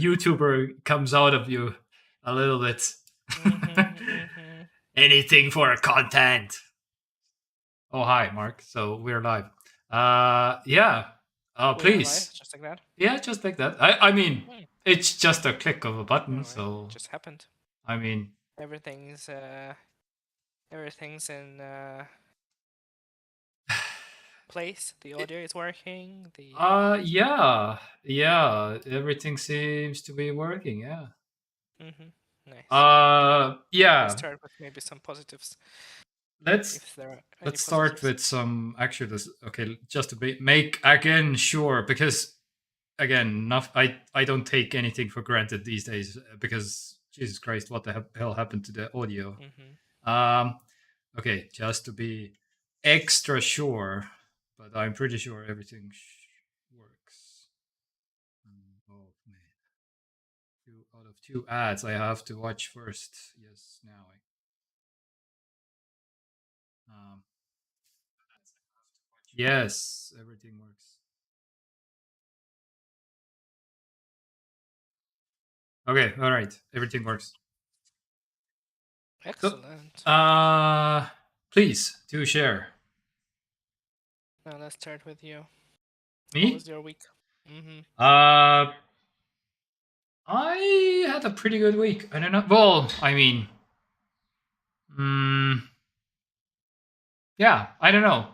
YouTuber comes out of you a little bit. Anything for content. Oh, hi, Mark. So we're live. Yeah. Please. Just like that. Yeah, just like that. I mean, it's just a click of a button. Anyway, so it just happened. I mean, everything's in place. The audio is working. yeah, everything seems to be working. Yeah. Nice. Yeah. Let's start with maybe some positives. Let's start with some actually this okay, just to make again sure, because again, I don't take anything for granted these days, because Jesus Christ, what the hell happened to the audio? Okay, just to be extra sure, but I'm pretty sure everything works. Oh man, 2 out of 2 ads I have to watch first. Yes, now yes, everything works. Okay, all right, everything works. Excellent. So, please do share. Now let's start with you. Me? How was your week? I had a pretty good week. I don't know. Well, I mean, yeah, I don't know.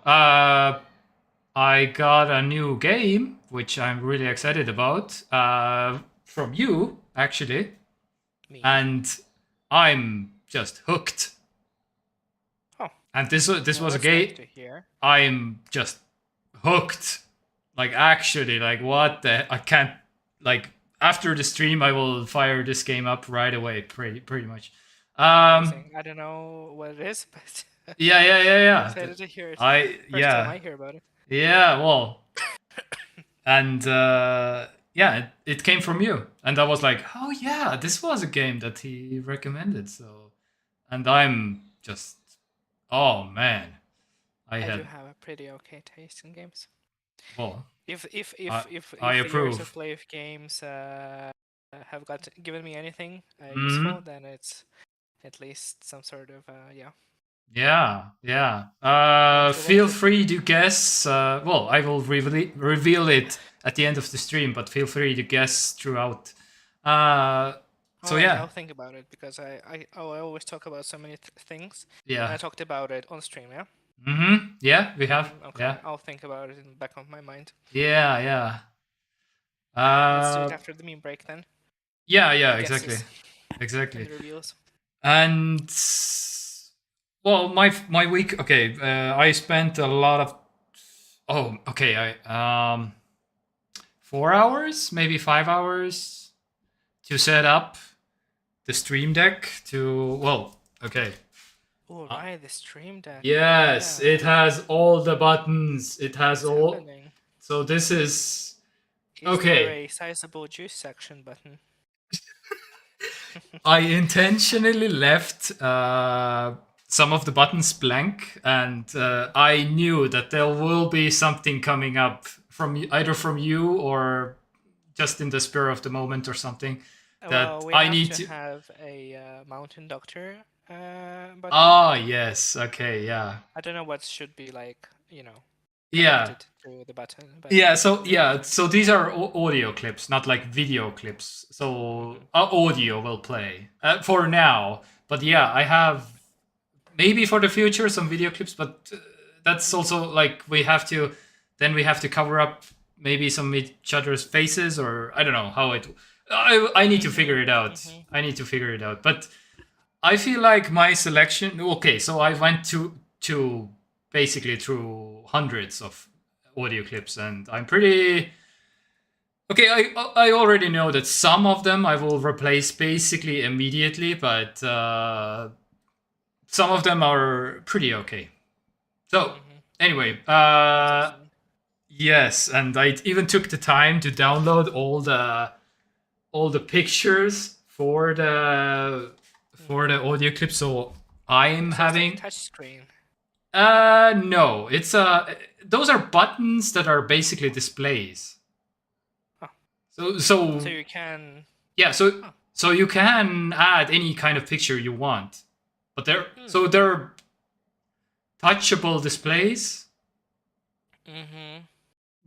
I got a new game, which I'm really excited about, from you, actually. Me. And I'm just hooked. Oh. And this was a game. I'm just hooked. Like, actually, like, what the? I can't, like, after the stream, I will fire this game up right away, pretty much. I don't know what it is, but yeah. I'm excited to hear it. First time I hear about it. Yeah, well, and yeah, it came from you, and I was like, oh yeah, this was a game that he recommended. So, and I'm just, oh man, I do have a pretty okay taste in games. Well, if I approve. Years of play of games have given me anything useful, then it's at least some sort of Yeah. Feel free to guess. Well, I will reveal it at the end of the stream, but feel free to guess throughout. So yeah, I'll think about it, because I always talk about so many things. Yeah. And I talked about it on stream, yeah. Yeah, we have. Okay. Yeah. I'll think about it in the back of my mind. Yeah. Let's do it after the meme break then. Yeah, exactly. Exactly. And reveals. And well, my week. Okay, I spent a lot of. Oh, okay. 4 hours, maybe 5 hours, to set up the Stream Deck. Okay. Oh, right, the Stream Deck. Yes, it has all the buttons. It has all. Happening. So this is okay. There a sizable juice section button? I intentionally left some of the buttons blank, and I knew that there will be something coming up from either from you or just in the spur of the moment or something. That I need to have a mountain doctor button. Oh yes, okay, yeah. I don't know what should be like, yeah. To the button. So these are audio clips, not like video clips. So audio will play for now. But yeah, I have maybe for the future some video clips, but that's also like we have to cover up maybe some each other's faces, or I don't know how it. I need to figure it out. I need to figure it out. But I feel like my selection. Okay, so I went to basically through hundreds of audio clips, and I'm pretty. Okay, I already know that some of them I will replace basically immediately, but some of them are pretty okay. So anyway, yes, and I even took the time to download all the pictures for the audio clip. So I'm having touch screen. No, it's those are buttons that are basically displays. So you can Yeah, so Huh. so you can add any kind of picture you want, but they're Hmm. so they're touchable displays, Mm-hmm.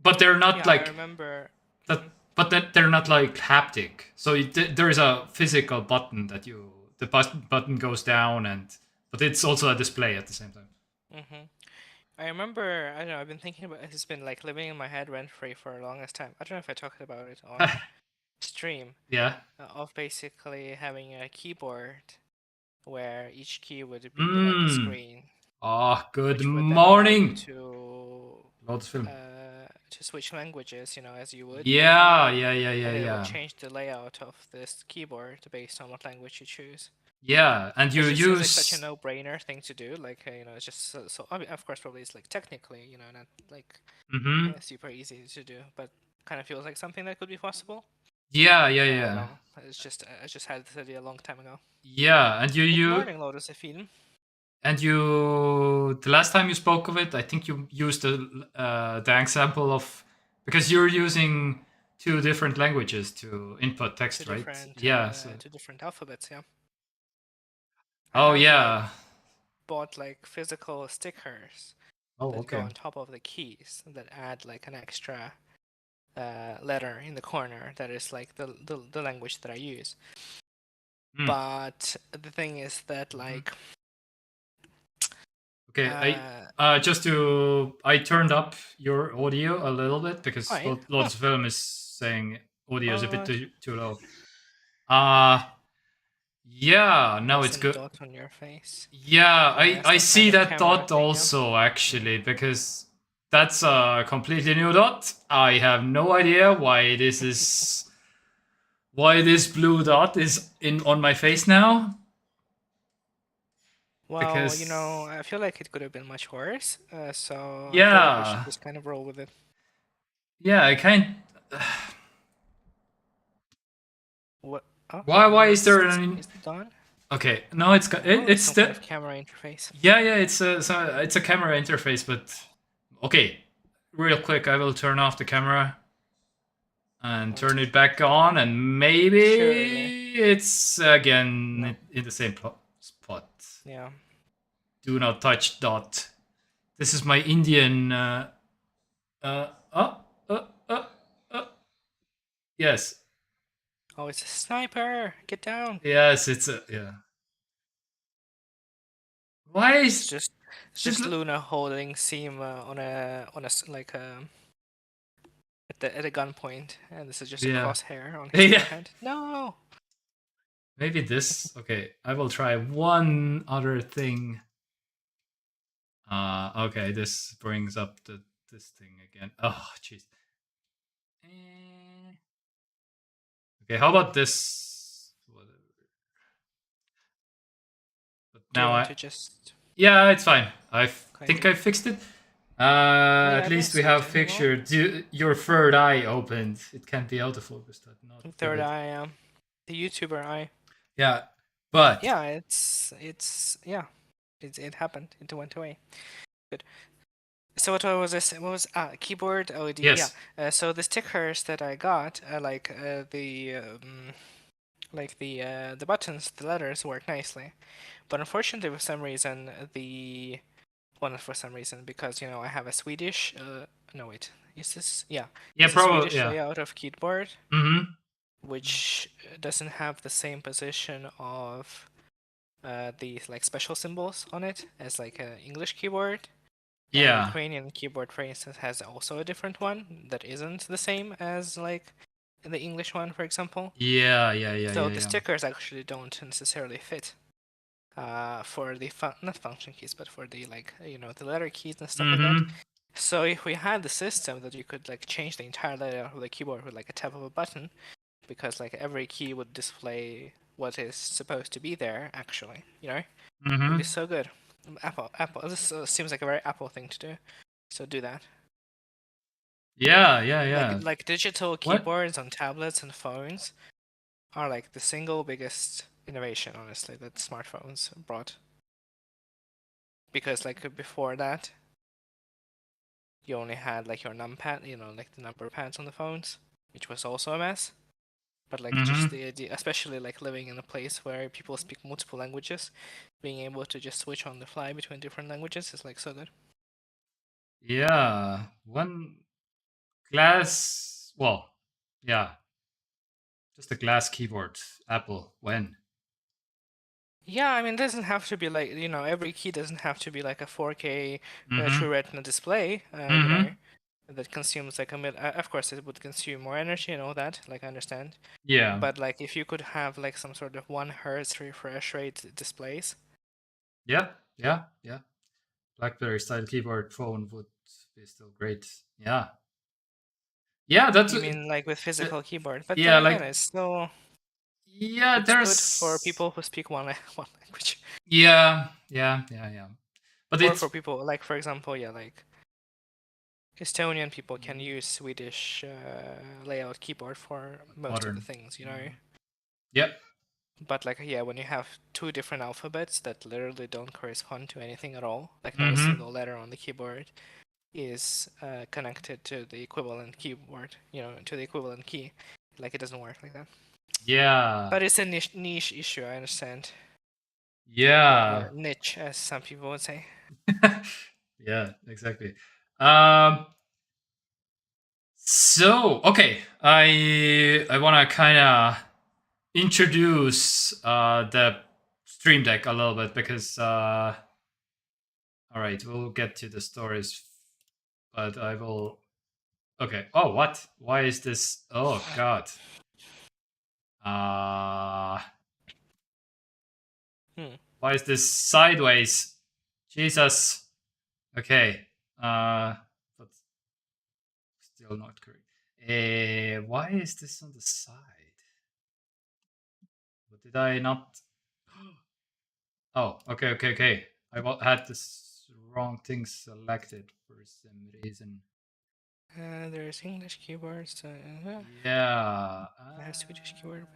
but they're not Yeah, I like remember. that. But then they're not like haptic. So there is a physical button that the button goes down, and but it's also a display at the same time. Mm-hmm. I remember. I don't know. I've been thinking about. It's been like living in my head rent free for the longest time. I don't know if I talked about it on stream. Yeah. Of basically having a keyboard where each key would be like a Mm. screen, Oh, good which would then allow you morning. Lots of film. to switch languages, as you would Yeah, normally, yeah, yeah, yeah, and it would yeah. change the layout of this keyboard based on what language you choose. Yeah, and It you just seems like such a use. no-brainer thing to do. Like, it's just so I mean, of course, probably it's like technically, not like Mm-hmm. super easy to do, but kind of feels like something that could be possible. Yeah, yeah, I don't yeah. know. I just had this idea a long time ago. Yeah, and Good morning, Lotus Film. the last time you spoke of it, I think you used the example of because you're using two different languages to input text, right? Yeah. So. Two different alphabets. Yeah, I Oh have yeah. bought like physical stickers Oh that go okay. on top of the keys that add like an extra letter in the corner that is like the language that I use. Hmm. But the thing is that Mhm. like Okay, I turned up your audio a little bit because fine. Huh. Lots of Film is saying audio is a bit Uh, too low. Uh yeah, now it's Innocent good. dot on your face. Yeah, I Some kind see of that camera dot thing. Yeah. also actually because that's a completely new dot. I have no idea why this blue dot is in on my face now Well, because I feel like it could have been much worse. So I feel like we should yeah. just kind of roll with it. Yeah, I kind. What? Oh, Why is there an? is it done? Okay, no, Oh, it's it's some kind the of camera interface. yeah, it's a camera interface, but okay, real quick, I will turn off the camera and turn it back on, and Surely. maybe it's No. again in the same spot. Yeah. Do not touch dot. This is my Indian. Uh, oh, uh, uh, uh, yes, Oh, it's a sniper! Get down! yes, it's a yeah. Why It's is just it's just just Luna holding Siim like at a gunpoint, and this is just a yeah. crosshair on his Yeah. forehead. No. Maybe this. Okay, I will try one other thing. Okay, this brings up this thing again. Oh, jeez. Okay, how about this? Whatever. But Do you now want I. to just? Yeah, it's fine. I think Kindly. I fixed it. Oh yeah, At I don't least we see it have anymore. picture. Your third eye opened. It can be out of focus. That not Third good. eye, the YouTuber eye. Yeah, but Yeah, yeah, it happened. It went away. Good. So what was this? What was keyboard LED? Yeah. yes. So the stickers that I got, the buttons, the letters work nicely, but unfortunately for some reason not for some reason because I have a Swedish. No wait, is this? Yeah, Yeah, it's a probably. Swedish Yeah. layout of keyboard, Mm-hmm. which doesn't have the same position of the like special symbols on it as like an English keyboard. And Yeah. Ukrainian keyboard, for instance, has also a different one that isn't the same as like the English one, for example. Yeah. Yeah. Yeah. So Yeah. the Yeah. stickers actually don't necessarily fit for the not function keys, but for the like the letter keys and stuff like that. Mm-hmm. So if we had the system that you could like change the entire layout of the keyboard with like a tap of a button, because like every key would display what is supposed to be there actually, it would be Mm-hmm. so good. Apple. This seems like a very Apple thing to do. So do that. Yeah. Yeah. Yeah. Like digital What? keyboards on tablets and phones are like the single biggest innovation, honestly, that smartphones brought. Because like before that, you only had like your numpad, like the number pads on the phones, which was also a mess. But like just the idea, especially like living in a place where people speak multiple languages, being able to just switch on the fly between different languages is like so good. Yeah, one glass. Well, yeah, just a glass keyboard. Apple. When? Yeah, I mean, it doesn't have to be like, every key doesn't have to be like a 4K True Retina display, that consumes like of course, it would consume more energy and all that, like I understand. Yeah. But like, if you could have like some sort of 1 Hz refresh rate displays. Yeah. Yeah. Yeah. BlackBerry style keyboard phone would be still great. Yeah. Yeah, that's. You mean like with physical keyboard? But Yeah, then again, like. it's still Yeah, it's good for there's. people who speak one language. Yeah. Yeah. Yeah. Yeah. But Or it's. for people like, for example, yeah, like Estonian people can use Swedish layout keyboard for most of the Modern. things, Yep. But like, yeah, when you have two different alphabets that literally don't correspond to anything at all, like not a single letter on the keyboard is connected to the equivalent keyboard, to the equivalent key, like it doesn't work like that. Yeah. But it's a niche issue, I understand. Yeah. Or niche, as some people would say. Yeah, exactly. So okay, I want to kind of introduce the Stream Deck a little bit because all right, we'll get to the stories, but I will. Okay. Oh, what? Why is this? Oh God. Uh Why is this sideways? Jesus. Okay. But still not correct. Why is this on the side? What did I not? Oh, okay. Had this wrong thing selected for some reason. There's English keyboards. Yeah. I have Swedish keyboard.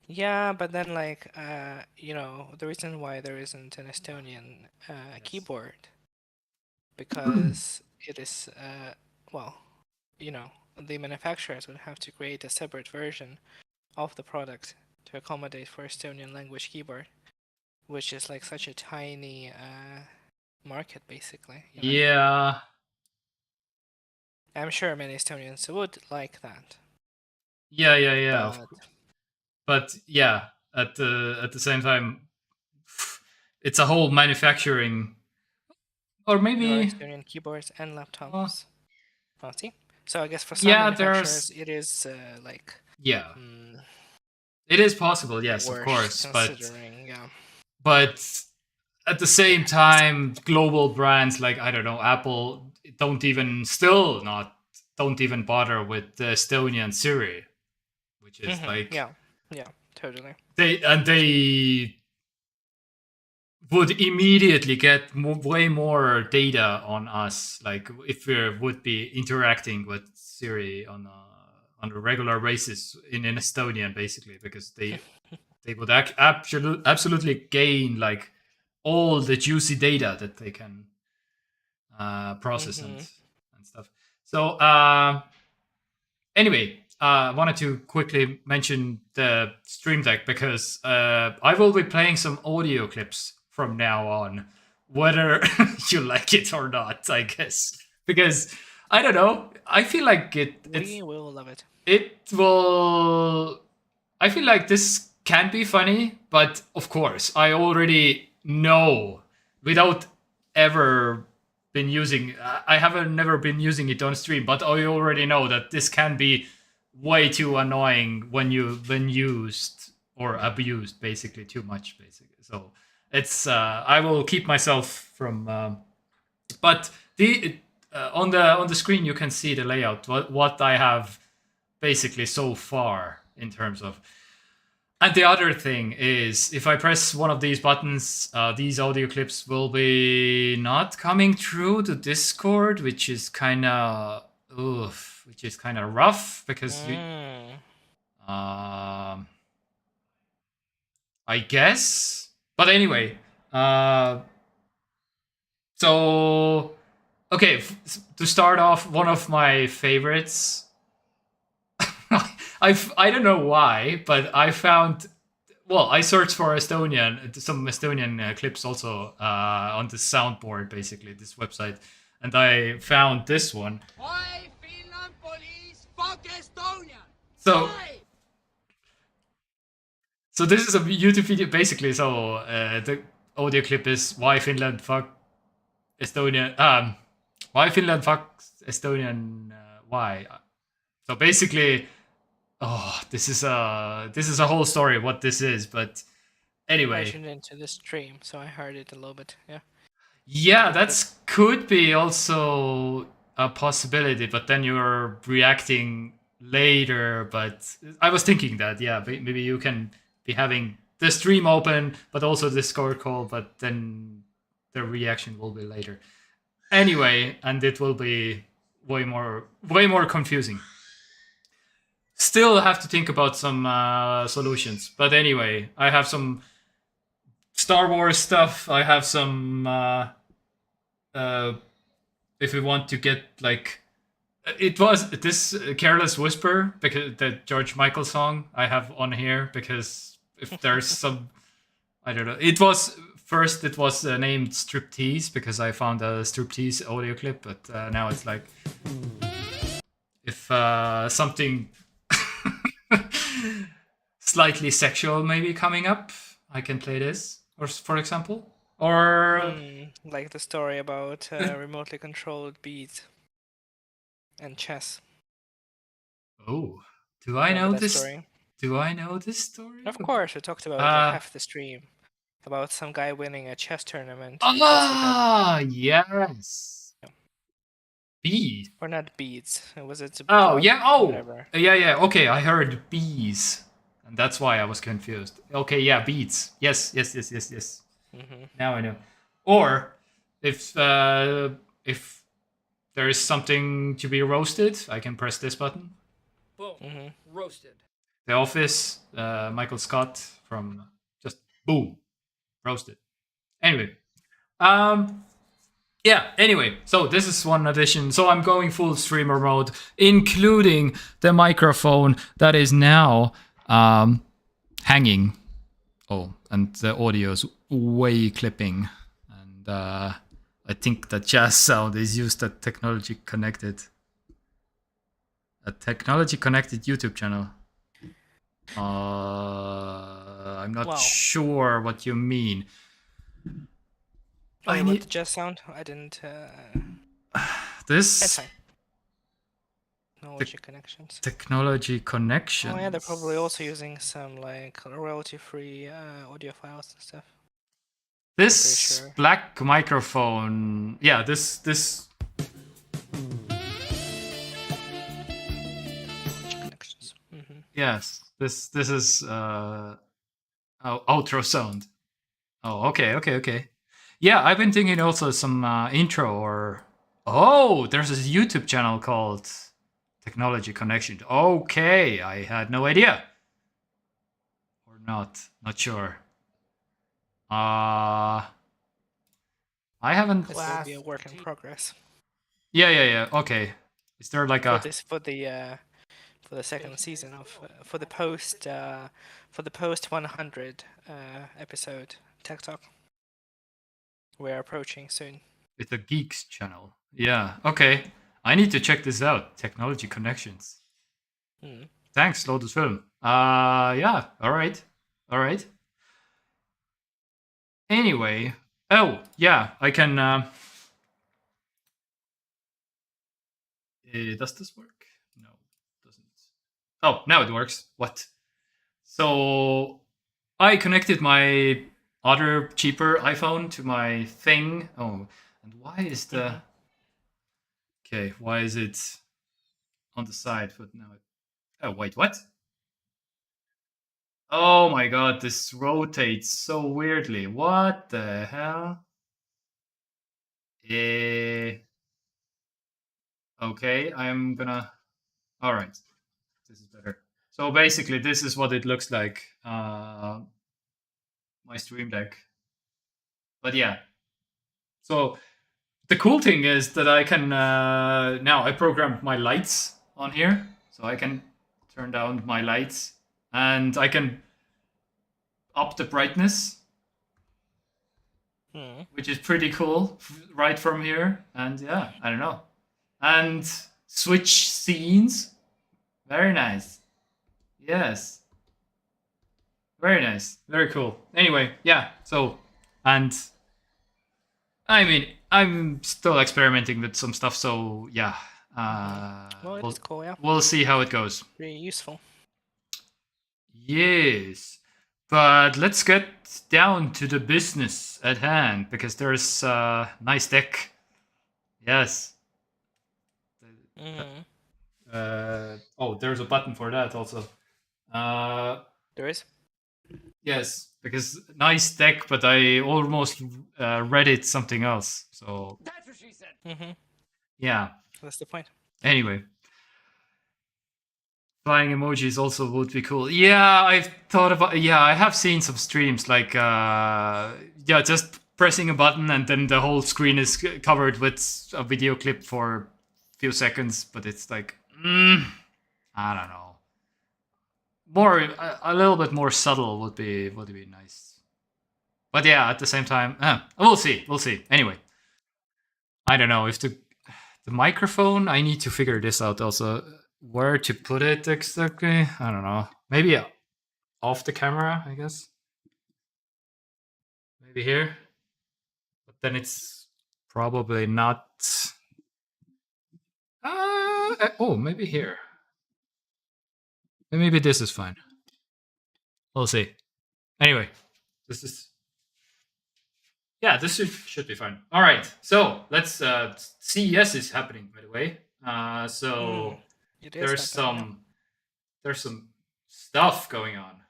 Yeah, but then like, the reason why there isn't an Estonian keyboard because it is well, the manufacturers would have to create a separate version of the product to accommodate for Estonian language keyboard, which is like such a tiny market, basically. Yeah. I'm sure many Estonians would like that. Yeah. But But yeah, at the same time, it's a whole manufacturing, or there are maybe. Estonian keyboards and laptops. See? So I guess for some Yeah, manufacturers, it is like yeah. It is possible, yes, of worth course, considering. but at the same time, global brands like I don't know Apple don't even bother with the Estonian Siri, which is like yeah, totally. they would immediately get way more data on us, like if we would be interacting with Siri on a regular basis in Estonian, basically, because they would absolutely gain like all the juicy data that they can process and stuff. So anyway, I wanted to quickly mention the Stream Deck because I will be playing some audio clips from now on, whether you like it or not, I guess. Because I don't know, I feel like we will love it. It will. I feel like this can be funny, but of course, I already know without ever been using. I haven't never been using it on stream, but I already know that this can be way too annoying when you've been used or abused, basically too much, basically. So it's. I will keep myself from. But the on the screen you can see the layout. What I have basically so far in terms of. And the other thing is, if I press one of these buttons, these audio clips will be not coming through to Discord, which is kind of rough because I guess. But anyway, so okay, to start off, one of my favorites. I don't know why, but I found. Well, I searched for some Estonian clips also on the soundboard, basically this website, and I found this one. Why Finland police fuck Estonia? So, Why? so this is a YouTube video, basically. So the audio clip is why Finland fuck Estonia. Why Finland fuck Estonian? Why? So basically, oh, this is a whole story of what this is, but I anyway. tuned into the stream, so I heard it a little bit. Yeah. Yeah, that could be also a possibility, but then you're reacting later. But I was thinking that, yeah, maybe you can be having the stream open, but also the Discord call, but then the reaction will be later. Anyway, and it will be way more confusing. Still have to think about some solutions. But anyway, I have some Star Wars stuff. I have some. If we want to get like, it was this Careless Whisper, because the George Michael song I have on here, because if there's some, I don't know. It was named Striptease because I found a Striptease audio clip, but now it's like, if something slightly sexual maybe coming up, I can play this, or for example. Or like the story about remotely controlled beads and chess. Oh, do I know that this? Story? Do I know this story? Of course, we talked about like half the stream about some guy winning a chess tournament. Yes. Yeah. Bees. Or not beads. Was it? Oh yeah. Oh, whatever. Yeah. Okay, I heard bees, and that's why I was confused. Okay, yeah, beads. Yes. Mm-hmm. Now I know. Or if there is something to be roasted, I can press this button. Boom. Mm-hmm. Roasted. The Office, Michael Scott from just boom, roasted. Anyway, yeah. Anyway, so this is one addition. So I'm going full streamer mode, including the microphone that is now hanging. Oh, and the audio is way clipping, and I think the jazz sound is used at Technology Connected. A Technology Connected YouTube channel. I'm not sure what you mean. I need the jazz sound. I didn't. This. Technology connections. Technology connections. Oh yeah, they're probably also using some like royalty-free audio files and stuff. This black microphone. Yeah, this. Connections. Mm-hmm. Yes, this is outro sound. Oh, okay. Yeah, I've been thinking also some intro or. Oh, there's this YouTube channel called Technology Connection. Okay, I had no idea. Or not sure. I haven't. This will be a work in progress. Yeah. Okay. Is there like for the second season of for the post 100 episode TekTok? We're approaching soon. It's a geeks channel. Yeah. Okay. I need to check this out. Technology Connections. Thanks, Lotus Film. Yeah. All right. Anyway. Oh, yeah. I can. Does this work? No, it doesn't. Oh, now it works. What? So I connected my other cheaper iPhone to my thing. Oh, and why is the... Okay, why is it on the side? But now it... Oh, wait, what? Oh my god, this rotates so weirdly. What the hell? Okay, I'm gonna... Alright, this is better. So basically, this is what it looks like. My Stream Deck. But yeah. So the cool thing is that I can... now I programmed my lights on here. So I can turn down my lights, and I can up the brightness, which is pretty cool right from here. And yeah, I don't know. And switch scenes. Very nice. Yes. Very nice. Very cool. Anyway, yeah. So, and I mean, I'm still experimenting with some stuff. So yeah. Well, it's cool. Yeah. We'll see how it goes. Pretty useful. Yes. But let's get down to the business at hand, because there's a nice deck. Yes. Oh, there's a button for that also. There is. Yes, because nice deck, but I almost read it something else. So That's what she said. yeah. That's the point. Anyway, flying emojis also would be cool. Yeah, I've thought about. Yeah, I have seen some streams like just pressing a button and then the whole screen is covered with a video clip for a few seconds. But it's like, I don't know. More a little bit more subtle would be nice. But yeah, at the same time, we'll see. We'll see. Anyway, I don't know if the microphone. I need to figure this out also. Where to put it exactly? I don't know. Maybe off the camera, I guess. Maybe here. But then it's probably not. Oh, maybe here. Maybe this is fine. We'll see. Anyway, this is. Yeah, this should be fine. All right, so let's. CES is happening, by the way. There's some stuff going on.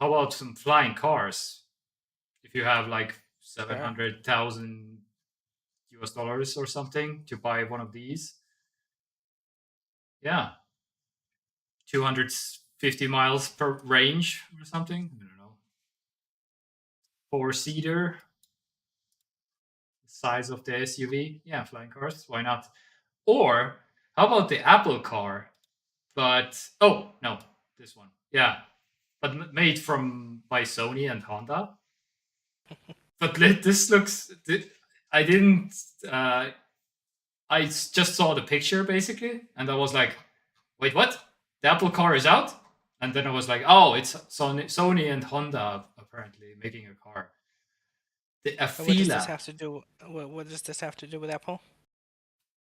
How about some flying cars? If you have like $700,000 or something to buy one of these, yeah, 250 miles per range or something. I don't know. 4-seater, size of the SUV. Yeah, flying cars. Why not? Or how about the Apple car? But oh no, this one. Yeah, but made by Sony and Honda. But this looks. I didn't. I just saw the picture basically, and I was like, "Wait, what? The Apple car is out?" And then I was like, "Oh, it's Sony and Honda apparently making a car." The Afila. What does this have to do? What does this have to do with Apple?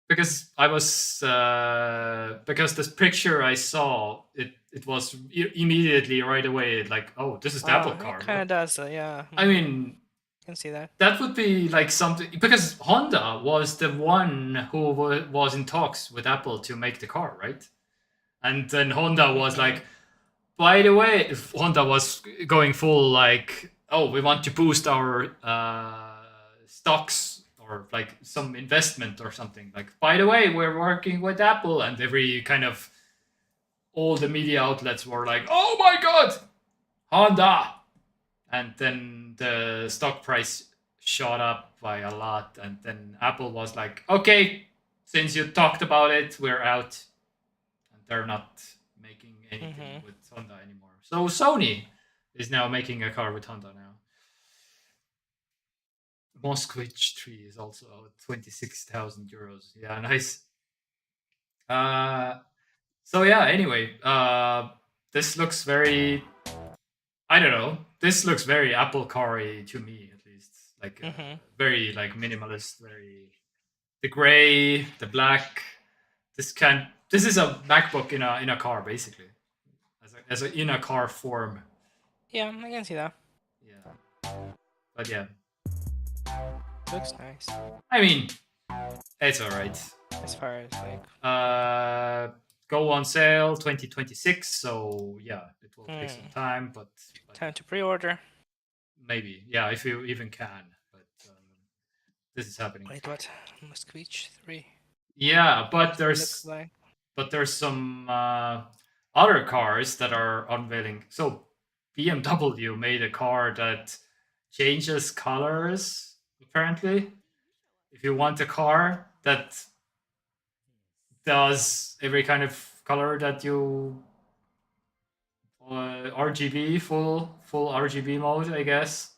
Because I was because this picture I saw, it was immediately right away like, oh, this is the Apple car. It kind of does, yeah. I mean, I can see that. That would be like something, because Honda was the one who was in talks with Apple to make the car, right? And then Honda was like, by the way, if Honda was going full like, oh, we want to boost our stocks or like some investment or something. Like, by the way, we're working with Apple, and all the media outlets were like, oh my god, Honda. And then the stock price shot up by a lot. And then Apple was like, okay, since you talked about it, we're out. And they're not making anything with Honda anymore. So Sony is now making a car with Honda now. Moskvich 3 is also 26,000 euros. Yeah, nice. So yeah, anyway, this looks very, I don't know, this looks very Apple car-y to me, at least. Like very like minimalist, very the gray, the black. This is a MacBook in a car, basically, as a in a car form. Yeah, I can see that. Yeah, but yeah, looks nice. I mean, it's all right. As far as like go on sale 2026. So yeah, it will take some time, but time to pre-order. Maybe, yeah, if you even can. But this is happening. Wait, what? Moskvich 3. Yeah, but there's some other cars that are unveiling. So BMW made a car that changes colors, apparently. If you want a car that does every kind of color that you RGB, full RGB mode, I guess.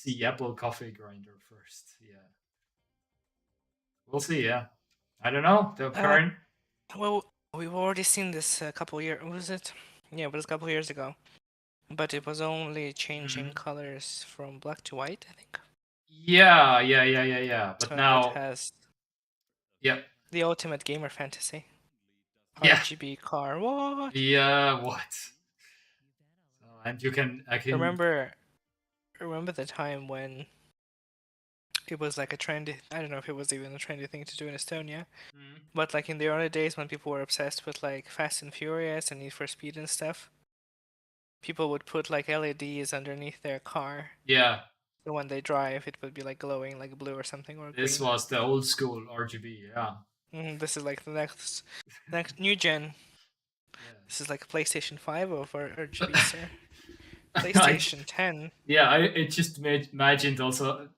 The Apple coffee grinder first. Yeah, we'll see. Yeah, I don't know the current. Well, we've already seen this a couple years. Was it? Yeah, it was a couple years ago. But it was only changing colors from black to white, I think. Yeah. But So now, it has yeah, the ultimate gamer fantasy. yeah, RGB car. What? yeah. What? And I can. Remember the time when it was like a trendy. I don't know if it was even a trendy thing to do in Estonia. But like in the early days when people were obsessed with like Fast and Furious and Need for Speed and stuff, people would put like LEDs underneath their car. Yeah. So when they drive, it would be like glowing like blue or something or This green. was the old school RGB. Yeah. This is like the next new gen. Yeah. This is like PlayStation 5 over RGB, sir. PlayStation 10. Yeah, I just imagined also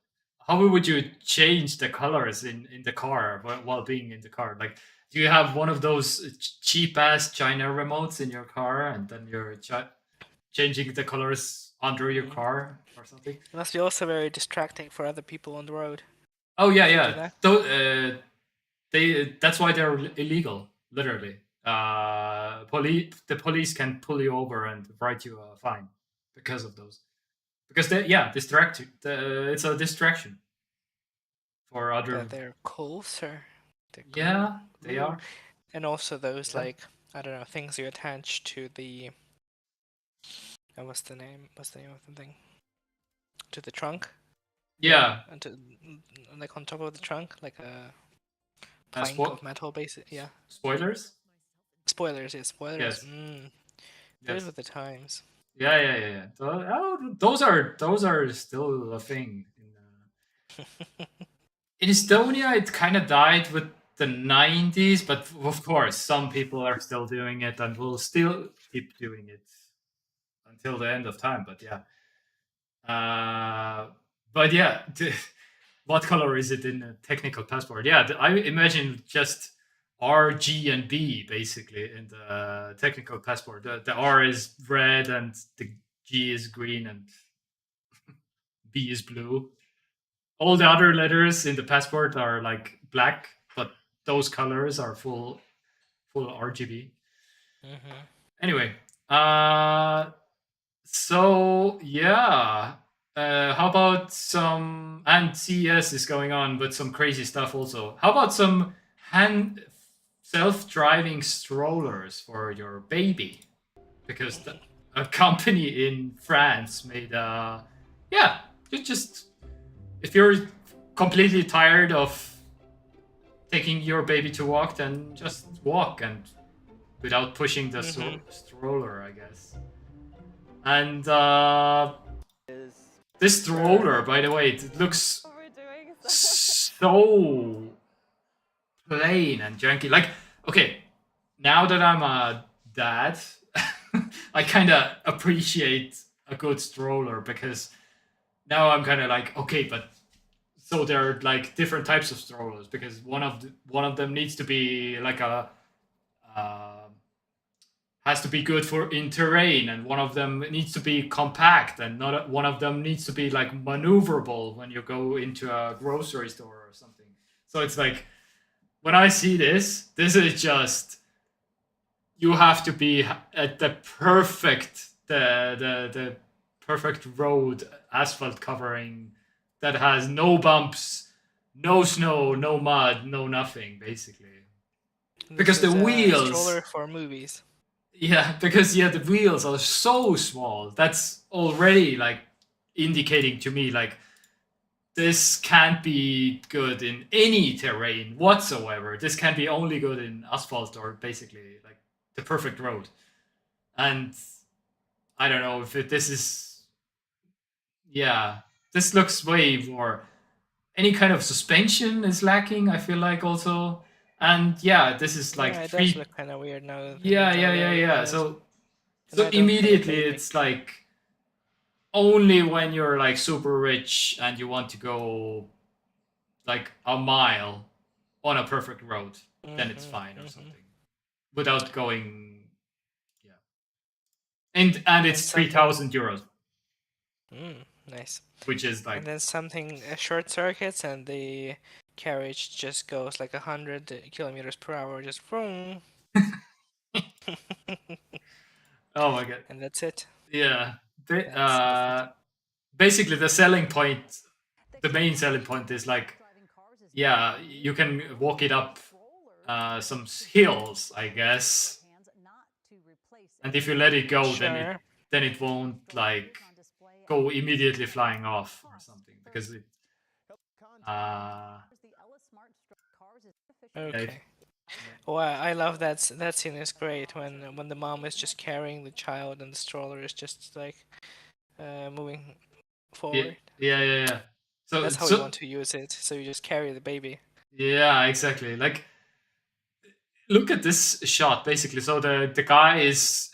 how would you change the colors in the car while being in the car? Like, do you have one of those cheap ass China remotes in your car, and then you're changing the colors under your car or something? It must be also very distracting for other people on the road. Oh yeah, Do yeah. that? That's why they're illegal, literally. The police can pull you over and write you a fine because of those. Because they distract you. It's a distraction for other. That they're cool, sir. They're cool. Yeah, they are. And also those like I don't know things you attach to the. What's the name? What's the name of the thing? To the trunk. Yeah. And to, like on top of the trunk, like a plank of metal, basically. Yeah. Spoilers. Spoilers, yeah, spoilers. Yes. Those were the times. Yeah. Those are still a thing. In Estonia, it kind of died with the 90s, but of course, some people are still doing it and will still keep doing it until the end of time. But yeah, what color is it in a technical passport? Yeah, I imagine just R, G, and B basically in the technical passport. The R is red and the G is green and B is blue. All the other letters in the passport are like black, but those colors are full RGB. Anyway, so yeah, how about some, and CES is going on, but some crazy stuff also. How about some self-driving strollers for your baby? Because a company in France made just if you're completely tired of taking your baby to walk, then just walk and without pushing the stroller, I guess. And this stroller, by the way, it looks so plain and junky. Like, okay, now that I'm a dad, I kind of appreciate a good stroller because now I'm kind of like, okay, but so there are like different types of strollers because one of them needs to be like a has to be good for in terrain, and one of them needs to be compact, and not one of them needs to be like maneuverable when you go into a grocery store or something. So it's like when I see this is just you have to be at the perfect road asphalt covering that has no bumps, no snow, no mud, no nothing, basically. Because the wheels. Stroller for movies. Yeah, because the wheels are so small. That's already like indicating to me like this can't be good in any terrain whatsoever. This can be only good in asphalt or basically like the perfect road. And I don't know if this is. Yeah, this looks way more. Any kind of suspension is lacking, I feel like also. And yeah, this is like it does look kind of weird now. Yeah. So immediately it's like only when you're like super rich and you want to go like a mile on a perfect road, then it's fine or something. without going. Yeah, and it's 3,000 euros, Nice. which is like And then something short circuits, and the carriage just goes like 100 kilometers per hour, just vroom. oh my god, And that's it. yeah. That's Basically, the main selling point is like, yeah, you can walk it up some hills, I guess, and if you let it go, Sure. then it won't like go immediately flying off or something because it. Okay. Well, I love that. That scene is great when the mom is just carrying the child and the stroller is just like moving forward. Yeah. So That's how you want to use it. So you just carry the baby. Yeah, exactly. Like, look at this shot, basically. So the guy is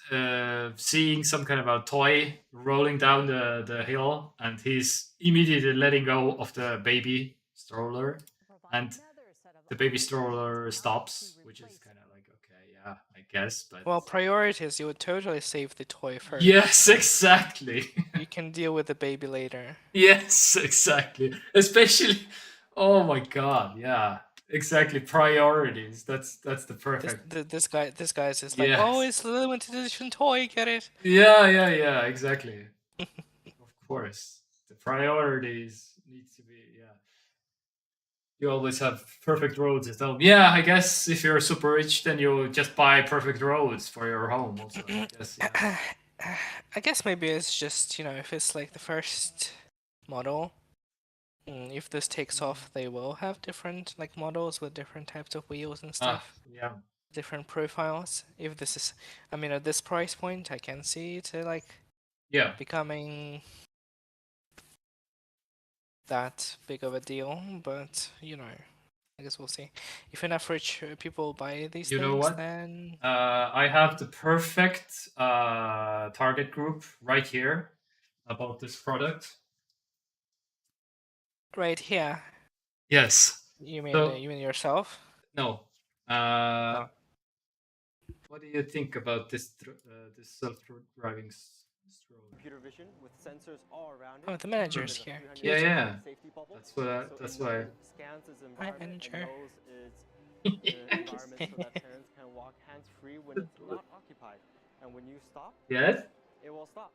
seeing some kind of a toy rolling down the hill, and he's immediately letting go of the baby stroller, and the baby stroller stops, which is kind of like, okay, yeah, I guess, but Well, priorities. You would totally save the toy first. yes, exactly. You can deal with the baby later. Yes, exactly. Especially, oh my god, yeah, exactly. Priorities. That's the perfect. This guy is just like, oh, Yes. it's a limited edition toy. Get it? Yeah, exactly. Of course, the priorities need to be. Yeah, you always have perfect roads at home. Yeah, I guess if you're super rich, then you just buy perfect roads for your home. Also, I guess. Yeah. I guess maybe it's just, if it's like the first model, if this takes off, they will have different like models with different types of wheels and stuff, Yeah. different profiles. If this is, I mean, at this price point, I can see it like Yeah. becoming that big of a deal, but I guess we'll see. If enough rich people buy these You know things, what? then I have the perfect target group right here about this product. right here. Yes. You mean So- you mean yourself? No. Oh. What do you think about this this self-driving stroller? Computer vision with sensors all around it. Oh, the manager's here. Yeah, Cute. yeah. Safety bubble. That's why. Scans its Hi, environment and manager. knows its environment so that parents can walk hands-free when it's not occupied. And when you stop, Yes. it will stop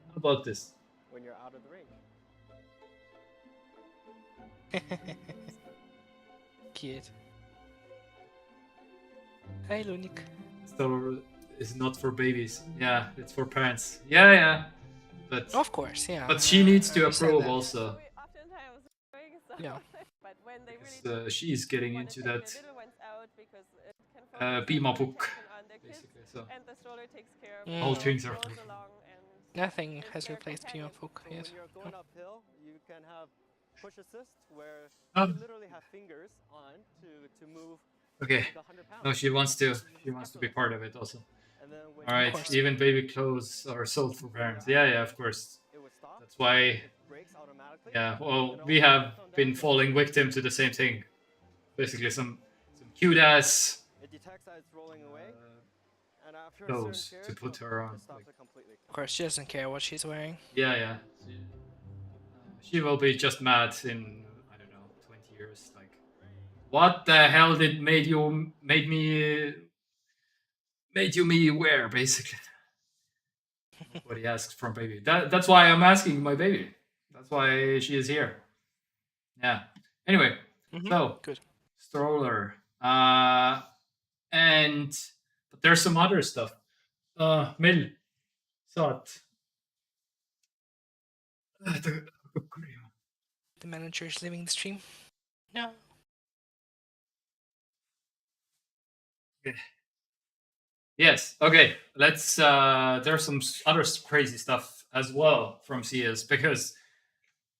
How about this? when you're out of the range. Cute. Hi, Lunik. Stroller is not for babies. Yeah, it's for parents. Yeah. But Of course, yeah. but she needs I to understand approve that. also. Oftentimes doing so. Yeah. But when they Because, really she's getting wanna into take that the little ones out because it can focus Bima their book, attention on their kids, basically. So and the stroller takes care of Mm. it. all So things it are. rolls along and Nothing is has their replaced companion. Pima Book So yet. when you're going uphill, you can have push assist where Oh. you literally have fingers on to move Okay. the 100 pounds. No, she wants to be part of it also. And then when All right. course. Even baby clothes are sold for parents. Yeah, of course. it would stop, That's why. it brakes automatically. Yeah. Well, we have been falling victim to the same thing. Basically, some cute ass It detects that it's rolling away, and after a clothes certain to period, put her on. it stops Like, it completely. Of course, she doesn't care what she's wearing. yeah. She will be just mad in, I don't know, 20 years. Like, what the hell did made you me wear? Basically, what he asks from baby. That's why I'm asking my baby. That's why she is here. Yeah. Anyway, so Good. stroller. But there's some other stuff. Mel, saat. The manager is leaving the stream. No. Yes. Okay. Let's. There's some other crazy stuff as well from CS because,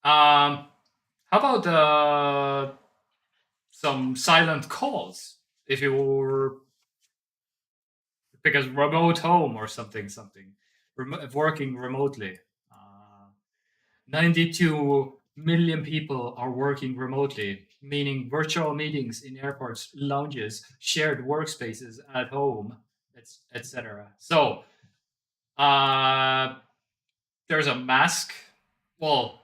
how about some silent calls if you were because remote home or something working remotely. 92 million people are working remotely. meaning virtual meetings in airports, lounges, shared workspaces at home, etc. So there's a mask. Well,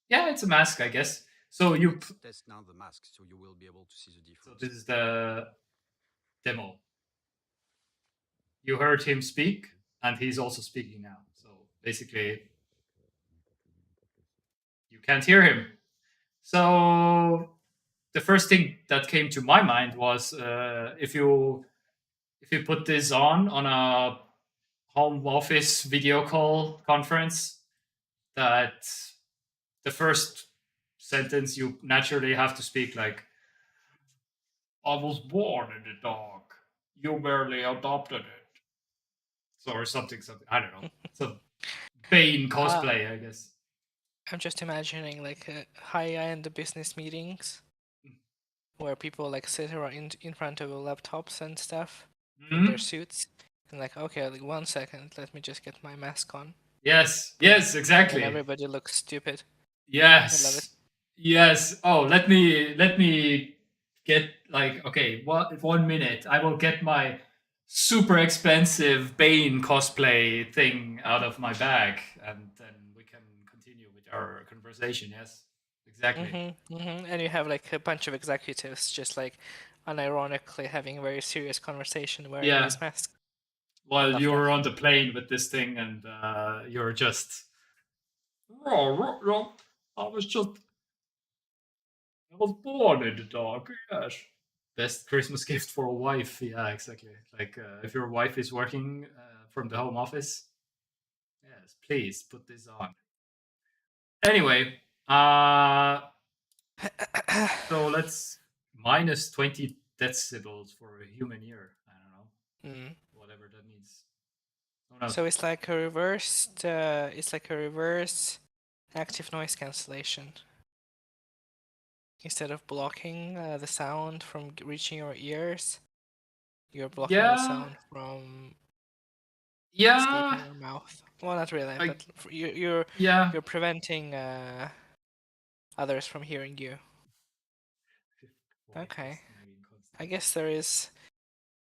yeah, it's a mask, I guess. So you. Test now the mask, so you will be able to see the So difference. this is the demo. You heard him speak, and he's also speaking now. So basically, you can't hear him. So the first thing that came to my mind was if you put this on a home office video call conference, that the first sentence you naturally have to speak like, "I was born in the dark. You barely adopted it." So or something. I don't know. So Bane cosplay, I guess. I'm just imagining like high-end business meetings where people like sit around in front of laptops and stuff in their suits, and like, okay, like 1 second, let me just get my mask on. Yes, exactly. And everybody looks stupid. Yes. I love it. Yes. Oh, let me get like, okay, 1 minute. I will get my super expensive Bane cosplay thing out of my bag, and then we can continue with our conversation. Yes, exactly. And you have like a bunch of executives just like unironically having a very serious conversation wearing these masks. While Love you're that. on the plane with this thing, and you're just, I was born in the dark. Yes. Best Christmas gift for a wife. Yeah, exactly. Like if your wife is working from the home office, yes, please put this on. Anyway, so let's minus 20 decibels for a human ear. I don't know. Whatever that means. Oh, no. So it's like a reversed. It's like a reverse active noise cancellation. Instead of blocking the sound from reaching your ears, you're blocking the sound from escaping your mouth. Well, not really, but you're preventing others from hearing you. Okay. I guess there is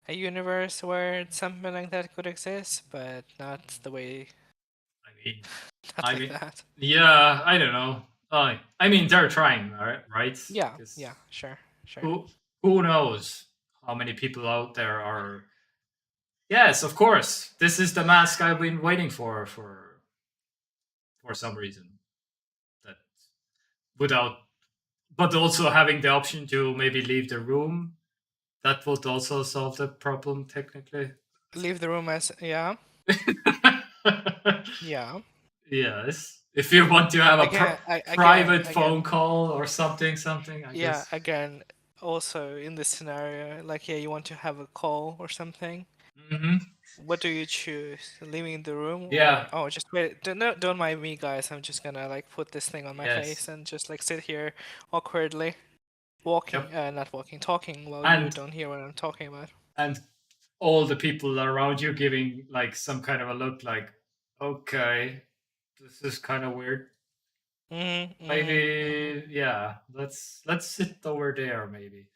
a universe where something like that could exist, but not the way. I like mean, that. Yeah, I don't know. I mean, they're trying, right? Yeah, sure. Who knows how many people out there are? Yes, of course. This is the mask I've been waiting for some reason. That without, but also having the option to maybe leave the room. That would also solve the problem technically. Leave the room as yeah. Yes. If you want to have a private phone call or something, I guess. Again, also in this scenario, like you want to have a call or something. What do you choose? Leaving the room? Or, just wait. Don't mind me, guys. I'm just gonna like put this thing on my face and just like sit here awkwardly, talking while you don't hear what I'm talking about. And all the people around you giving like some kind of a look, like, okay, this is kind of weird. Maybe yeah. Let's sit over there. Maybe.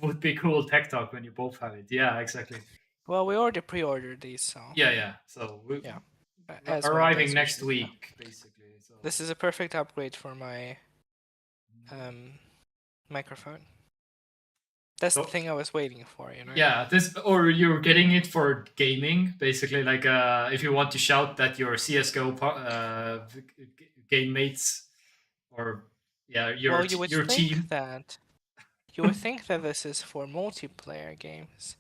Would be cool TekTok when you both have it. Yeah, exactly. Well, we already pre-ordered these, so. Yeah. So As arriving next week, basically. So this is a perfect upgrade for my microphone. That's the thing I was waiting for, you know. Yeah, or you're getting it for gaming, basically. Like if you want to shout that your CS:GO game mates, or your you would think team. You would think that this is for multiplayer games,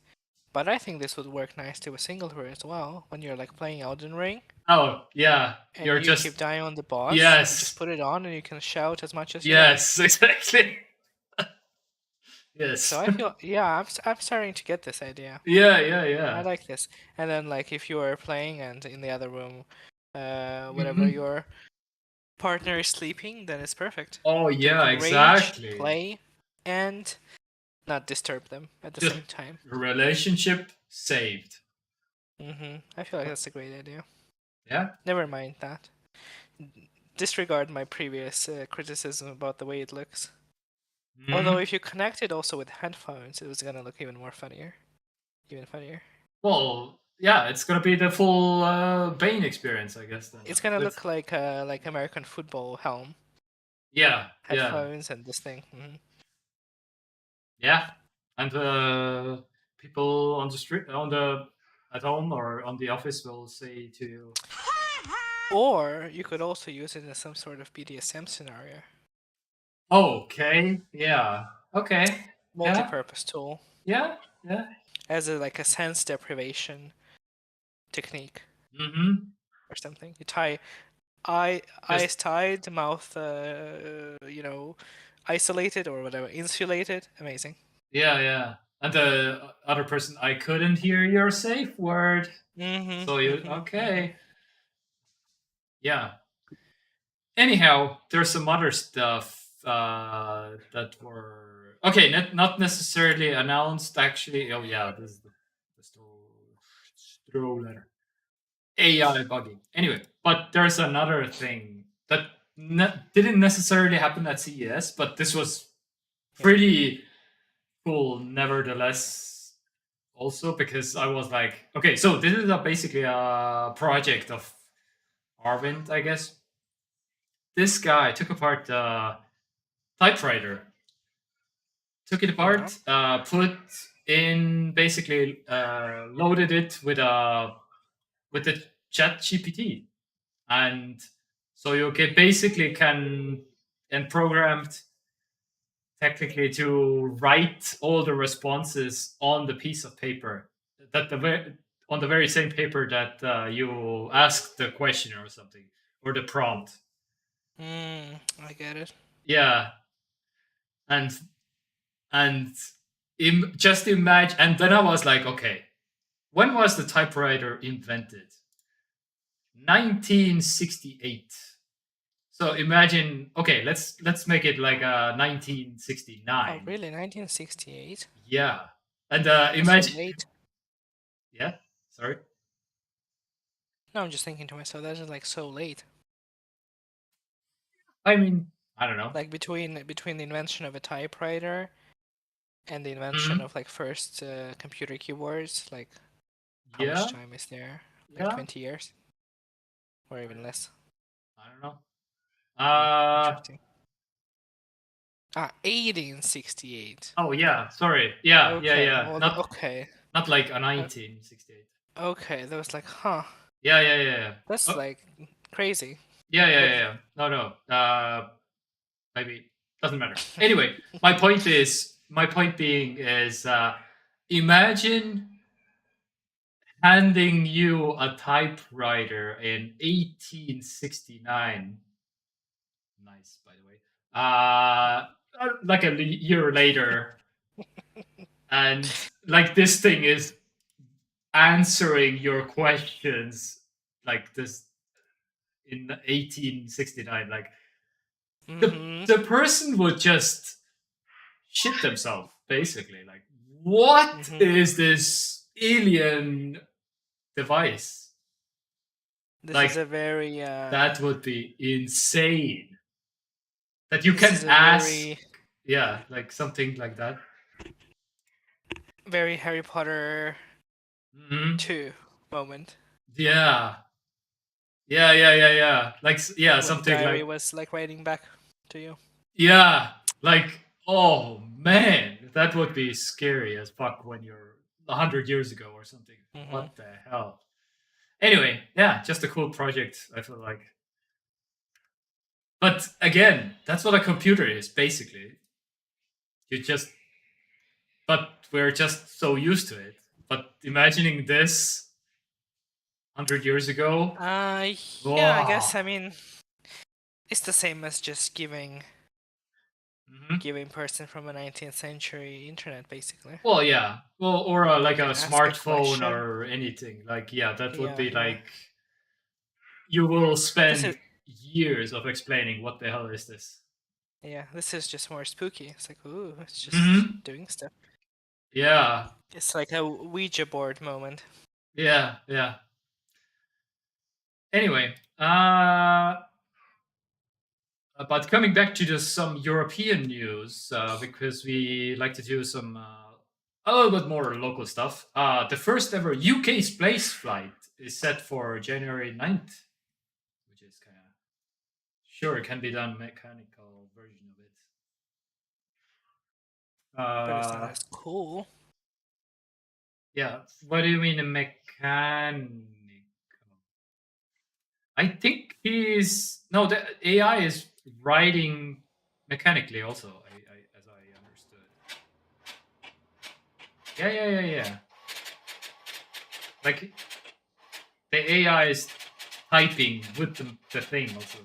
but I think this would work nicely with single player as well. When you're like playing Elden Ring. Oh yeah, and you just keep dying on the boss. Yes, you just put it on and you can shout as much as you Yes, exactly. Yes. So I feel I'm starting to get this idea. Yeah. I like this. And then like if you are playing and in the other room, whatever your partner is sleeping, then it's perfect. Oh yeah, exactly. Rage, play, and not disturb them at the same time. Relationship saved. I feel like that's a great idea. Yeah. Never mind that. disregard my previous criticism about the way it looks. Mhm. Although if you connect it also with headphones, it was gonna look even funnier. Well, yeah, it's gonna be the full Bane experience, I guess. Then It's gonna With- look like American football helm, yeah, headphones, and this thing. yeah, and people on the street, at home or on the office will say to you, Or you could also use it in some sort of BDSM scenario. "Okay, yeah, okay, Multi-purpose tool yeah, as a sense deprivation technique mm-hmm." or something. You tie eyes tied, mouth isolated or whatever, insulated. Amazing. Yeah. And the other person, I couldn't hear your safe word. Mm-hmm. So you okay? Yeah. Anyhow, there's some other stuff that were okay, not necessarily announced actually. Oh yeah, this is the stroller AI bugging. Anyway, but there's another thing that didn't necessarily happen at CES, but this was pretty cool nevertheless. Also, because I was like, okay, so this is basically a project of Arvind, I guess. This guy took apart the typewriter, took it apart, put in basically loaded it with the Chat GPT, and so you can basically can and programmed technically to write all the responses on the piece of paper that on the very same paper that you ask the question or something or the prompt. I get it. Yeah, and just imagine. And then I was like, okay, when was the typewriter invented? 1968. So imagine, okay, let's make it like 1969. Oh, really? 1968? Yeah, and So imagine. late. Yeah, sorry. No, I'm just thinking to myself, that is so late. I mean, I don't know. Like between the invention of a typewriter and the invention of first computer keyboards, how Yeah, much time is there? yeah. 20 years? Or even less. I don't know. Interesting. 1868. Oh yeah, sorry. Yeah, Okay, yeah. well, Not okay. not like a 1968. Okay, that was huh. Yeah. That's Oh, crazy. yeah. No. Maybe doesn't matter. Anyway, my point being is, imagine handing you a typewriter in 1869. Nice, by the way. Like a year later, and like this thing is answering your questions like this in 1869. Like the person would just shit themselves, basically. Like, what is this alien device? This is a very that would be insane. That you can ask, yeah, like something like that. Very Harry Potter 2 moment. Yeah. Like, yeah, when something the diary like was writing back to you. Yeah, like, oh man, that would be scary as fuck when you're 100 years ago or something. What the hell? Anyway, yeah, just a cool project, I feel like. But again, that's what a computer is, basically. But we're just so used to it. But imagining this 100 years ago. Yeah, I guess, I mean, it's the same as just giving person from a 19th century internet, basically. Well, yeah. Well, or like a smartphone question. or anything. Like, yeah, that would Yeah, be yeah. like, you will spend years of explaining what the hell is this. Yeah, this is just more spooky. It's like, ooh, it's just doing stuff. Yeah. It's like a Ouija board moment. Yeah. Anyway, But coming back to some European news, because we like to do some a little bit more local stuff. The first ever UK space flight is set for January 9th, which is kind of sure it can be done mechanical version of it. But it's not as cool. Yeah, what do you mean a mechanical? I think he's no. The AI is writing mechanically also. As I understood. Yeah. Like the AI is typing with the thing also.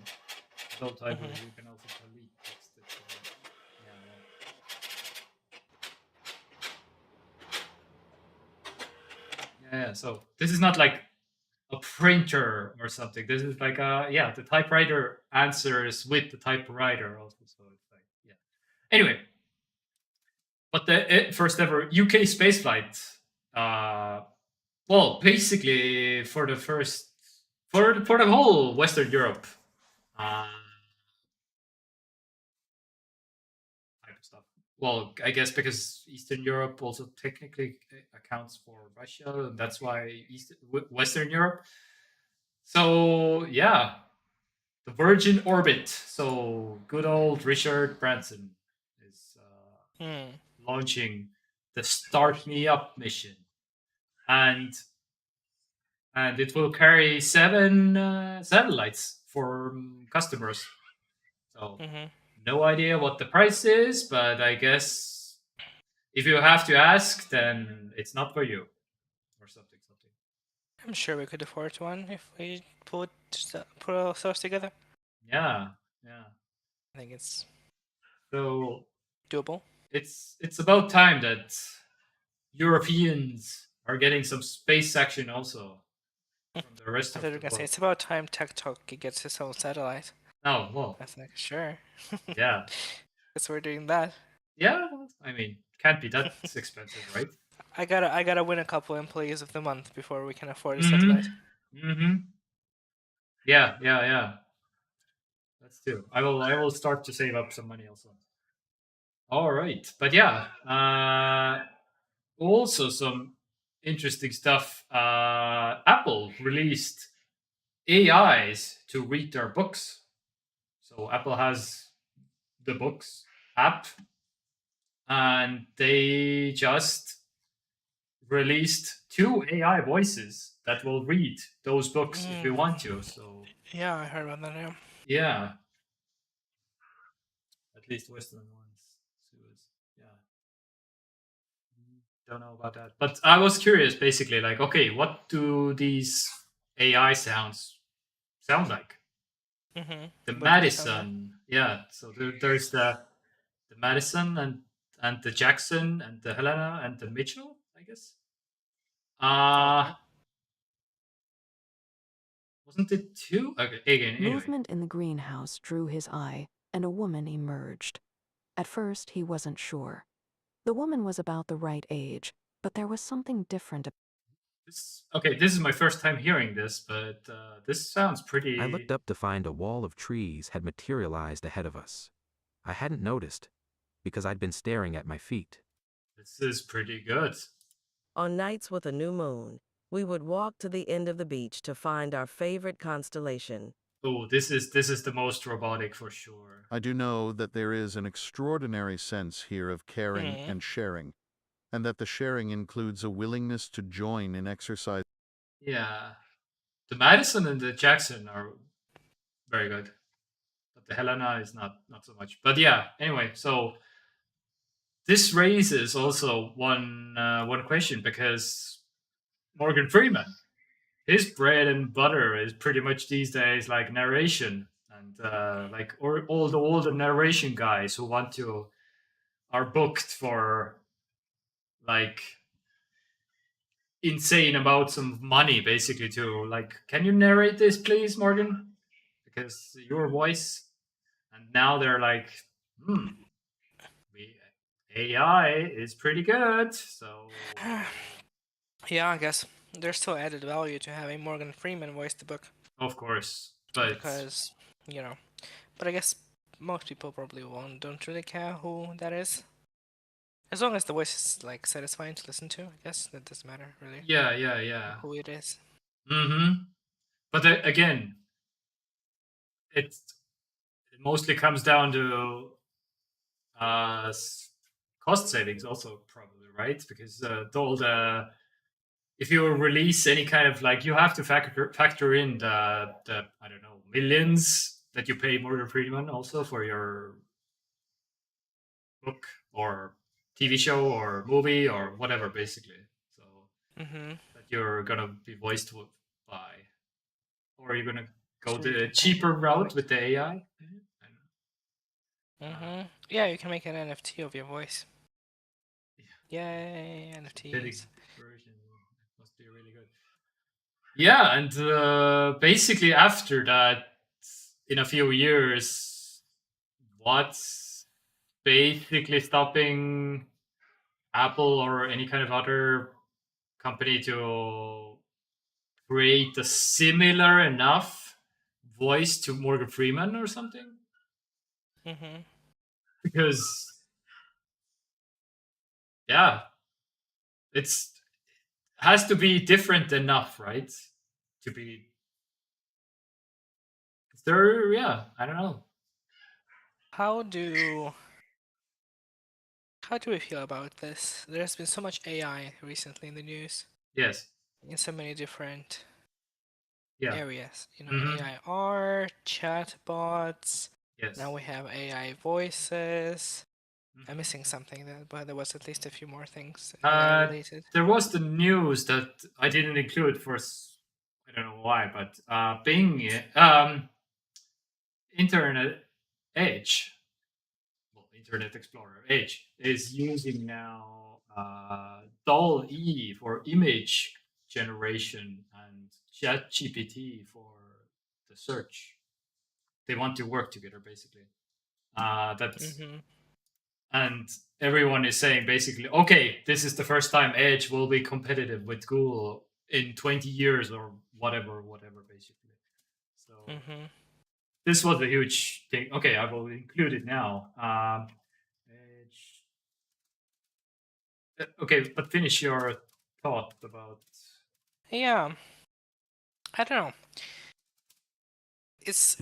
So typing, you can also delete text. Yeah. So this is not like a printer or something. This is like the typewriter answers with the typewriter also. So it's like Anyway, but the first ever UK spaceflight. Well, basically for the first for the whole Western Europe. Type of stuff. Well, I guess because Eastern Europe also technically accounts for Russia, and that's why Western Europe. So yeah, the Virgin Orbit. So good old Richard Branson is launching the Start Me Up mission, and it will carry 7 satellites for customers. So no idea what the price is, but I guess if you have to ask, then it's not for you, or something. I'm sure we could afford one if we put ourselves together. Yeah. I think it's so doable. It's about time that Europeans are getting some space action also from the rest I of thought you the were gonna say world. it's about time TekTok gets its own satellite. Oh well. I was like, sure. Yeah. Guess we're doing that. Yeah, I mean, can't be that expensive, right? I gotta win a couple employees of the month before we can afford a satellite. Yeah. That's true. I will start to save up some money also. All right, but yeah, also some interesting stuff. Apple released AIs to read their books. So Apple has the books app, and they just released 2 AI voices that will read those books if you want to. So yeah, I heard about that. Yeah. Yeah, at least Western ones. So don't know about that, but I was curious. Basically, like, okay, what do these AI sounds sound like? The Madison, yeah. So there's the Madison and the Jackson and the Helena and the Mitchell, I guess. Wasn't it 2? Okay, again, anyway. Movement in the greenhouse drew his eye, and a woman emerged. At first, he wasn't sure. The woman was about the right age, but there was something different. This is my first time hearing this, but this sounds pretty. I looked up to find a wall of trees had materialized ahead of us. I hadn't noticed, because I'd been staring at my feet. This is pretty good. On nights with a new moon, we would walk to the end of the beach to find our favorite constellation. Oh, this is the most robotic for sure. I do know that there is an extraordinary sense here of caring and sharing, and that the sharing includes a willingness to join in exercise. Yeah. The Madison and the Jackson are very good. But the Helena is not so much. But yeah, anyway, so this raises also one question, because Morgan Freeman, his bread and butter is pretty much these days like narration, and like all the narration guys who are booked for like insane amounts of money, basically, to like, can you narrate this please, Morgan, because your voice. And now they're like, AI is pretty good, so yeah, I guess there's still added value to having Morgan Freeman voice the book. Of course, but because but I guess most people probably don't really care who that is. As long as the voice is like satisfying to listen to, I guess that doesn't matter really Yeah. who it is. But again, it mostly comes down to cost savings also, probably, right? Because if you release any kind of, like, you have to factor in the I don't know, millions that you pay Morgan Freeman also for your book or TV show or movie or whatever, basically. So that you're gonna be voiced by, or you're gonna go the cheaper route with the AI. Yeah, you can make an NFT of your voice. Yay, NFTs. Version must be really good. Yeah, and basically after that, in a few years, what's basically stopping Apple or any kind of other company to create a similar enough voice to Morgan Freeman or something? Because yeah, it's has to be different enough, right? To be there. Yeah, I don't know. How do we feel about this? There's been so much AI recently in the news. Yes. In so many different areas. You know, Mhm. AI art, chatbots. Yes. Now we have AI voices. I'm missing something, but there was at least a few more things AI related. There was the news that I didn't include for I don't know why, but Bing, Internet Edge, well, Internet Explorer Edge is using now DALL-E for image generation and ChatGPT for the search. They want to work together, basically. That's and everyone is saying basically, okay, this is the first time Edge will be competitive with Google in 20 years or whatever, basically. So this was a huge thing. Okay, I will include it now. Edge. Okay, but finish your thought about. Yeah, I don't know. It's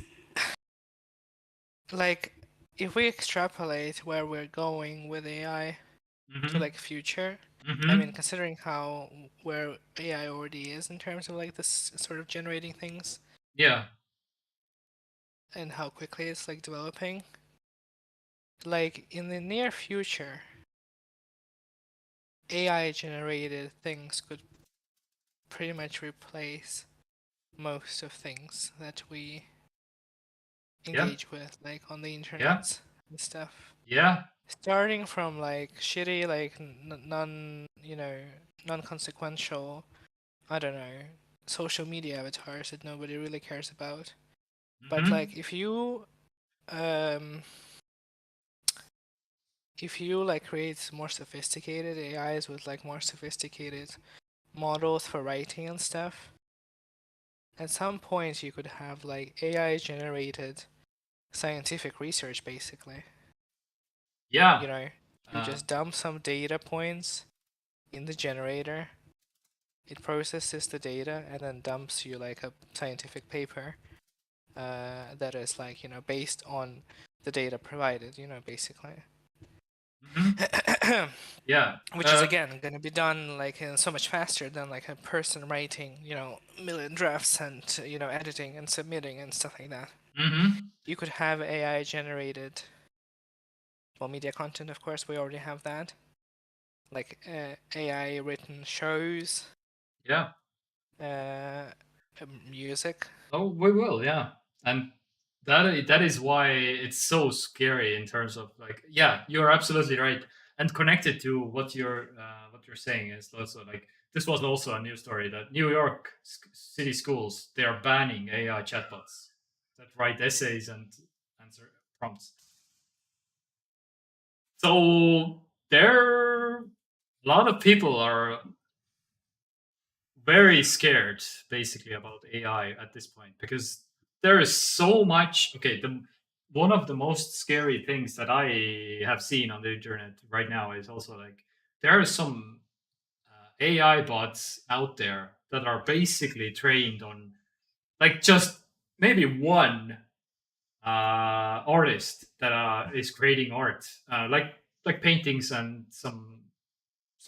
like if we extrapolate where we're going with AI to like future. I mean, considering where AI already is in terms of like this sort of generating things. Yeah. And how quickly it's like developing. Like in the near future, AI generated things could pretty much replace most of things that we engage with, like on the internet and stuff. Yeah. Starting from like shitty, like non-consequential, I don't know, social media avatars that nobody really cares about. But like if you like create more sophisticated AIs with like more sophisticated models for writing and stuff, at some point you could have like AI generated scientific research, basically. Yeah. You know, you just dump some data points in the generator, it processes the data and then dumps you like a scientific paper that is like, you know, based on the data provided, you know, basically. Yeah. Which is again going to be done like so much faster than like a person writing, you know, million drafts and, you know, editing and submitting and stuff like that. You could have AI generated, well, media content, of course, we already have that. Like AI written shows. Yeah. Music. Oh, we will, yeah. And that is why it's so scary in terms of like, yeah, you're absolutely right. And connected to what you're saying is also like, this was also a news story that New York city schools, they are banning AI chatbots that write essays and answer prompts. So a lot of people are very scared basically about AI at this point because there is so much. Okay, one of the most scary things that I have seen on the internet right now is also like there are some AI bots out there that are basically trained on like just maybe one artist that is creating art, like paintings and some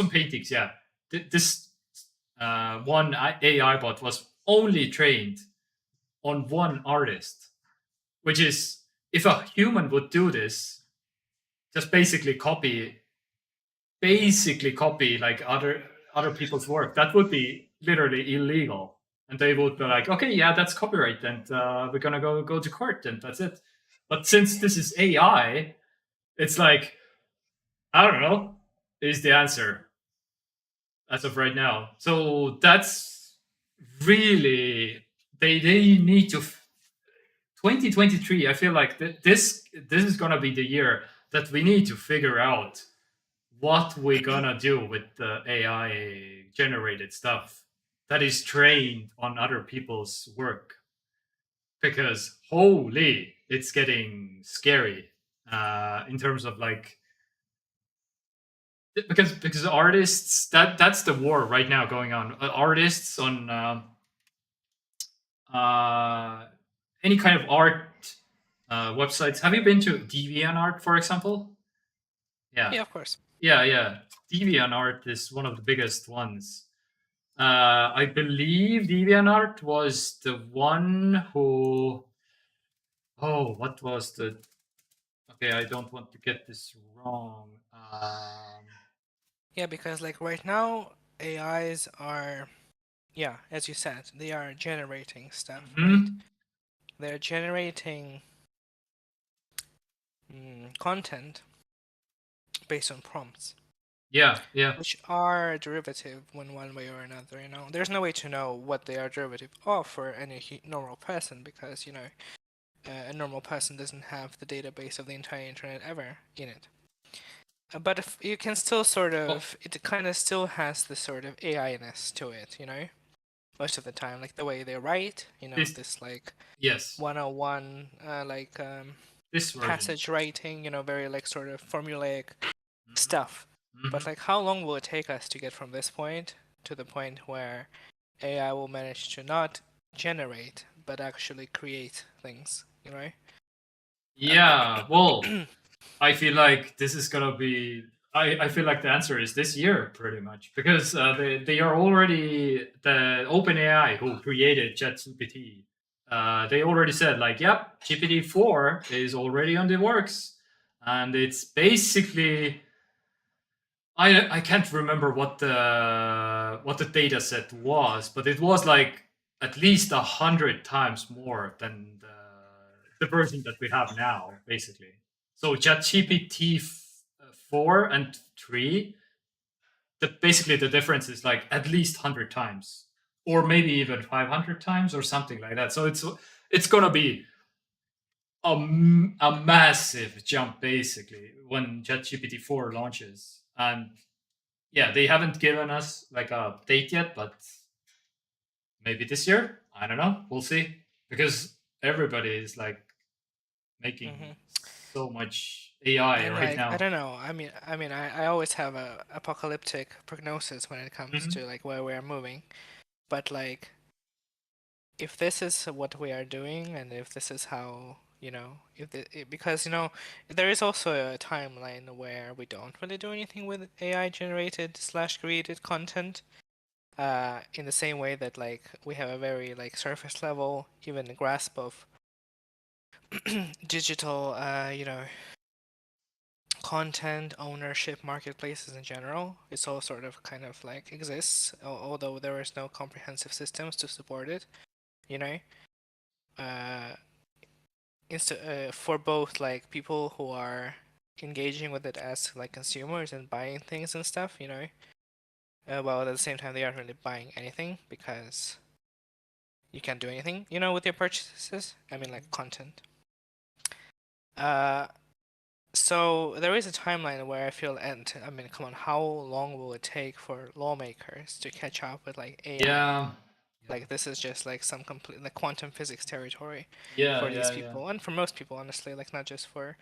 paintings. Yeah, this one AI bot was only trained on one artist, which is if a human would do this, just basically copy like other people's work, that would be literally illegal. And they would be like, okay, yeah, that's copyright, and we're gonna go to court, and that's it. But since this is AI, it's like I don't know is the answer as of right now. So that's really they need to 2023. I feel like this is gonna be the year that we need to figure out what we're gonna do with the AI generated stuff that is trained on other people's work. Because holy, it's getting scary in terms of like because artists that's the war right now going on. Artists on any kind of art websites. Have you been to DeviantArt, for example? Yeah, of course. Yeah. DeviantArt is one of the biggest ones. I believe DeviantArt was the one who. Oh, what was the? Okay, I don't want to get this wrong. Yeah, because like right now, AIs are, yeah, as you said, they are generating stuff, right? They're generating content based on prompts. Yeah. Which are derivative in one way or another, you know. There's no way to know what they are derivative of for any normal person because, you know, a normal person doesn't have the database of the entire internet ever in it. But if you can still sort of, it kind of still has this sort of AI-ness to it, you know? Most of the time, like the way they write, you know, this like yes 101 this passage writing, you know, very like sort of formulaic stuff. Mm-hmm. But like how long will it take us to get from this point to the point where AI will manage to not generate but actually create things, you know? Yeah, well, I feel like this is gonna be. I feel like the answer is this year, pretty much, because they are already the OpenAI who created ChatGPT. They already said like, yep, GPT-4 is already on the works, and it's basically. I can't remember what the data set was, but it was like at least 100 times more than the version that we have now, basically. So ChatGPT 4 and 3, basically the difference is like at least 100 times, or maybe even 500 times, or something like that. So it's gonna be a massive jump, basically, when ChatGPT 4 launches. And yeah, they haven't given us like a date yet, but maybe this year. I don't know. We'll see. Because everybody is like making so much AI and right like, now. I don't know. I always have a apocalyptic prognosis when it comes to like where we are moving. But like, if this is what we are doing, and if this is how, you know, because, you know, there is also a timeline where we don't really do anything with AI generated / created content. In the same way that like we have a very like surface level, even grasp of digital, you know, content ownership marketplaces in general. It's all sort of kind of like exists, although there is no comprehensive systems to support it, you know. For both like people who are engaging with it as like consumers and buying things and stuff, you know. While at the same time they aren't really buying anything because you can't do anything, you know, with your purchases. I mean, like content. So there is a timeline where I feel, and I mean, come on, how long will it take for lawmakers to catch up with like AI? Like this is just like some complete like quantum physics territory Yeah, for these yeah, yeah. people and for most people, honestly. Like not just for,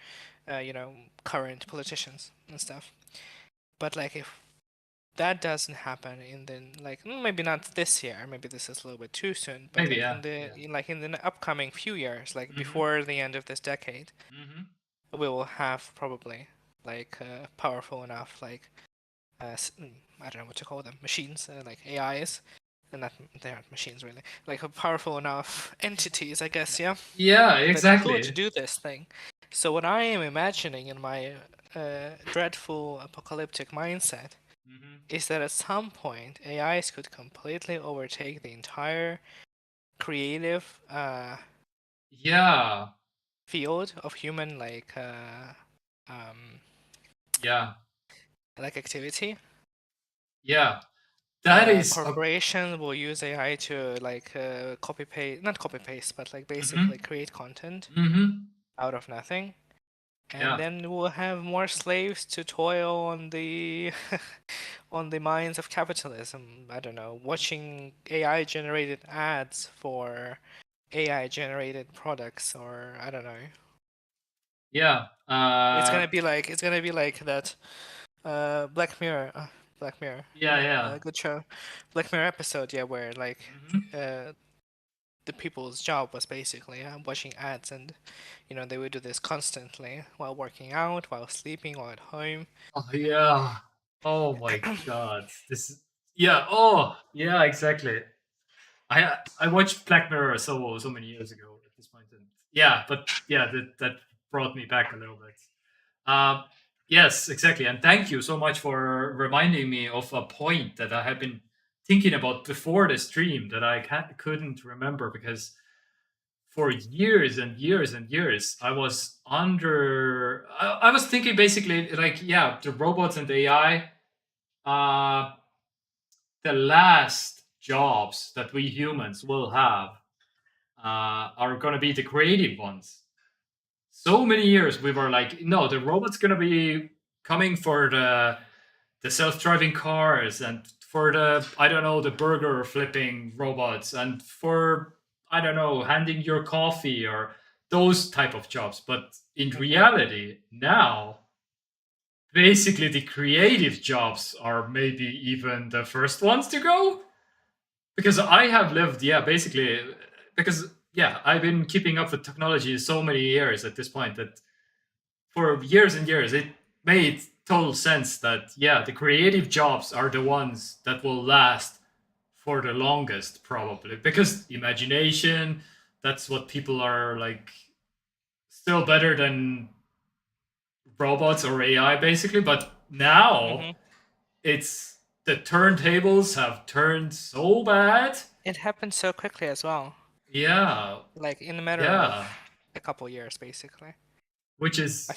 current politicians and stuff. But like if that doesn't happen in the maybe not this year, maybe this is a little bit too soon, but Maybe, like yeah. in the upcoming few years, like Mhm. before the end of this decade, Mhm. we will have probably like powerful enough like I don't know what to call them, machines, like AIs, and not they aren't machines really, like powerful enough entities, I guess, yeah, Yeah, that exactly. could do this thing. So what I am imagining in my dreadful apocalyptic mindset Mhm. is that at some point AIs could completely overtake the entire creative Yeah, field of human yeah, like activity. yeah. That is a. Corporations will use AI to like copy paste, not copy paste, but like basically Mhm. create content Mhm. out of nothing, and Yeah. then we'll have more slaves to toil on the on the mines of capitalism. I don't know, watching AI generated ads for AI generated products, or I don't know. Yeah. It's gonna be like that Black Mirror. Black Mirror. Yeah, yeah. Good show. Black Mirror episode, yeah, where like Mhm. the people's job was basically watching ads, and they would do this constantly while working out, while sleeping, while at home. Oh, yeah. Oh my God. This is. Yeah. Oh, yeah. Exactly. I watched Black Mirror so many years ago at this point, and yeah, but yeah, that brought me back a little bit. Um, yes, exactly, and thank you so much for reminding me of a point that I had been thinking about before the stream that I couldn't remember because for years and years and years I was under. I was thinking basically like yeah, the robots and the AI. The last jobs that we humans will have are going to be the creative ones. So many years we were like, no, the robot's going to be coming for the self-driving cars and for the I don't know the burger flipping robots and for I don't know handing your coffee or those type of jobs. But in reality, now basically the creative jobs are maybe even the first ones to go because I have lived, yeah, basically, because yeah, I've been keeping up with technology so many years at this point that for years and years it made total sense that yeah, the creative jobs are the ones that will last for the longest probably because imagination, that's what people are like still better than robots or AI basically, but now it's the turntables have turned so bad. It happened so quickly as well, Yeah, like in a matter of yeah, a couple years, basically. which I is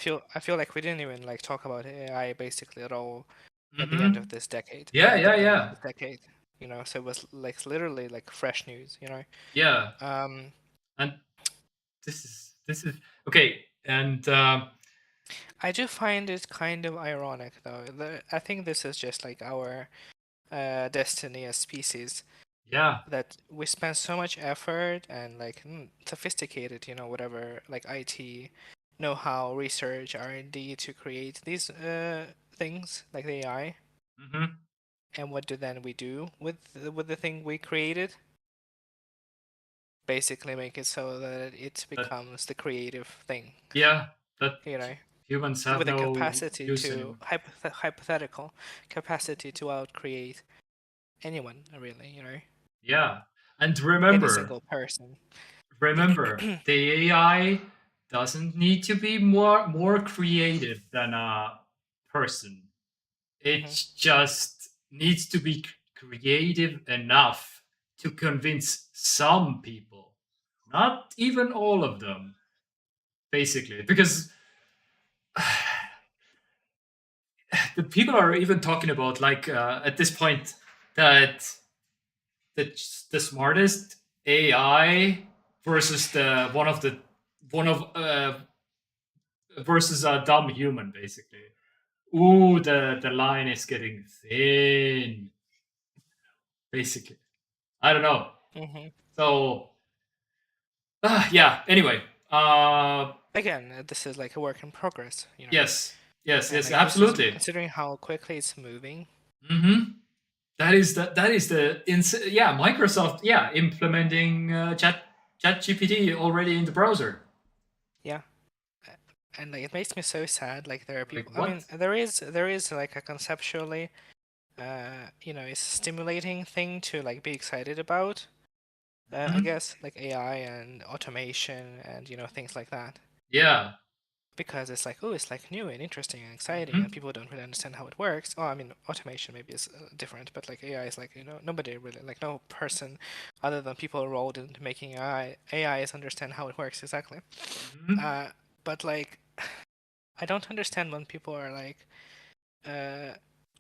feel like we didn't even like talk about AI basically at all at the end mhm. of this decade, Yeah, at the yeah, beginning of yeah, this decade. So it was like literally like fresh news. yeah. Um, And this is okay. And I do find it kind of ironic though. I think this is just like our destiny as species, yeah, that we spend so much effort and like sophisticated, whatever, like IT know-how, research, R&D to create these things like the AI. hmm And what do then we do with the thing we created? Basically make it so that it that becomes the creative thing, yeah, that you know, humans have with the no capacity use to anymore. hypothetical capacity to outcreate anyone, really, Yeah, and any remember, single person. the AI doesn't need to be more creative than a person. It hmm just needs to be creative enough to convince some people, not even all of them, basically, because the people are even talking about like at this point that the smartest AI versus the one of versus a dumb human, basically. Ooh, the line is getting thin, basically. I don't know. Mm-hmm. So yeah. Anyway, Again, this is like a work in progress, you know. yes, yes, And yes, like this is absolutely. considering how quickly it's moving. Mm-hmm. That is yeah, Microsoft, yeah, implementing ChatGPT already in the browser. Yeah. And like, it makes me so sad. Like there are people. Like, I mean, there is like a conceptually, you know, it's a stimulating thing to like be excited about. I guess like AI and automation and you know things like that. Yeah. Because it's like, oh, it's like new and interesting and exciting, and people don't really understand how it works. Oh, I mean, automation maybe is different, but like AI is like, you know, nobody really, like no person other than people enrolled into making AIs understand how it works exactly. But like, I don't understand when people are like,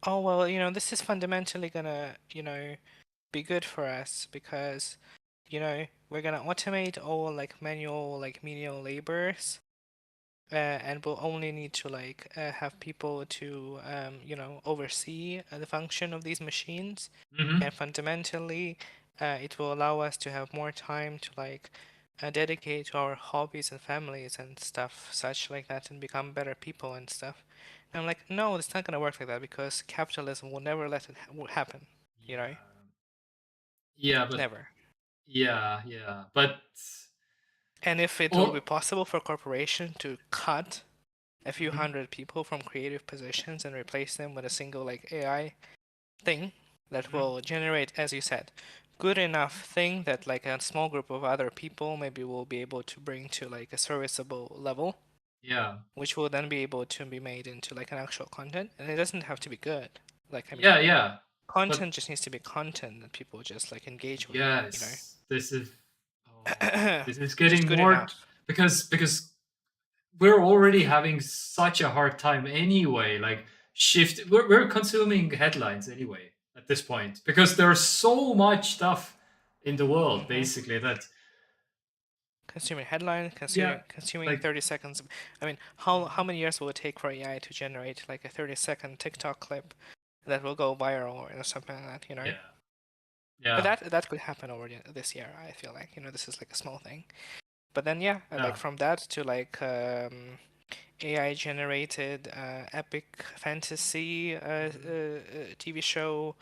oh, well, you know, this is fundamentally gonna, you know, be good for us because, you know, we're gonna automate all like manual, like menial labors. And we'll only need to like have people to you know oversee the function of these machines, and fundamentally it will allow us to have more time to like dedicate to our hobbies and families and stuff such like that and become better people and stuff. And I'm like, no, it's not gonna work like that because capitalism will never let it happen, you know. Yeah, but Never. yeah, but And if it will be possible for a corporation to cut a few hundred people from creative positions and replace them with a single like AI thing that will generate, as you said, good enough thing that like a small group of other people maybe will be able to bring to like a serviceable level. Yeah. Which will then be able to be made into like an actual content, and it doesn't have to be good. Like I mean, yeah. content just needs to be content that people just like engage with. Yes. You know. This is getting just good more enough. because we're already having such a hard time anyway. Like we're consuming headlines anyway at this point because there's so much stuff in the world basically that consuming headlines, consuming like 30 seconds. I mean, how many years will it take for AI to generate like a 30-second TikTok clip that will go viral or something like that? You know. Yeah. But that could happen already this year. I feel like, you know, this is like a small thing. But then like from that to like AI generated epic fantasy TV show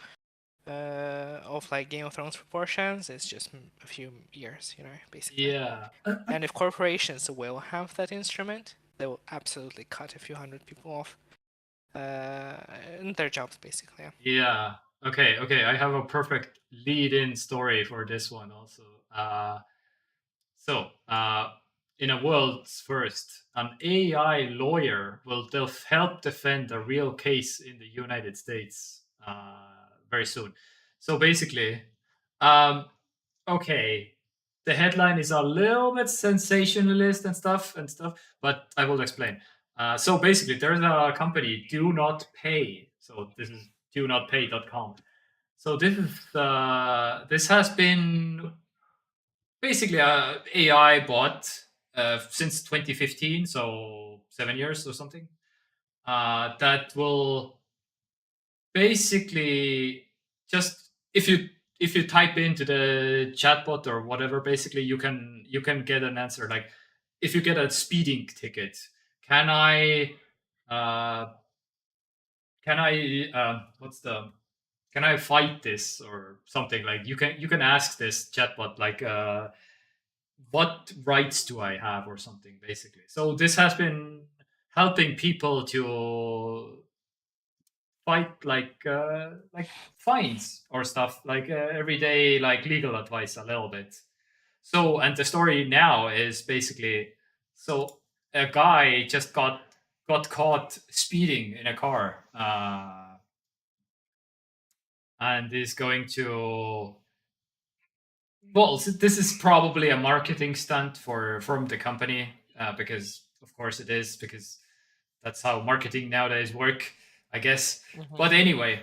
of like Game of Thrones proportions, it's just a few years, you know, basically. Yeah. And if corporations will have that instrument, they will absolutely cut a few hundred people off in their jobs, basically. Yeah. Okay. I have a perfect lead-in story for this one also. In a world's first, an AI lawyer will help defend a real case in the United States very soon. So basically, okay, the headline is a little bit sensationalist and stuff, but I will explain. So basically, there's a company, Do Not Pay. So this is donotpay.com. So this has been basically a AI bot since 2015, so 7 years or something. That will basically just if you type into the chatbot or whatever, basically you can get an answer. Like if you get a speeding ticket, can I what's the can I fight this or something? Like you can ask this chatbot like what rights do I have or something, basically. So this has been helping people to fight like fines or stuff, like everyday like legal advice a little bit. So and the story now is basically so a guy just got caught speeding in a car and is going to well, this is probably a marketing stunt from the company because, of course, it is because that's how marketing nowadays work, I guess. But anyway,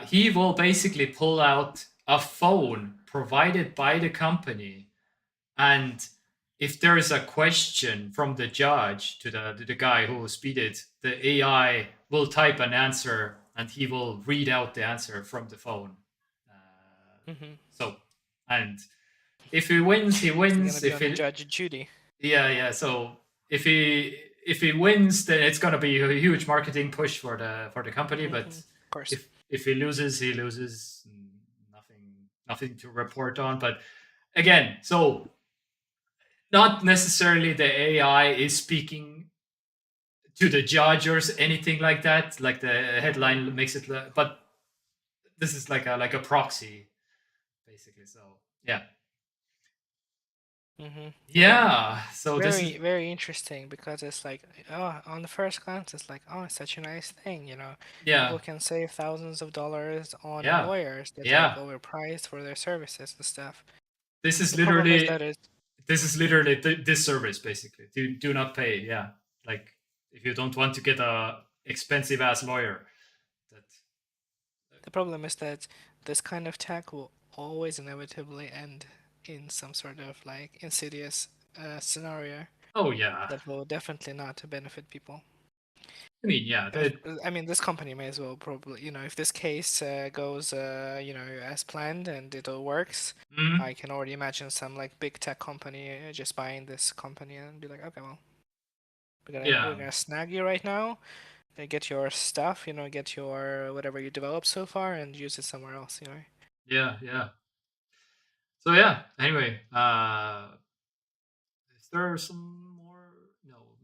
he will basically pull out a phone provided by the company, and if there is a question from the judge to the guy who speeded, the AI will type an answer and he will read out the answer from the phone. So and if he wins, he He's gonna wins. be If on the he Judge Judy. yeah. So if he wins, then it's gonna be a huge marketing push for the company. But Of course. if he loses, he loses. Nothing to report on. But again, so not necessarily the AI is speaking to the judge or anything like that. Like the headline makes it, but this is like a proxy, basically. So yeah. Yeah. So this Very, is very interesting because it's like, oh, on the first glance, it's like, oh, it's such a nice thing, you know. yeah. People can save thousands of dollars on Yeah. lawyers that Yeah. like overpriced for their services and stuff. This is The problem is that literally this service basically. Do not pay. Yeah. Like if you don't want to get a expensive ass lawyer. the problem is that this kind of tech will always inevitably end in some sort of like insidious scenario. Oh yeah. That will definitely not benefit people. I mean, yeah. I mean, this company may as well probably, you know, if this case goes, you know, as planned and it all works, I can already imagine some like big tech company just buying this company and be like, okay, well, we're gonna snag you right now, get your stuff, you know, get your whatever you developed so far and use it somewhere else, you know. Yeah, yeah. So yeah. Anyway, is there some more?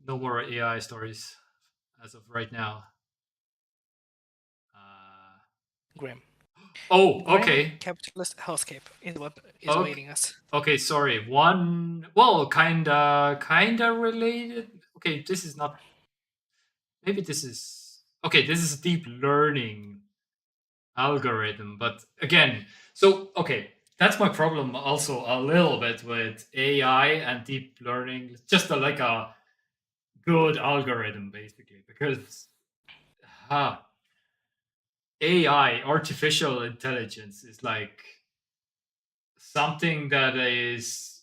No more AI stories as of right now. Grim. Oh, Grim okay. capitalist hellscape is what is Okay. awaiting us. Okay, sorry. One, well, kinda related. Okay, this is not. Maybe this is okay. This is a deep learning algorithm, but again, so okay, that's my problem. Also, a little bit with AI and deep learning, just like a good algorithm, basically, because AI, artificial intelligence, is like something that is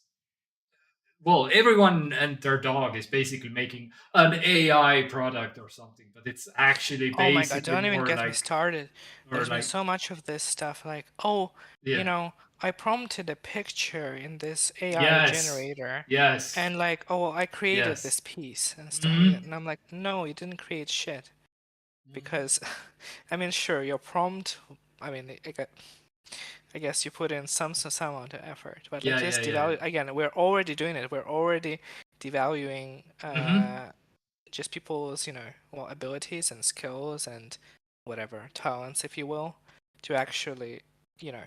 well, everyone and their dog is basically making an AI product or something, but it's actually Oh my god, basically don't even more get me like started. There's been like so much of this stuff like, oh, yeah. you know, I prompted a picture in this AI Yes. generator. Yes. And like, oh, I created Yes. this piece and stuff like that. And I'm like, no, you didn't create shit. Mm-hmm. Because, I mean, sure, your prompt, I mean, I guess you put in some amount of effort, but like just devalue again. We're already doing it. We're already devaluing just people's, you know, well, abilities and skills and whatever talents, if you will, to actually, you know,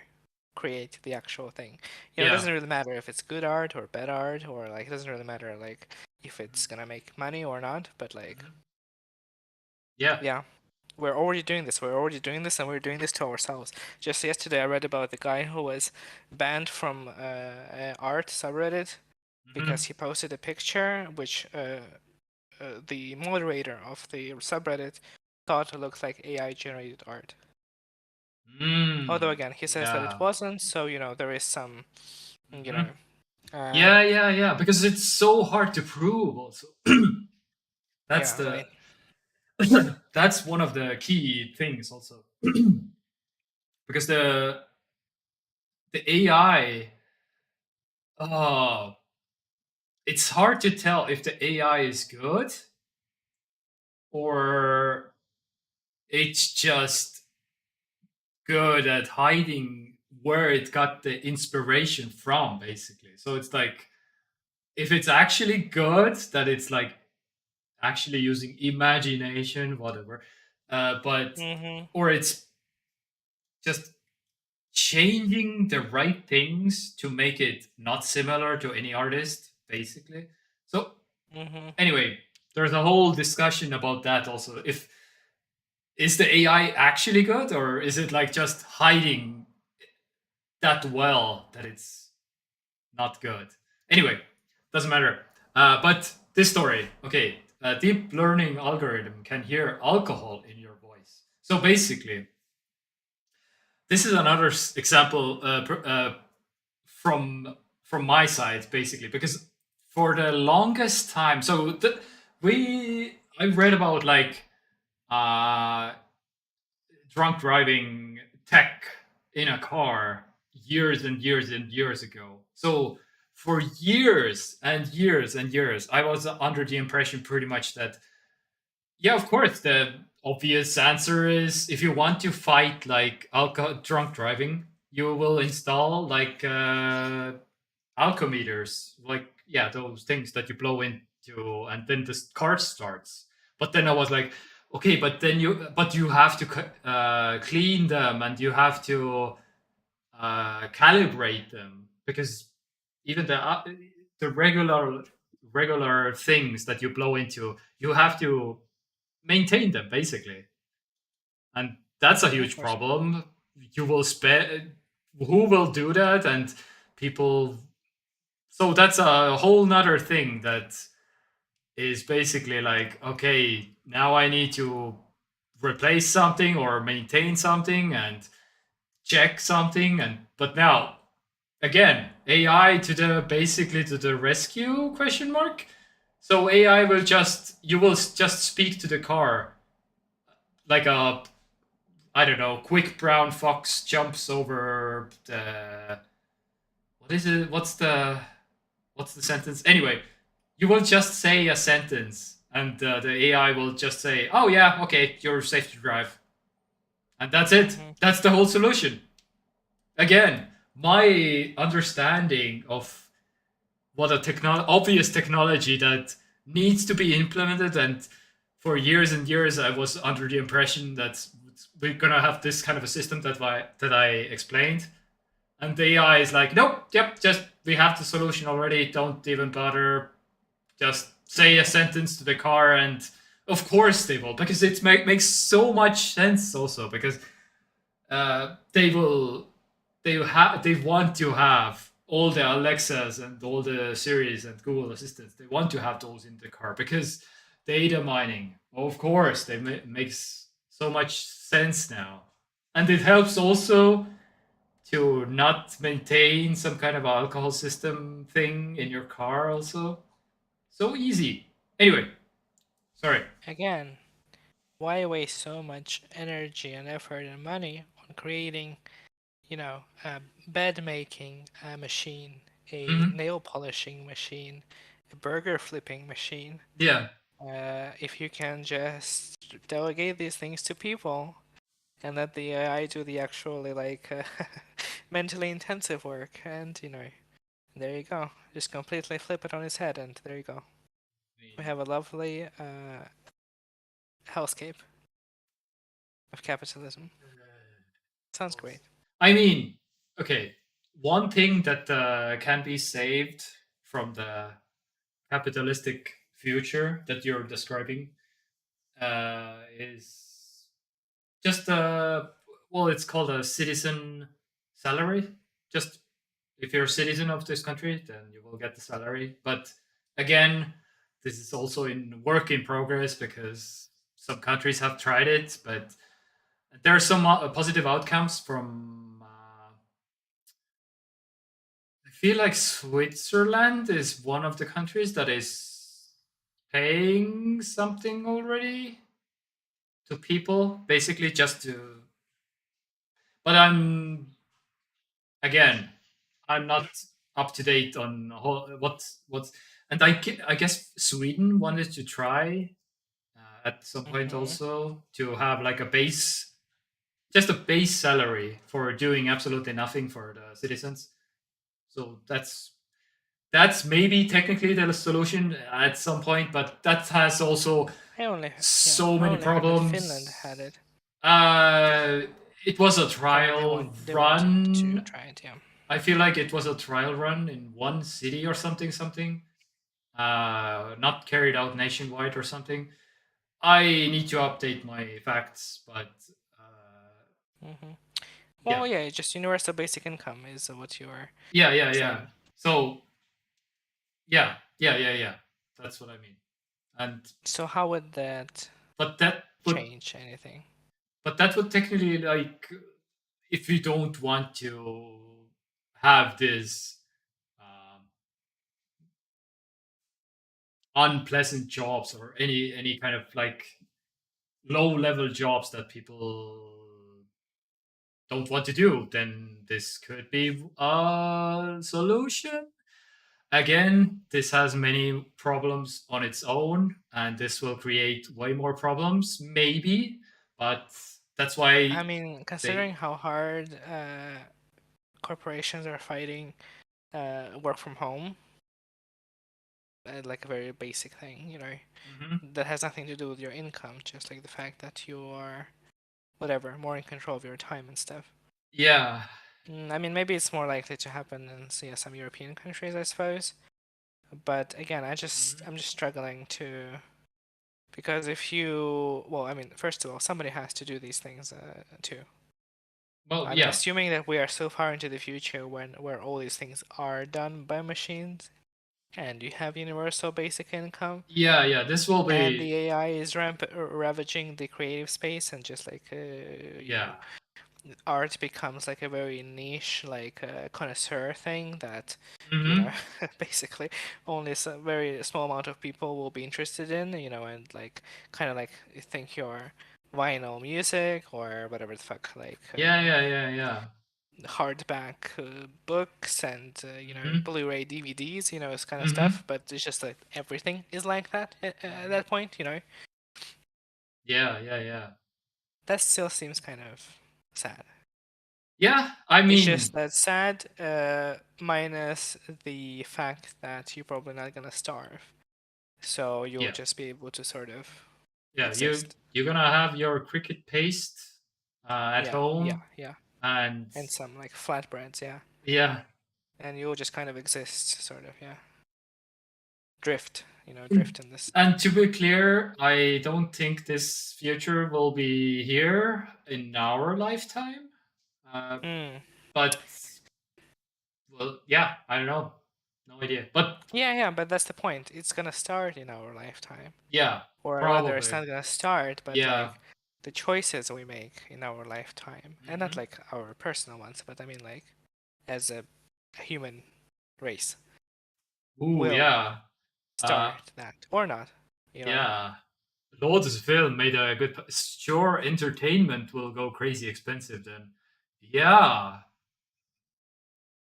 create the actual thing. You know, it doesn't really matter if it's good art or bad art, or like it doesn't really matter like if it's gonna make money or not. But like, yeah. We're already doing this. We're already doing this, and we're doing this to ourselves. Just yesterday, I read about the guy who was banned from art subreddit because he posted a picture which the moderator of the subreddit thought looked like AI-generated art. Although again, he says that it wasn't. So you know, there is some, you know. Yeah. Because it's so hard to prove. Also, that's right. that's one of the key things. Also, because the AI, it's hard to tell if the AI is good or it's just good at hiding where it got the inspiration from, basically. So it's like if it's actually good, that it's like actually using imagination, whatever, but or it's just changing the right things to make it not similar to any artist, basically. So anyway, there's a whole discussion about that also. If is the AI actually good, or is it like just hiding that well that it's not good? Anyway, doesn't matter. But this story, okay, a deep learning algorithm can hear alcohol in your voice. So basically, this is another example from my side, basically, because for the longest time, so I read about like drunk driving tech in a car years and years and years ago. So for years and years and years, I was under the impression pretty much that, yeah, of course, the obvious answer is if you want to fight like alcohol drunk driving, you will install like alcometers, like, yeah, those things that you blow into, and then the car starts. But then I was like, okay, but you have to clean them, and you have to calibrate them, because even the regular things that you blow into, you have to maintain them basically, and that's a huge problem. You will spend, who will do that? And people, so that's a whole nother thing that is basically like, okay, now I need to replace something or maintain something and check something. And but now again, AI to the basically to the rescue, question mark. So AI will just, you will just speak to the car like a, I don't know, quick brown fox jumps over the, what is it, what's the sentence, anyway. You will just say a sentence, and the AI will just say, oh yeah, okay, you're safe to drive, and that's it. That's the whole solution. Again, my understanding of what a obvious technology that needs to be implemented, and for years and years I was under the impression that we're gonna have this kind of a system that I explained, and the AI is like, nope, yep, just we have the solution already, don't even bother, just say a sentence to the car, and of course they will, because it makes so much sense also, because they want to have all the Alexas and all the Siris and Google Assistants. They want to have those in the car because data mining, of course, they makes so much sense now, and it helps also to not maintain some kind of alcohol system thing in your car also. So easy. Anyway, sorry. Again, why waste so much energy and effort and money on creating, a bed making machine, a nail polishing machine, a burger flipping machine? Yeah. If you can just delegate these things to people and let the AI do the actually mentally intensive work, and there you go. Just completely flip it on its head, and there you go. We have a lovely hellscape of capitalism. Sounds great. I mean, okay, one thing that can be saved from the capitalistic future that you're describing is just well, it's called a citizen salary. Just if you're a citizen of this country, then you will get the salary. But again, this is also in work in progress, because some countries have tried it, but there are some positive outcomes from. I feel like Switzerland is one of the countries that is paying something already to people, basically just to. But again, I'm not up to date on what's, and I guess Sweden wanted to try at some point also to have like just a base salary for doing absolutely nothing for the citizens. So that's maybe technically the solution at some point, but that has also so many problems. Finland had it. It was a trial They run. wanted to try it, yeah. I feel like it was a trial run in one city or something. Not carried out nationwide or something. I need to update my facts, but well, yeah, just universal basic income is what you are. Yeah. So, yeah. That's what I mean. And so, how would that? But that would change anything. But that would technically, like, if you don't want to have this unpleasant jobs or any kind of like low level jobs that people don't want to do, then this could be a solution. Again, this has many problems on its own, and this will create way more problems, maybe. But that's why I mean, considering how hard corporations are fighting work from home, like a very basic thing, you know, that has nothing to do with your income, just like the fact that you are, whatever, more in control of your time and stuff. Yeah. I mean, maybe it's more likely to happen in some European countries, I suppose. But again, I'm just struggling to, because if you, well, I mean, first of all, somebody has to do these things too. Well, I mean, assuming that we are so far into the future where all these things are done by machines, and you have universal basic income. Yeah, this will be. And the AI is ravaging the creative space, and just like art becomes like a very niche, like connoisseur thing that you know, basically only a very small amount of people will be interested in, you know, and like kind of like you think your vinyl music or whatever the fuck, like yeah. hardback books and you know, Blu-ray DVDs, you know, this kind of stuff. But it's just like everything is like that at that point, you know. Yeah. That still seems kind of sad. Yeah, I mean, it's just that sad, minus the fact that you're probably not gonna starve, so you'll just be able to sort of exist. you're gonna have your cricket paste at home. Yeah. And some like flatbreads, yeah. And you'll just kind of exist, sort of, drift in this. And to be clear, I don't think this future will be here in our lifetime. But well, yeah, I don't know, no idea. But but that's the point. It's gonna start in our lifetime. Yeah, or probably. rather, it's not gonna start, but Yeah. like the choices we make in our lifetime, and not like our personal ones, but I mean like as a human race. Ooh, yeah. Start that or not. You know? Yeah. Lotus film made a good. Sure, entertainment will go crazy expensive then. Yeah.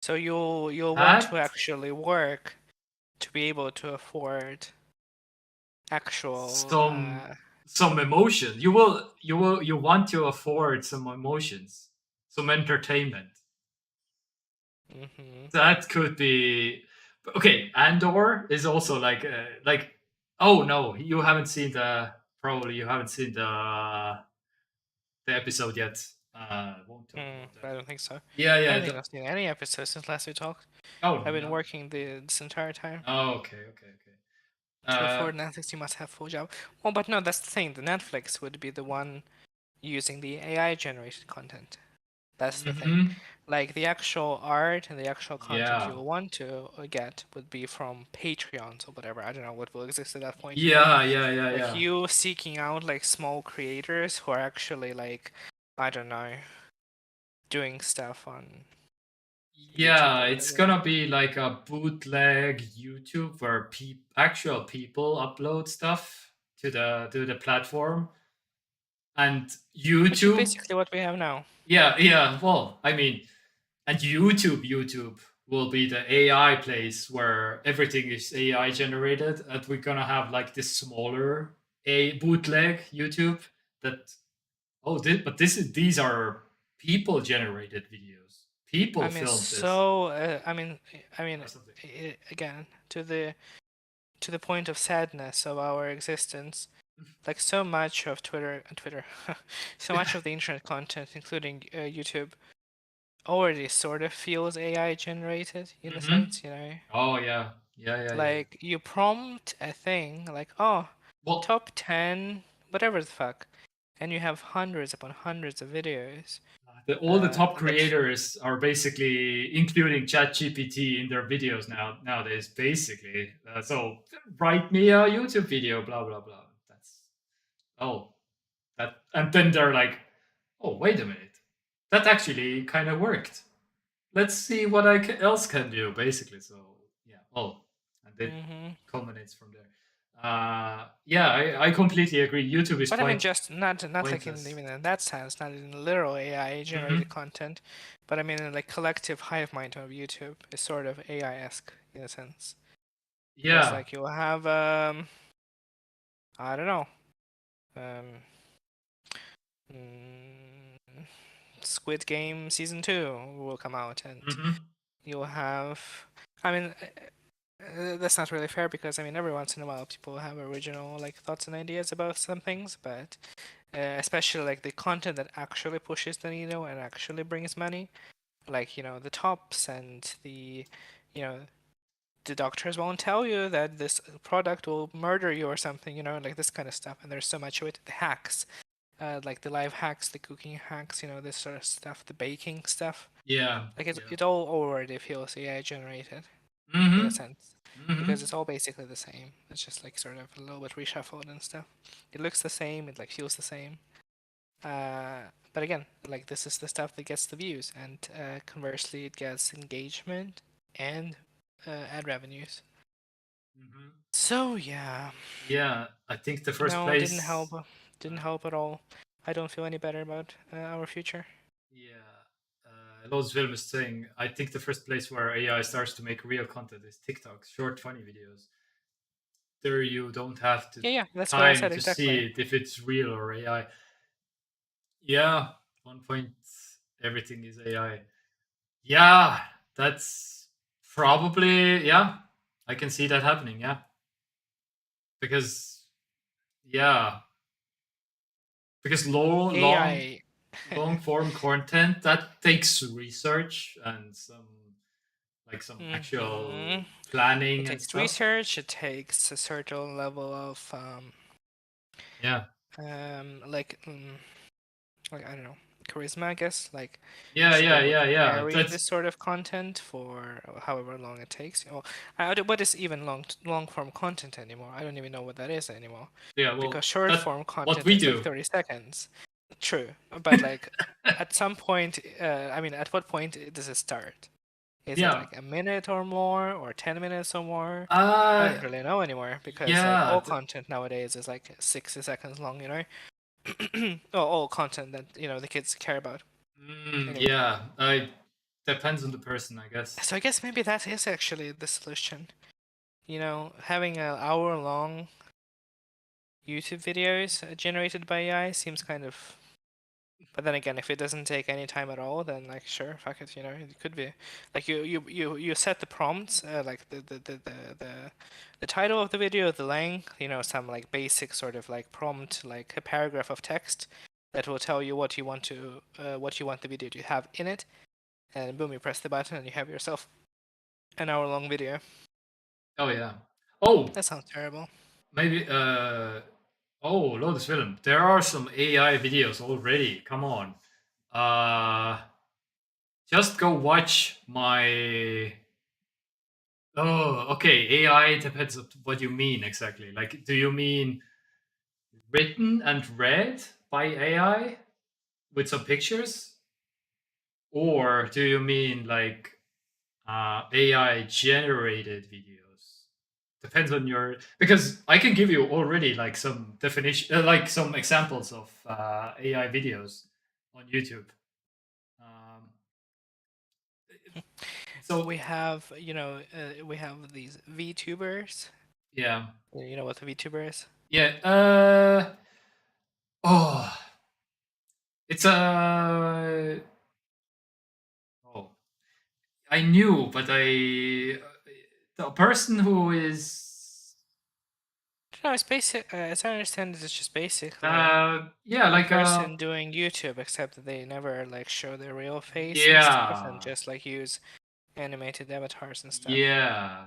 So you'll want to actually work to be able to afford actual some emotion. You want to afford some emotions, some entertainment. That could be okay. Andor is also like oh no, you haven't seen the episode yet. Won't talk about that. I don't think so. Yeah. I don't think I've seen any episodes since last we talked. Oh, I've been working this entire time. Oh, okay. To afford Netflix, you must have full job. Well, but no, that's the thing. The Netflix would be the one using the AI-generated content. That's the thing. Like the actual art and the actual content you'll want to get would be from Patreons or whatever. I don't know what will exist at that point. Yeah. Like you seeking out like small creators who are actually like, I don't know, doing stuff on. Yeah, it's gonna be like a bootleg YouTube where actual people upload stuff to the platform, and YouTube. Which is basically what we have now. Yeah. Well, I mean, and YouTube will be the AI place where everything is AI generated, and we're gonna have like this smaller bootleg YouTube that. But these are people generated videos. People filmed this. So I mean, again, to the point of sadness of our existence, like so much of Twitter, so much of the internet content, including YouTube, already sort of feels AI generated in a sense, you know. Oh yeah. Like you prompt a thing like, top 10, whatever the fuck, and you have hundreds upon hundreds of videos. All the top creators are basically including ChatGPT in their videos nowadays, basically. So write me a YouTube video, blah blah blah. And then they're like, oh wait a minute, that actually kind of worked. Let's see what else can do, basically. So yeah, and it culminates from there. Yeah, I completely agree. YouTube is But I mean, quite just not like pointless. even in that sense, not in literal AI generated content, but I mean in like collective hive mind of YouTube is sort of AI-esque in a sense. Because Yeah. like you'll have I don't know, Squid Game season 2 will come out, and you'll have. I mean, that's not really fair because I mean every once in a while people have original like thoughts and ideas about some things, but especially like the content that actually pushes the needle and actually brings money, like the tops and the the doctors won't tell you that this product will murder you or something, like this kind of stuff. And there's so much of it. The hacks, like the life hacks, the cooking hacks, this sort of stuff, the baking stuff. Yeah. Like it all already feels AI generated in a sense. Because it's all basically the same. It's just like sort of a little bit reshuffled and stuff. It looks the same, it like feels the same. But again, like this is the stuff that gets the views, and conversely, it gets engagement and ad revenues. So yeah. Yeah, I think the first place didn't help at all. I don't feel any better about our future. Yeah, Lowe's Film is saying, I think the first place where AI starts to make real content is TikTok, short funny videos. There you don't have the Yeah, that's what I time said to exactly. see it if it's real or AI. Yeah, one point everything is AI. Yeah, that's probably, yeah, I can see that happening, yeah. Because, yeah, because long AI. long form content that takes research and some actual planning It and takes stuff. research. It takes a certain level of yeah, like I don't know, charisma, I guess. Like yeah, to be able to yeah. carry That's this sort of content for however long it takes. What is even long form content anymore? I don't even know what that is anymore. yeah. Well, Because short form what content we is do. like 30 seconds. True, but like at some point, I mean, at what point does it start? Is it like a minute or more, or 10 minutes or more? I don't really know anymore because like all content nowadays is like 60 seconds long. All content that the kids care about. Anyway. Yeah, depends on the person, I guess. So I guess maybe that is actually the solution. Having an hour-long YouTube videos generated by AI seems kind of. But then again, if it doesn't take any time at all, then like sure, fuck it. It could be like you set the prompts, like the title of the video, the length, some like basic sort of like prompt, like a paragraph of text that will tell you what you want the video to have in it, and boom, you press the button and you have yourself an hour-long video. Oh yeah. Oh, that sounds terrible. Maybe Lotus Film. There are some AI videos already. Come on. Just go watch my. Oh, okay. AI depends on what you mean exactly. Like, do you mean written and read by AI with some pictures, or do you mean like AI generated videos? Depends on your, because I can give you already like some definition, like some examples of AI videos on YouTube. So we have we have these VTubers. Yeah. You know what a VTuber is? Yeah. Oh, it's a. Oh, I knew, but the person who is. No, it's basic. As I understand it, it's just basically yeah, a like person doing YouTube, except that they never like show their real face and stuff, and Yeah. just like use animated avatars and stuff. Yeah.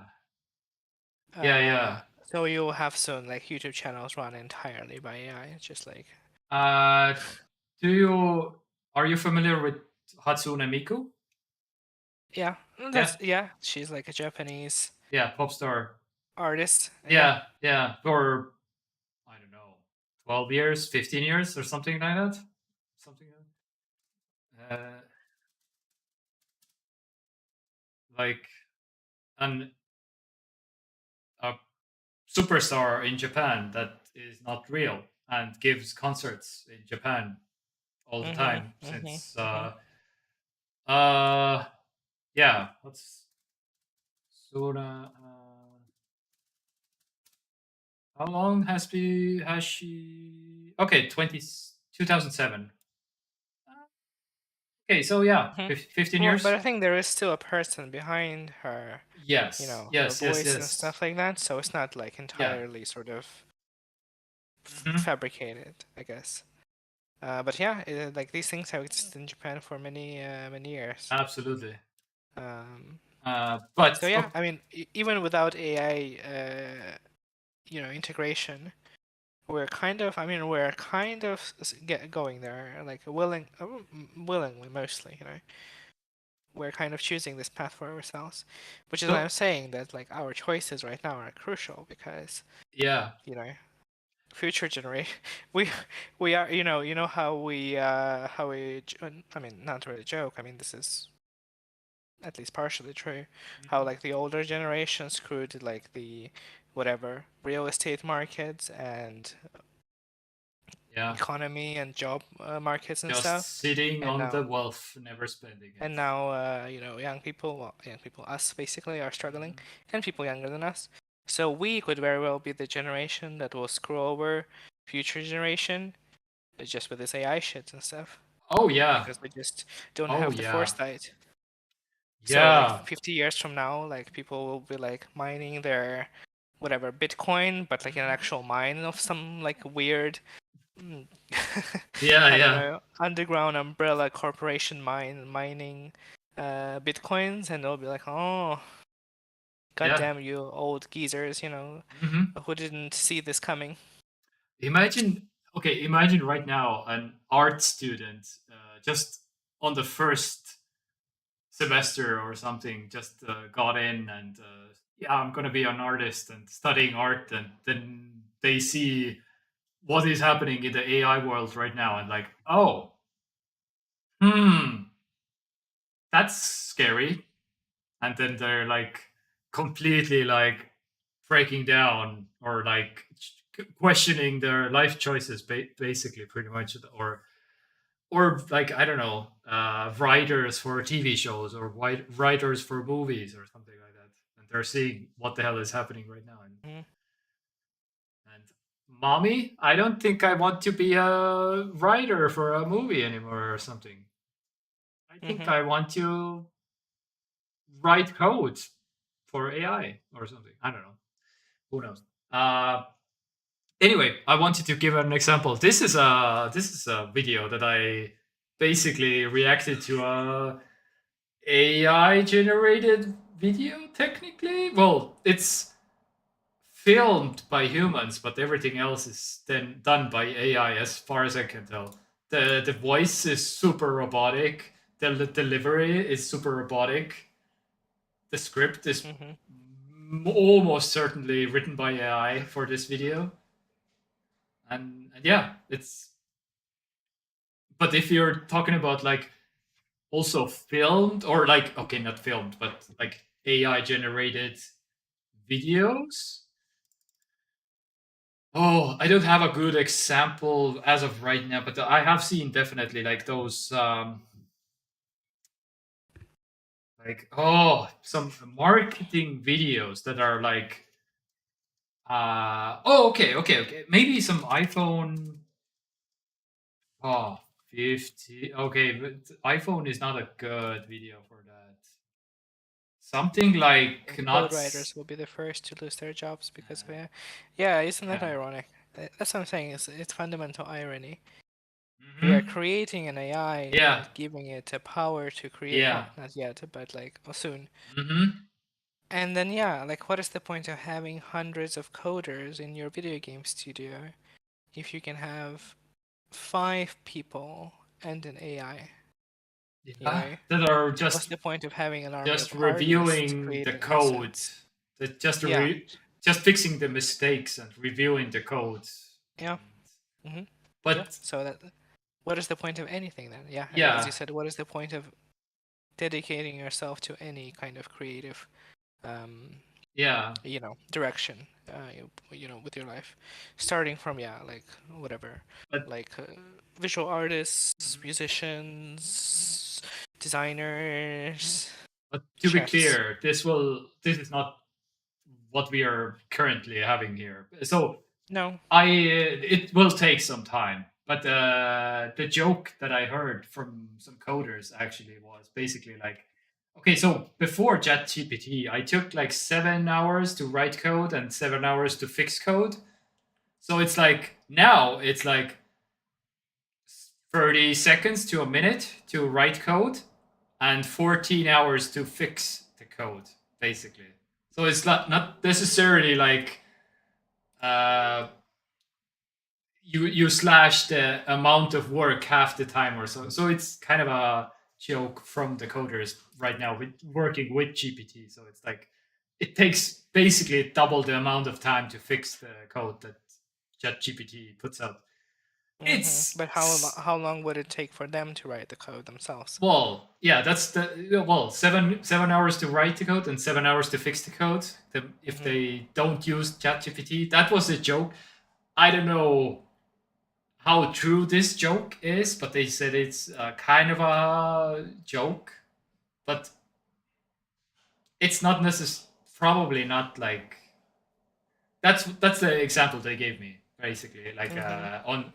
Yeah. So you'll have soon like YouTube channels run entirely by AI. It's just like. Are you familiar with Hatsune Miku? Yeah, she's like a Japanese Yeah, pop star. artist. Yeah. For I don't know, 12 years, 15 years, or something like that. Something like that. Like a superstar in Japan that is not real and gives concerts in Japan all the time since yeah, what's Sora how long has she okay 2007. Okay, so yeah, 15 Well, years. but I think there is still a person behind her, Yes, you know, her yes, voice and yes. stuff like that. So it's not like entirely sort of fabricated, I guess. But yeah, like these things have existed in Japan for many years. Absolutely. But so yeah, I mean, even without AI, you know, integration, we're kind of going there, like willingly mostly, you know. We're kind of choosing this path for ourselves, which is why I'm saying that like our choices right now are crucial because you know, future generation we are, you know how we I mean, not really joke, I mean this is at least partially true, how like the older generation screwed like the whatever real estate markets and economy and job markets and just stuff, sitting and on now, the wealth, never spending it. and now you know, young people, us basically are struggling, and people younger than us. So we could very well be the generation that will screw over future generation, just with this AI shit and stuff. Oh yeah. Because we just don't have the foresight. So Yeah. like 50 years from now, like people will be like mining their whatever Bitcoin, but like in an actual mine of some like weird I don't know, underground umbrella corporation mining Bitcoins, and they'll be like, oh, goddamn you old geezers, you know, who didn't see this coming. Imagine right now an art student just on the first semester or something just got in and yeah, I'm gonna be an artist and studying art, and then they see what is happening in the AI world right now and like, oh, that's scary. And then they're like completely like breaking down or like questioning their life choices basically, pretty much, or like, I don't know, writers for TV shows or writers for movies or something like that, and they're seeing what the hell is happening right now. And mommy, I don't think I want to be a writer for a movie anymore or something. I think I want to write code for AI or something. I don't know. Who knows? Anyway, I wanted to give an example. This is a video that I basically reacted to a AI generated video. Technically, well, it's filmed by humans, but everything else is then done by AI, as far as I can tell. The voice is super robotic. The delivery is super robotic. The script is almost certainly written by AI for this video. And yeah, it's. But if you're talking about like also filmed or like, okay, not filmed, but like AI generated videos. Oh, I don't have a good example as of right now, but I have seen definitely like those like, oh, some marketing videos that are like okay, maybe some iPhone 50. Okay, but iPhone is not a good video for that. Something like Code writers will be the first to lose their jobs because of AI. Yeah, isn't that ironic? That's what I'm saying. It's fundamental irony. We are creating an AI and giving it a power to create. Well, not yet, but like soon. And then yeah, like what is the point of having hundreds of coders in your video game studio if you can have 5 people and an AI? That are just what's the point of having an army just of reviewing the code, just fixing the mistakes and reviewing the codes. But so that, what is the point of anything then? Yeah, as you said, what is the point of dedicating yourself to any kind of creative Yeah. direction, with your life, starting from like whatever, But like visual artists, musicians, designers, But to be chefs. clear, this is not what we are currently having here. So No. it will take some time. But the joke that I heard from some coders actually was basically like, okay, so before ChatGPT, I took like 7 hours to write code and 7 hours to fix code. So it's like now it's like 30 seconds to a minute to write code and 14 hours to fix the code, basically. So it's not necessarily like you slash the amount of work half the time or so. So it's kind of a joke from the coders right now with working with GPT. So it's like it takes basically double the amount of time to fix the code that ChatGPT puts out. It's But how long would it take for them to write the code themselves? Well, yeah, that's the 7 hours to write the code and 7 hours to fix the code. If they don't use ChatGPT, that was a joke. I don't know how true this joke is, but they said it's kind of a joke, but it's not probably not like that's the example they gave me basically, like on.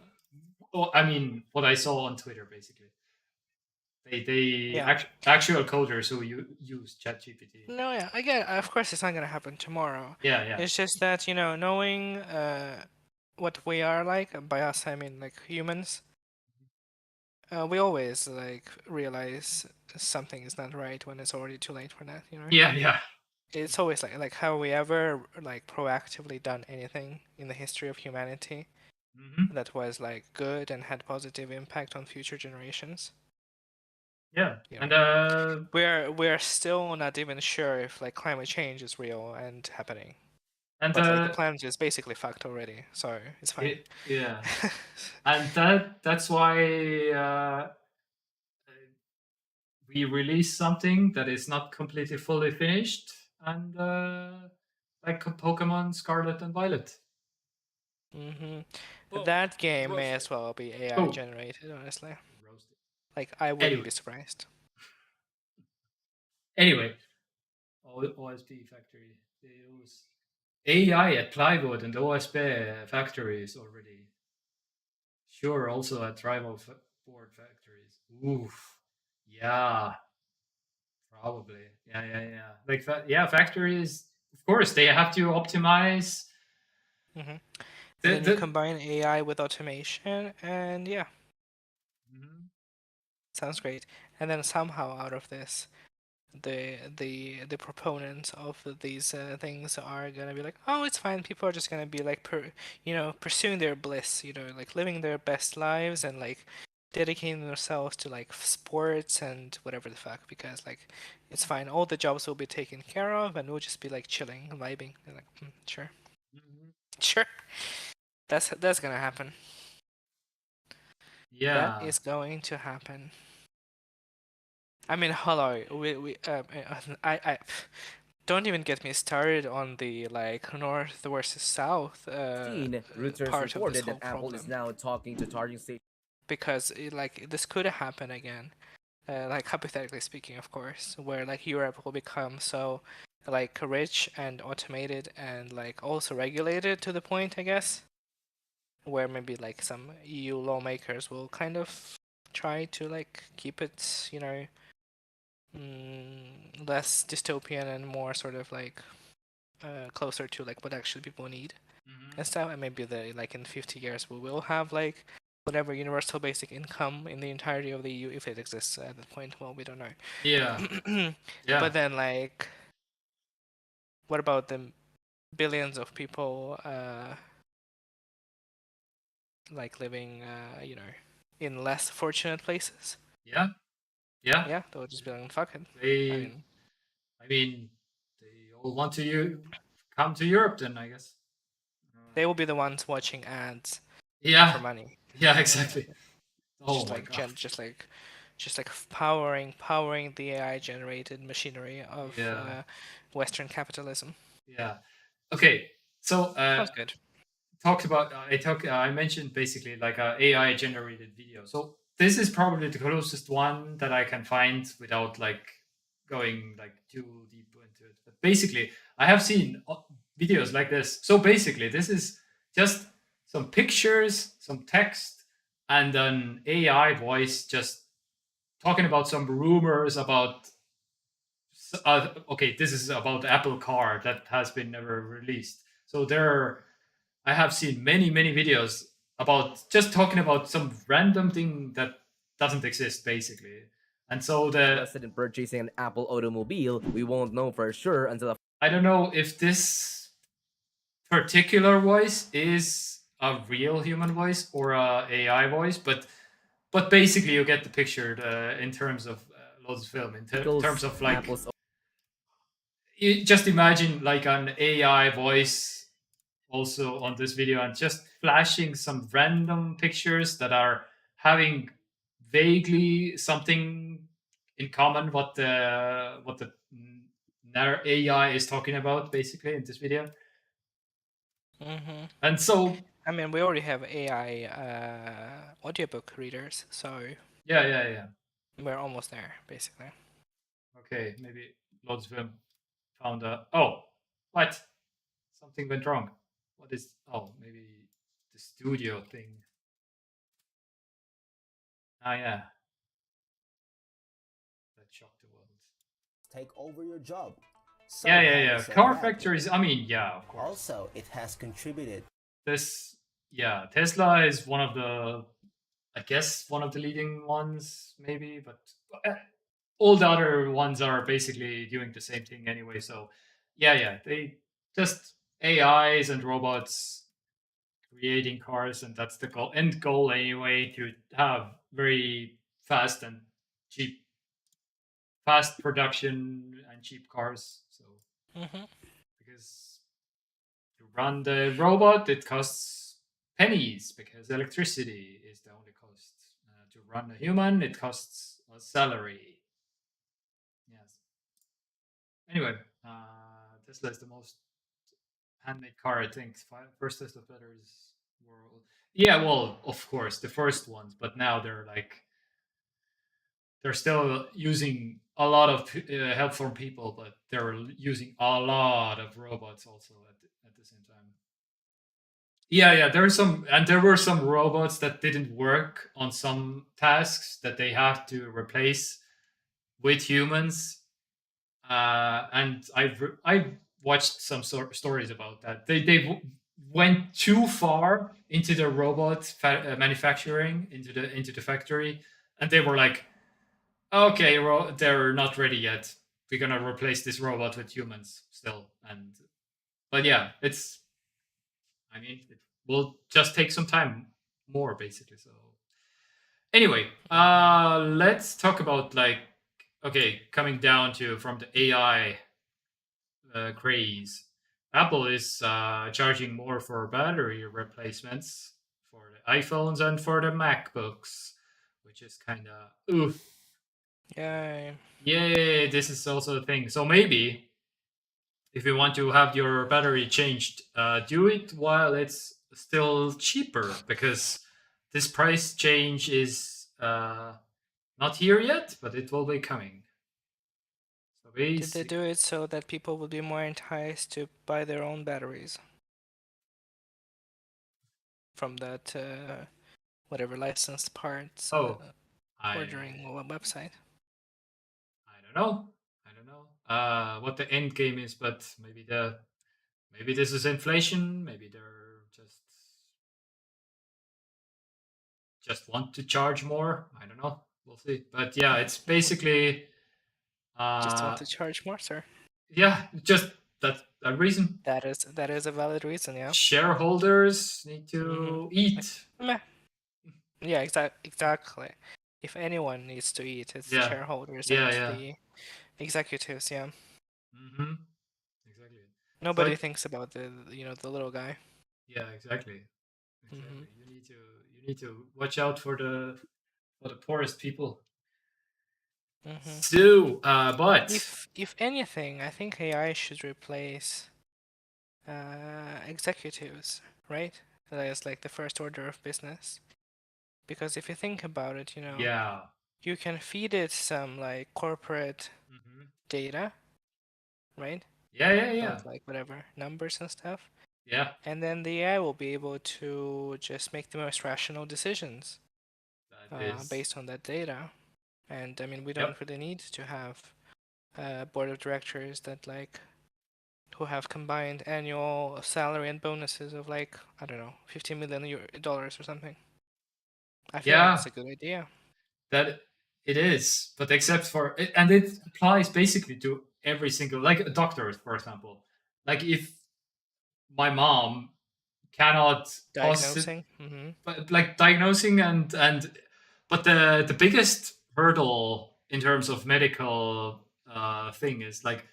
I mean, what I saw on Twitter basically. Actual coders who use ChatGPT. No, yeah, I get it. Of course, it's not gonna happen tomorrow. Yeah. It's just that knowing what we are like, by us I mean like humans, we always like realize something is not right when it's already too late for that. Yeah. It's always like have we ever like proactively done anything in the history of humanity that was like good and had positive impact on future generations? Yeah, and we're still not even sure if like climate change is real and happening. And but like the planet is basically fucked already, so it's fine. Yeah, and that's why we release something that is not completely fully finished, and like Pokemon Scarlet and Violet. That game may as well be AI generated, honestly. Like, I wouldn't be surprised. Anyway, OSP factory. They use AI at plywood and OSP factories already. Sure, also at rival board factories. Oof. Yeah. Probably. Yeah. Like, factories, of course, they have to optimize. And then you combine AI with automation, and yeah. Sounds great. And then somehow out of this, the proponents of these things are gonna be like, oh, it's fine. People are just gonna be like, pursuing their bliss, like living their best lives and like dedicating themselves to like sports and whatever the fuck, because like it's fine. All the jobs will be taken care of, and we'll just be like chilling, vibing. And like, sure, sure. That's gonna happen. Yeah, that is going to happen. I mean, hello. I don't even get me started on the like north versus south Reuters part of this reported whole that Apple problem. is now talking to charging stations. Because like this could happen again, like hypothetically speaking, of course, where like Europe will become so like rich and automated and like also regulated to the point, I guess, where maybe like some EU lawmakers will kind of try to like keep it, less dystopian and more sort of like closer to like what actually people need and stuff. And maybe like in 50 years we will have like whatever universal basic income in the entirety of the EU, if it exists at that point. Well, we don't know. Yeah. But then like, what about the billions of people like living in less fortunate places? Yeah, they'll just be like, fuck it. I mean, they all want to come to Europe then, I guess. They will be the ones watching ads for money. Yeah, exactly. Just like powering the AI generated machinery of Western capitalism. Yeah. Okay. So Sounds good. I mentioned basically like a AI generated video. So this is probably the closest one that I can find without like going like too deep into it. But basically, I have seen videos like this. So basically, this is just some pictures, some text, and an AI voice just talking about some rumors about okay, this is about Apple car that has been never released. So I have seen many videos about just talking about some random thing that doesn't exist basically. And so Interested in purchasing an Apple automobile, we won't know for sure until I don't know if this particular voice is a real human voice or a AI voice, but basically you get the picture in terms of Lotus Film, in terms of like Apple's you just imagine like an AI voice also on this video and just flashing some random pictures that are having vaguely something in common what the AI is talking about basically in this video. Mm-hmm. And so I mean, we already have AI audiobook readers, so yeah. we're almost there, basically. Okay, maybe Lots of them found a what? Something went wrong. What is maybe the studio thing. Yeah. That shocked the world. Take over your job. Yeah. Car factories, I mean, yeah, of course. Also, it has contributed. Tesla is one of the, I guess, one of the leading ones, maybe, but all the other ones are basically doing the same thing anyway. So, yeah, they just AIs and robots creating cars, and that's the end goal anyway, to have very fast production and cheap cars. So, because to run the robot, it costs pennies because electricity is the only cost. To run a human, it costs a salary. Yes. Anyway, Tesla is the most handmade car, I think. First Tesla batteries world. Yeah, well, of course, the first ones, but now they're still using a lot of help from people, but they're using a lot of robots also at the same time. Yeah, there were some robots that didn't work on some tasks that they have to replace with humans. And I've watched some stories about that. They went too far into the robot manufacturing into the factory, and they were like, okay, they're not ready yet. We're gonna replace this robot with humans still. But yeah, it will just take some time more basically. So anyway, let's talk about coming down to from the AI craze. Apple is charging more for battery replacements for the iPhones and for the MacBooks, which is kind of oof. Yay. Yeah, this is also a thing. So maybe if you want to have your battery changed, do it while it's still cheaper, because this price change is not here yet, but it will be coming. So Did they do it so that people will be more enticed to buy their own batteries from that whatever licensed parts ordering website? I don't know what the end game is, but maybe this is inflation. Maybe they're just want to charge more. I don't know. We'll see. But yeah, it's basically just want to charge more, sir. Yeah, just that's a reason. That is a valid reason. Yeah. Shareholders need to eat. Yeah, exactly. If anyone needs to eat, it's shareholders and the executives. Yeah. Mm-hmm. Exactly. Nobody thinks about the little guy. Yeah, exactly. You need to watch out for the poorest people. So, but if anything, I think AI should replace executives, right? That is like the first order of business. Because if you think about it, Yeah. you can feed it some like corporate data, right? Yeah. Of like whatever numbers and stuff. Yeah. And then the AI will be able to just make the most rational decisions based on that data. And I mean, we don't really need to have a board of directors that like who have combined annual salary and bonuses of like, I don't know, $50 million or something. I feel like it's a good idea. That it is, but except for and it applies basically to every single, like doctors, for example. Like if my mom cannot Diagnosing, but like diagnosing but the biggest hurdle in terms of medical thing is like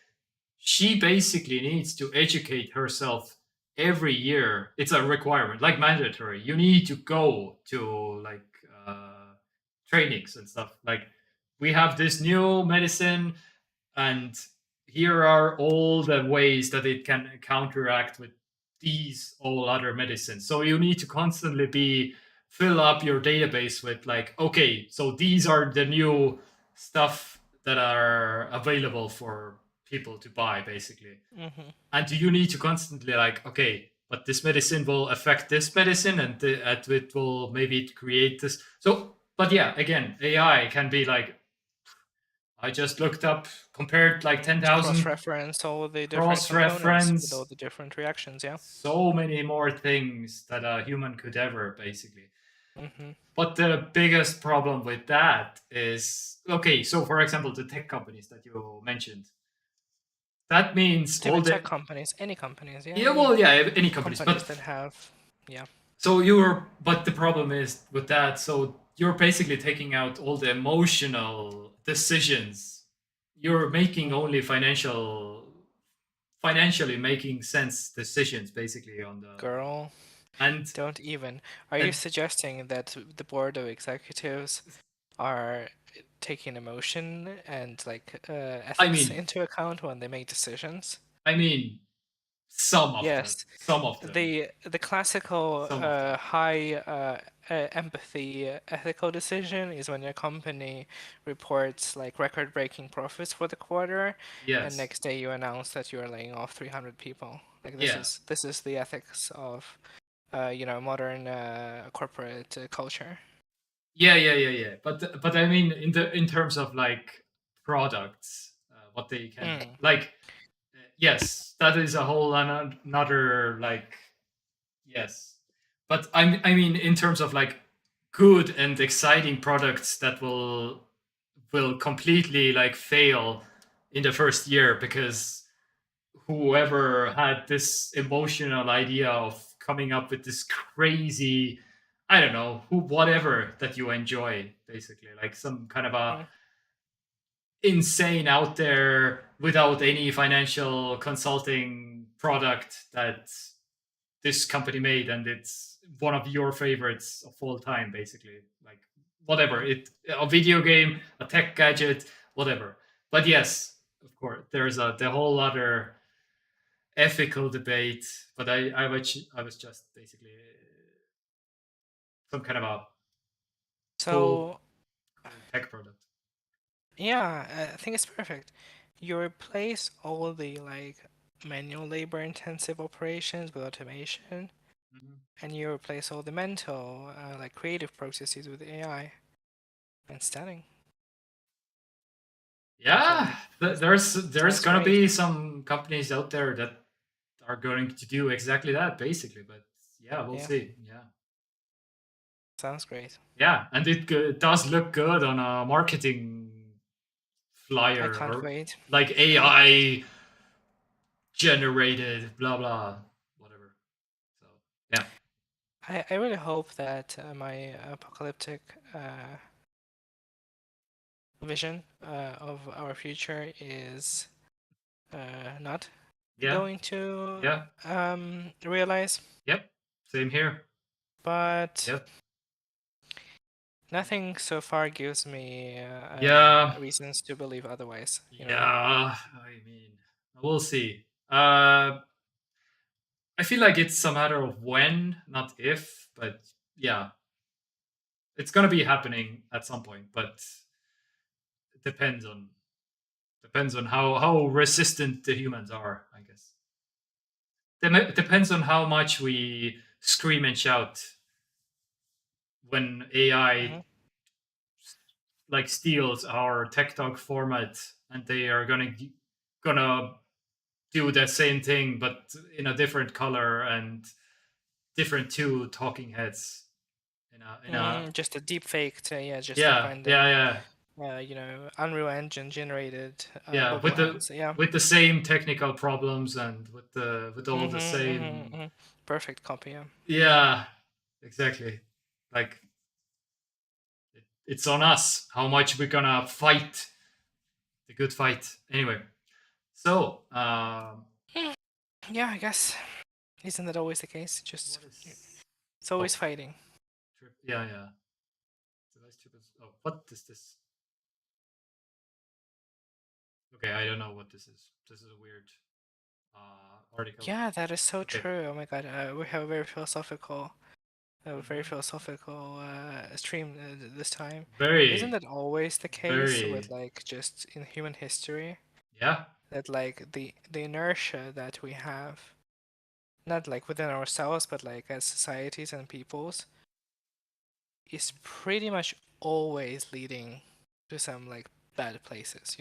she basically needs to educate herself every year. It's a requirement, like mandatory. You need to go to like trainings and stuff. Like we have this new medicine, and here are all the ways that it can counteract with these all other medicines. So you need to constantly fill up your database with like, okay, so these are the new stuff that are available for people to buy, basically. And you need to constantly like, okay, but this medicine will affect this medicine, and it will maybe create this. So, but yeah, again, AI can be like, I just looked up, compared like 10,000. Cross-reference all the different components with all the different reactions, yeah. So many more things that a human could ever, basically. But the biggest problem with that is, okay, so for example, the tech companies that you mentioned. That means all the tech companies, any companies, yeah. Yeah, well, yeah, any companies, but that have, yeah. So but the problem is with that. So you're basically taking out all the emotional decisions. You're making only financially making sense decisions, basically on the girl. And don't even. Are you suggesting that the board of executives are taking emotion and like ethics into account when they make decisions? I mean, some of them. Some of them. The classical high empathy ethical decision is when your company reports like record-breaking profits for the quarter, and next day you announce that you are laying off 300 people. Like this is the ethics of modern corporate culture. Yeah. But I mean, in terms of like products, what they can like. Yes, that is a whole another like. Yes, but I mean, in terms of like good and exciting products that will completely like fail in the first year because whoever had this emotional idea of coming up with this crazy, I don't know, whatever that you enjoy, basically, like some kind of a insane out there without any financial consulting product that this company made, and it's one of your favorites of all time, basically, like whatever, a video game, a tech gadget, whatever. But yes, of course, there's the whole other ethical debate, but I was just basically some kind of a cool tech product. Yeah, I think it's perfect. You replace all the like manual labor intensive operations with automation, and you replace all the mental like creative processes with AI. And stunning. Yeah, there's gonna be some companies out there that are going to do exactly that, basically. But yeah, we'll see. Yeah. Sounds great. Yeah, and it does look good on a marketing flyer. I can't wait. Like AI generated, blah blah, whatever. So yeah. I really hope that my apocalyptic vision of our future is not going to realize. Yep. Same here. But nothing so far gives me reasons to believe otherwise. I mean, we'll see. I feel like it's a matter of when, not if. But yeah, it's gonna be happening at some point. But it depends on how resistant the humans are, I guess. It depends on how much we scream and shout when AI like steals our TekTok format, and they are gonna do the same thing but in a different color and different two talking heads in a Just a deep fake to, just like yeah random, yeah Unreal Engine generated yeah bubble heads. Yeah. with the same technical problems and with all the same Perfect copy. Yeah. yeah exactly like it's on us how much we're gonna fight the good fight anyway. So Yeah, I guess. Isn't that always the case? Just it's always fighting. yeah oh, what is this? Okay, I don't know what this is. This is a weird article. Yeah, that is so true. Oh my god, we have a very philosophical stream this time. Very. Isn't that always the case with like just in human history? Yeah. That like the inertia that we have, not like within ourselves, but like as societies and peoples, is pretty much always leading to some like bad places,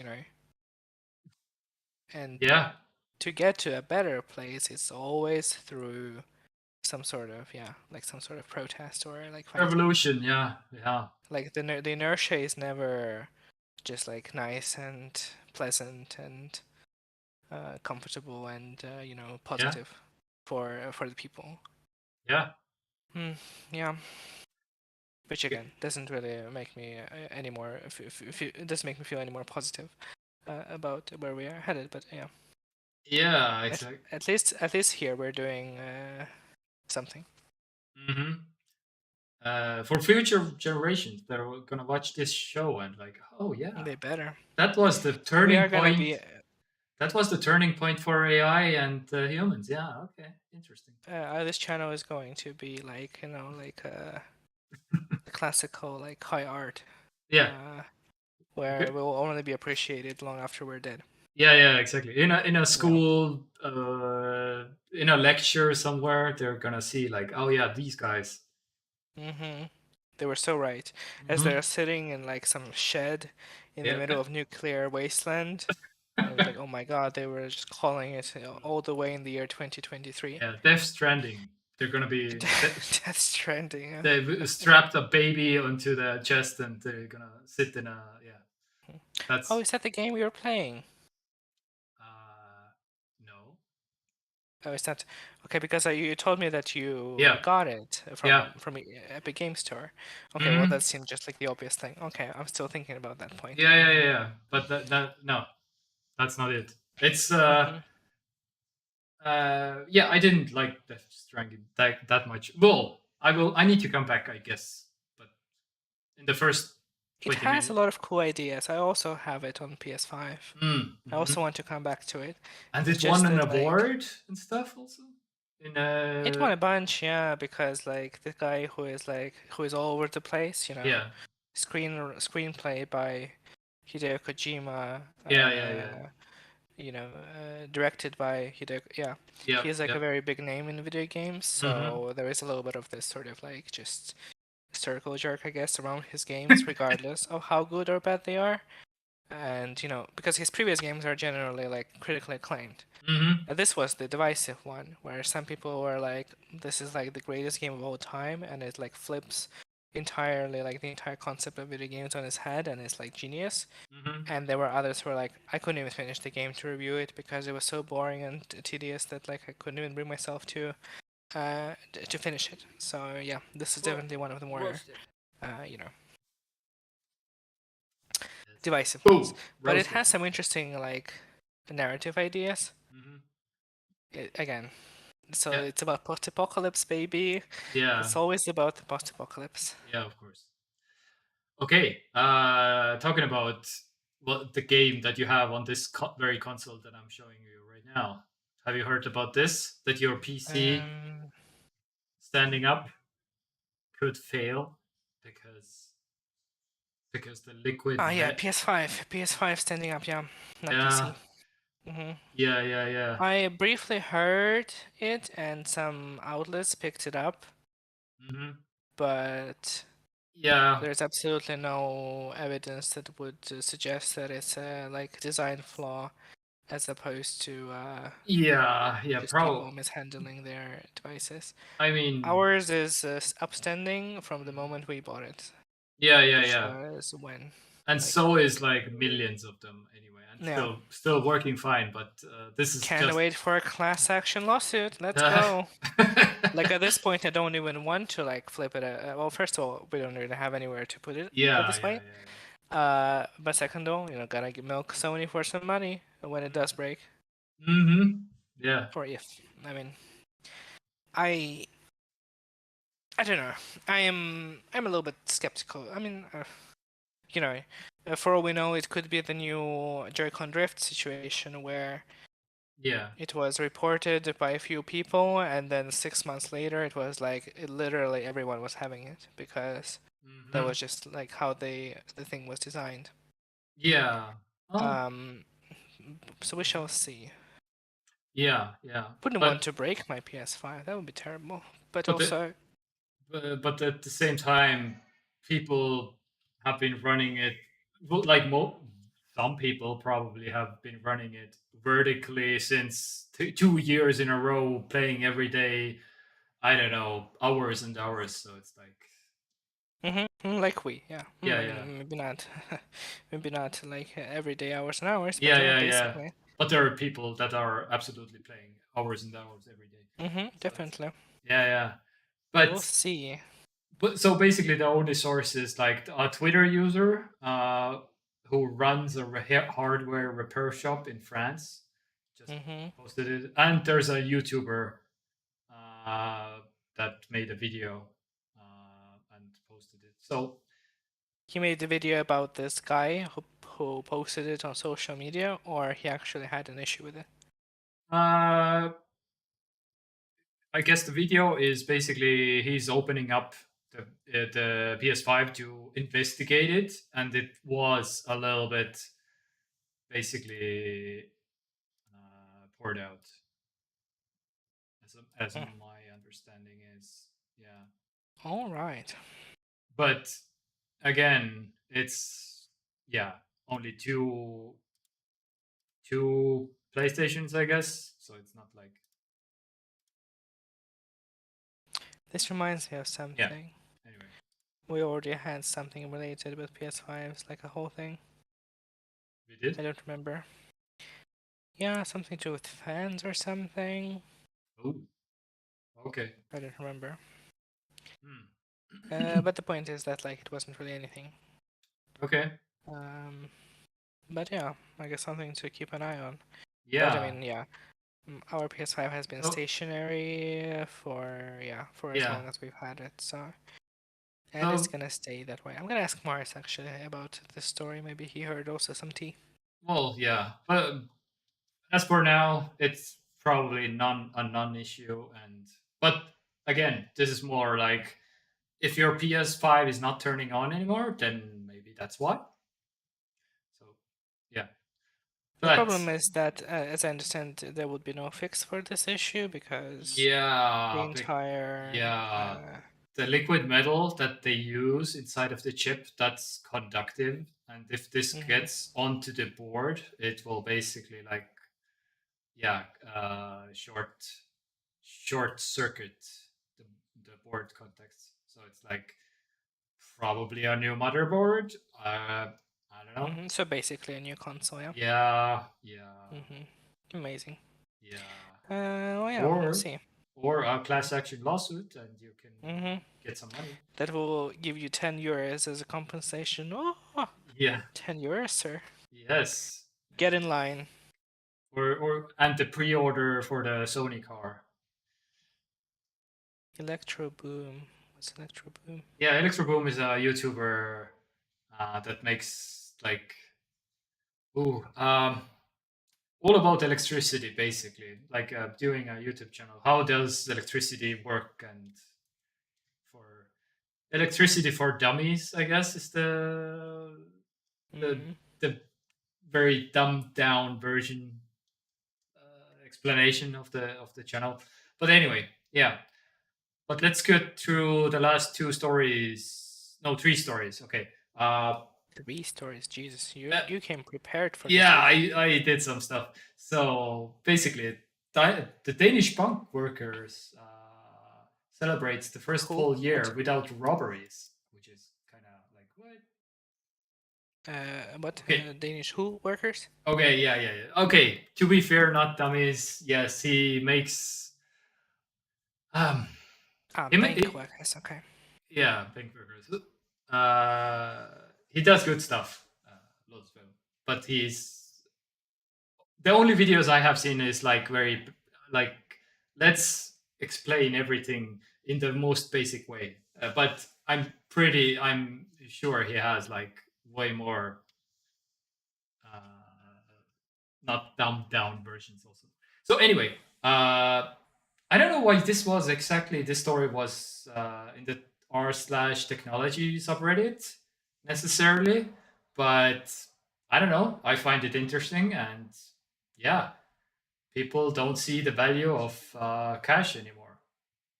And yeah, to get to a better place, it's always through some sort of protest or like fighting. Revolution. Yeah. Like the inertia is never just like nice and pleasant and comfortable and positive for the people. Yeah. Yeah. Which again doesn't really make me any more. If it doesn't make me feel any more positive about where we are headed, but yeah. Yeah, exactly. At least here we're doing something. For future generations, they're gonna watch this show and like, oh yeah, they better. That was the turning point. That was the turning point for AI and humans. Yeah. Okay. Interesting. This channel is going to be like the classical like high art. Yeah. Where we'll only be appreciated long after we're dead. Yeah, exactly. In a school, in a lecture somewhere, they're gonna see like, oh yeah, these guys. They were so right. As they're sitting in like some shed in the middle of nuclear wasteland. And it's like, oh my god, they were just calling it all the way in the year 2023. Yeah, Death Stranding. They're gonna be Death Stranding. Yeah. They strapped a baby onto the chest and they're gonna sit in a That's. Oh, is that the game we were playing? No. Oh, is that okay? Because you told me that you got it from Epic Game Store. Okay, well that seemed just like the obvious thing. Okay, I'm still thinking about that point. Yeah. But that no, that's not it. It's I didn't like Death Stranding that much. Well, I need to come back, I guess. But in the first it has a lot of cool ideas. I also have it on PS5. I also want to come back to it. And it won an award and stuff also? It won a bunch, yeah, because like the guy who is all over the place, screenplay by Hideo Kojima. Directed by Hideo. Yeah. He's like a very big name in video games, so there is a little bit of this sort of like just circle jerk, I guess, around his games, regardless of how good or bad they are. And because his previous games are generally like critically acclaimed. This was the divisive one, where some people were like, "This is like the greatest game of all time," and it like flips entirely like the entire concept of video games on his head, and it's like genius. And there were others who were like, "I couldn't even finish the game to review it because it was so boring and tedious that like I couldn't even bring myself to finish it." So yeah, this is definitely one of the more divisive ones. But it has some interesting like narrative ideas. Again, so it's about post-apocalypse, baby. Yeah, it's always about the post-apocalypse. Yeah, of course. Okay, talking about the game that you have on this very console that I'm showing you right now. Have you heard about this? That your PC standing up could fail because the liquid. Yeah, PS5 standing up. Yeah, not PC. Yeah. I briefly heard it, and some outlets picked it up. But there's absolutely no evidence that would suggest that it's a like design flaw, as opposed to just people mishandling their devices. I mean, ours is upstanding from the moment we bought it. Yeah. Was when. And so is like millions of them anyway, and still working fine. But this is Can't wait for a class action lawsuit. Let's go. Like at this point, I don't even want to like flip it. Well, first of all, we don't really have anywhere to put it. Put this way. But second of all, gotta milk Sony for some money when it does break. Yeah. Or if I don't know. I'm a little bit skeptical. I mean, for all we know, it could be the new Joy-Con Drift situation where it was reported by a few people, and then 6 months later, it was like literally everyone was having it because that was just like how the thing was designed. Yeah. So we shall see. Yeah. Wouldn't want to break my PS5. That would be terrible. But also. But at the same time, people have been running it like some people probably have been running it vertically since 2 years in a row, playing every day. I don't know, hours and hours. So it's like. Like we, yeah. Maybe not, maybe not like every day, hours and hours. But yeah. But there are people that are absolutely playing hours and hours every day. Definitely. Yeah. But we'll see. But so basically, the only source is like a Twitter user who runs a hardware repair shop in France. Just posted it, and there's a YouTuber that made a video and posted it. So he made the video about this guy who posted it on social media, or he actually had an issue with it. I guess the video is basically he's opening up the PS5 to investigate it, and it was a little bit basically poured out, as my understanding is. All right. But again, it's only two PlayStations, I guess. So it's not like. This reminds me of something. Yeah. Anyway. We already had something related with PS5s, like a whole thing. We did? I don't remember. Yeah, something to do with fans or something. Oh. Okay. I don't remember. But the point is that like it wasn't really anything. Okay. But yeah, I guess something to keep an eye on. Yeah. But I mean, our PS5 has been stationary for as long as we've had it, so. And it's gonna stay that way. I'm gonna ask Morris actually about this story. Maybe he heard also some tea. Well, yeah, but as for now, it's probably a non-issue. But again, this is more like if your PS5 is not turning on anymore, then maybe that's why. So, yeah. The problem is that, as I understand, there would be no fix for this issue because the entire the liquid metal that they use inside of the chip, that's conductive, and if this gets onto the board, it will basically like short circuit the board contacts. So it's like probably a new motherboard. I don't know. So basically a new console, yeah. Amazing. Or, we'll see. Or a class action lawsuit, and you can get some money. That will give you 10 euros as a compensation. Oh, 10 euros, sir. Yes. Get in line. And the pre-order for the Sony car. Electro Boom. What's Electro Boom? Yeah, Electro Boom is a YouTuber that makes like all about electricity, basically, like doing a YouTube channel. How does electricity work? And for electricity for dummies, I guess, is the very dumbed down version explanation of the channel. But anyway, yeah. But let's get through the last two stories. No, three stories. Okay. 3 stories, Jesus, you came prepared for Yeah, this. I did some stuff. So basically, the Danish bank workers celebrates the first full year without robberies, which is kind of like what? What? Okay. Danish who workers? Okay, yeah. Okay, to be fair, not dummies. Yes, he makes bank workers. Okay. Yeah, bank workers. He does good stuff, loads of them. But the only videos I have seen is like very like let's explain everything in the most basic way. But I'm sure he has like way more not dumbed down versions also. So anyway, I don't know why this story was in the r/technology subreddit necessarily, but I don't know. I find it interesting, and yeah, people don't see the value of cash anymore,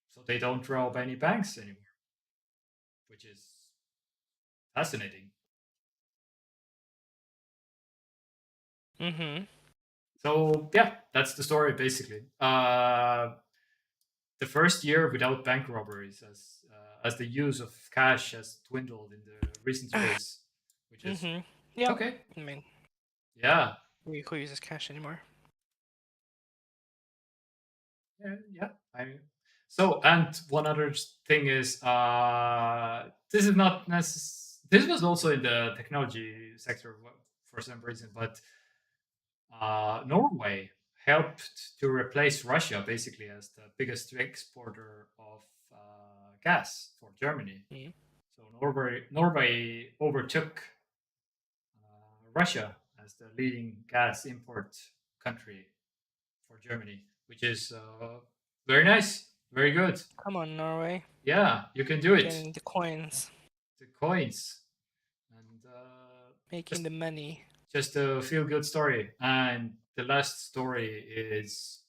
so they don't rob any banks anymore, which is fascinating. So yeah, that's the story basically. The first year without bank robberies, as the use of cash has dwindled in the recent years, which is yeah. Okay. I mean, yeah. Who uses cash anymore? Yeah. So, and one other thing is, this is not this was also in the technology sector for some reason, but Norway helped to replace Russia basically as the biggest exporter of gas for Germany. So Norway overtook Russia as the leading gas import country for Germany, which is very nice, very good. Come on, Norway. Yeah, you can do it. Getting the coins. The coins. And making the money. Just a feel-good story. And the last story is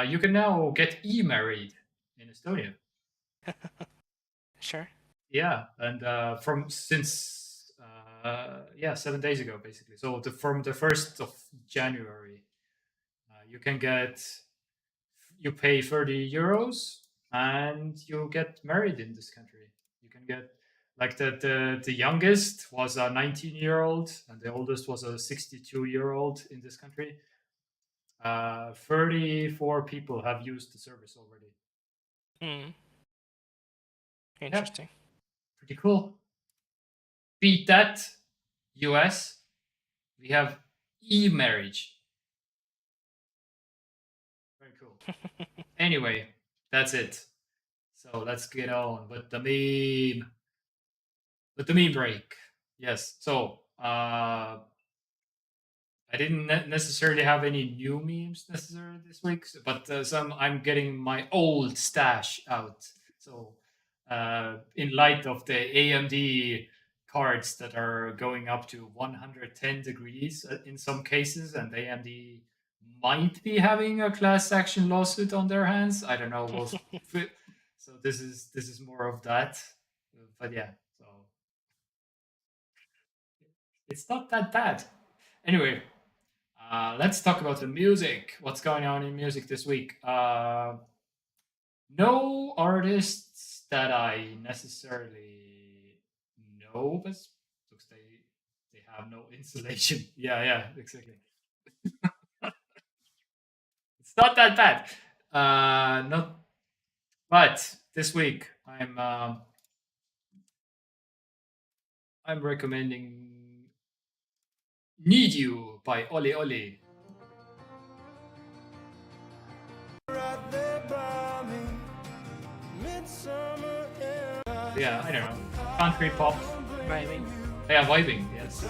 you can now get e-married in Estonia. Sure. Yeah, and since 7 days ago, basically. So from the 1st of January, you can you pay 30 euros and you get married in this country. You can get like the youngest was a 19-year-old and the oldest was a 62-year-old in this country. 34 people have used the service already. Interesting. Yep. Pretty cool. Beat that, US. We have e-marriage. Very cool. Anyway, that's it. So let's get on with the meme. With the meme break. Yes. So I didn't necessarily have any new memes necessarily this week, but I'm getting my old stash out. So in light of the AMD cards that are going up to 110 degrees in some cases, and AMD might be having a class action lawsuit on their hands. I don't know. So this is more of that. But yeah, so it's not that bad. Anyway, let's talk about the music. What's going on in music this week? No artists that I necessarily know, but because they have no insulation. Yeah, exactly. It's not that bad. But this week I'm recommending "Need You" by Oli Oli. Yeah, I don't know. Country pop. Vibing. Yeah, vibing, yes.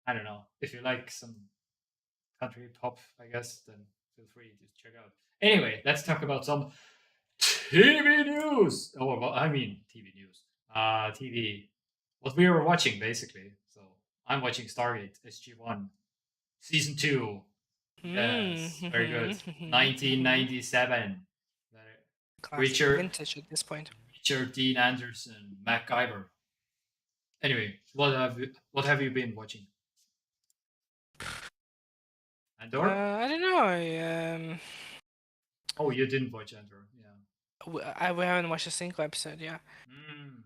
I don't know. If you like some country pop, I guess, then feel free to check out. Anyway, let's talk about some TV news. Oh, well, I mean TV news. TV. What we were watching basically. So I'm watching Stargate SG1 season 2. Yes, very good. 1997. Classic, Richard vintage at this point. Richard Dean Anderson, MacGyver. Anyway, what have you been watching? Andor? I don't know. Oh, you didn't watch Andor, yeah. We haven't watched a single episode, yeah. Mm.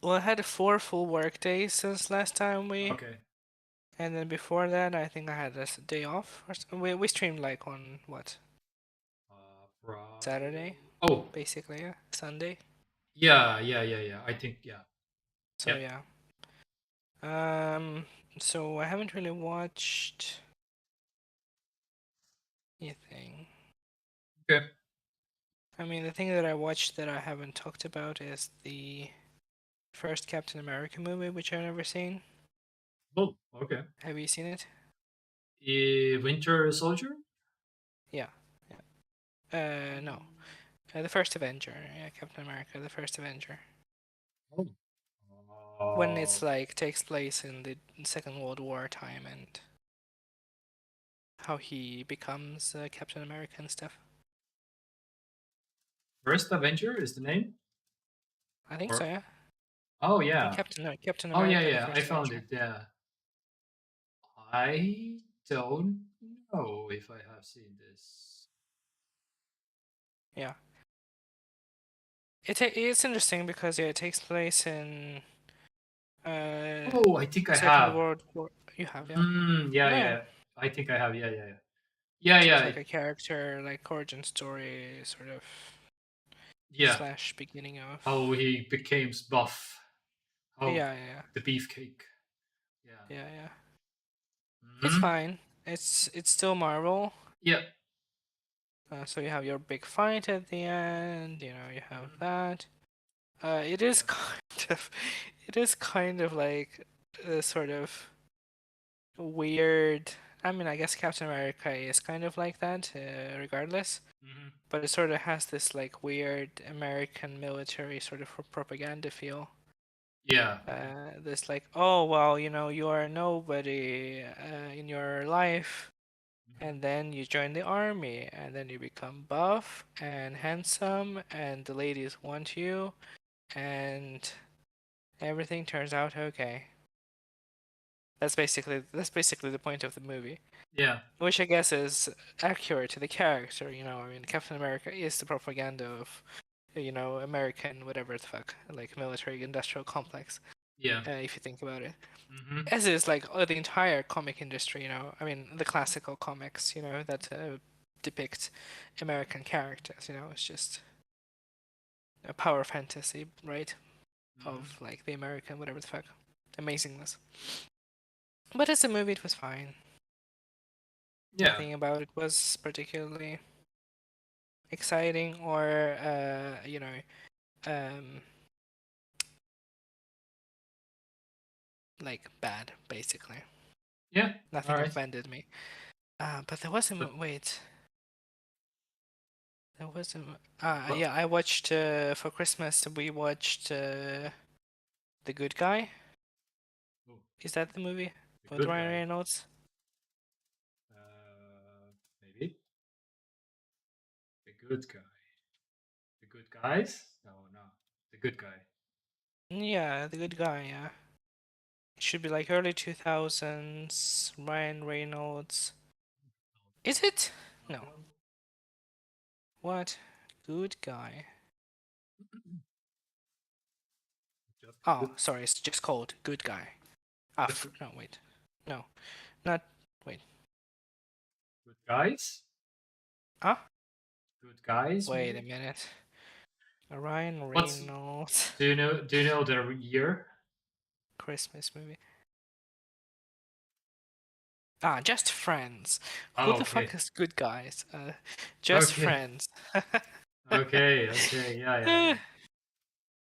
Well, I had 4 full work days since last time we. Okay. And then before that, I think I had a day off. Or we streamed like on what? Saturday. Oh, basically, yeah. Sunday. Yeah. I think, yeah. So yeah. So I haven't really watched anything. Okay. I mean, the thing that I watched that I haven't talked about is the first Captain America movie, which I've never seen. Oh, okay. Have you seen it? Winter Soldier? Yeah. No. The first Avenger. Yeah, Captain America, the first Avenger. Oh. When it's like takes place in the Second World War time and how he becomes Captain America and stuff. First Avenger is the name? I think so, yeah. Oh, yeah. Captain America. Oh, yeah. the I first found Avenger. it, yeah. I don't know if I have seen this. Yeah. It's interesting because it takes place in Oh, I think I Second have. World War. You have, yeah. Yeah. I think I have. Yeah. It's like a character, like origin story, sort of. Yeah. Slash beginning of. How he became buff. Yeah. The beefcake. Yeah. It's fine. It's still Marvel. Yeah. So you have your big fight at the end. You have that. It is kind of like sort of weird. I mean, I guess Captain America is kind of like that, regardless. But it sort of has this like weird American military sort of propaganda feel. Yeah. This like, oh well, you are nobody in your life, and then you join the army, and then you become buff and handsome, and the ladies want you, and everything turns out okay. That's basically the point of the movie. Yeah. Which I guess is accurate to the character, I mean, Captain America is the propaganda of, American whatever the fuck, like military industrial complex. Yeah. If you think about it. As is like the entire comic industry, I mean, the classical comics, that depict American characters, it's just a power fantasy, right? Of like the American whatever the fuck amazingness. But as a movie, it was fine. Yeah. Nothing about it was particularly exciting or like bad, basically. Yeah. Nothing offended me. But there was wait. There was yeah, I watched for Christmas we watched The Good Guy. Is that the movie? With Ryan Reynolds? Maybe. The Good Guy. The Good Guys? No. The Good Guy. Yeah, The Good Guy, yeah. It should be like early 2000s, Ryan Reynolds. Is it? No. What? Good Guy. Oh, sorry, it's just called Good Guy. No, wait. No. Not, wait. Good Guys? Huh? Good Guys? Wait a minute. Ryan Reynolds. Do you know the year? Christmas movie. Just Friends. Oh, Who the fuck is Good Guys? Just Friends. Okay, yeah.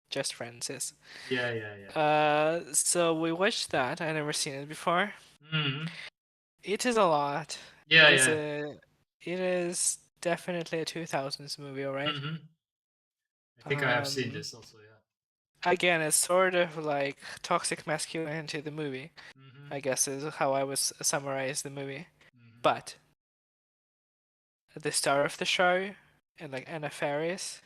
Just Friends, yes. Yeah. So we watched that. I never seen it before. It is a lot. Yeah, It is yeah. it is definitely a 2000s movie, alright? I think I have seen this also. Yeah. Again, it's sort of like toxic masculinity, the movie, I guess is how I was summarize the movie. But the star of the show, and like Anna Faris,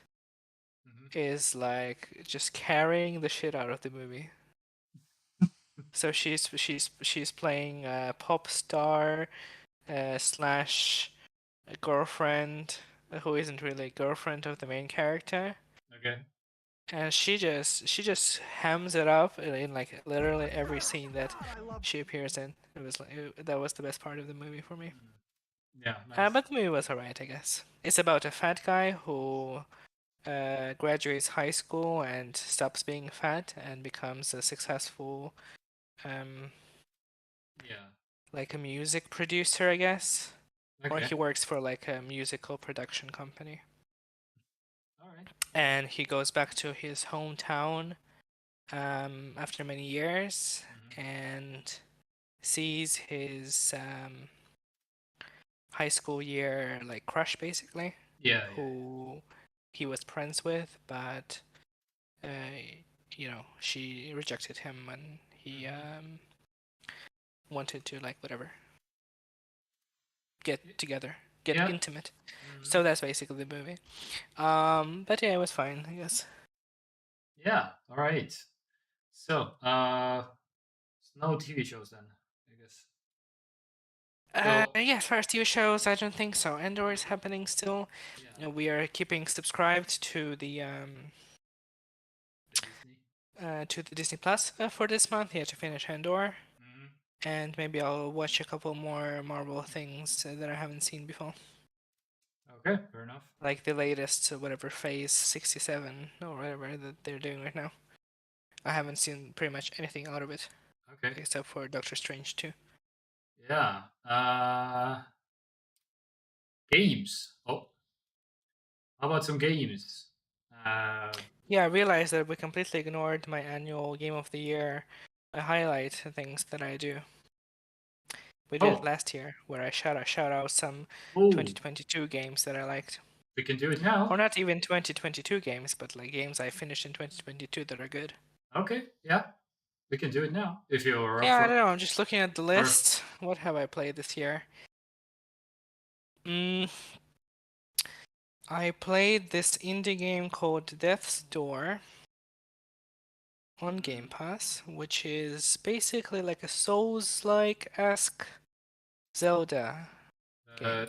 is like just carrying the shit out of the movie. So she's playing a pop star slash a girlfriend who isn't really a girlfriend of the main character. Okay. And she just hams it up in like literally every scene that she appears in. It was like that was the best part of the movie for me. Yeah. Nice. But the movie was alright, I guess. It's about a fat guy who graduates high school and stops being fat and becomes a successful, like a music producer, I guess. Or Okay. he works for like a musical production company. Alright. And he goes back to his hometown after many years and sees his high school year like crush, basically. Yeah. Who he was friends with, but you know, she rejected him and he wanted to like whatever get together, get intimate. So that's basically the movie. But yeah, it was fine, I guess. Yeah. All right. So, no TV shows then, I guess. Yeah, as far as TV shows, I don't think so. Endor is happening still. We are keeping subscribed to the Disney Plus for this month. Yeah, to finish Endor, and maybe I'll watch a couple more Marvel things that I haven't seen before. Okay, fair enough. Like the latest, whatever Phase 67 or whatever that they're doing right now. I haven't seen pretty much anything out of it. Okay. Except for Doctor Strange 2. Yeah. Games. Oh. How about some games? Yeah, I realized that we completely ignored my annual Game of the Year highlight things that I do. We did it last year, where I shout out some 2022 games that I liked. We can do it now. Or not even 2022 games, but like games I finished in 2022 that are good. Okay, yeah. We can do it now, if you're up Yeah, for I don't know, I'm just looking at the list. What have I played this year? I played this indie game called Death's Door on Game Pass, which is basically like a Souls-like-esque Zelda game.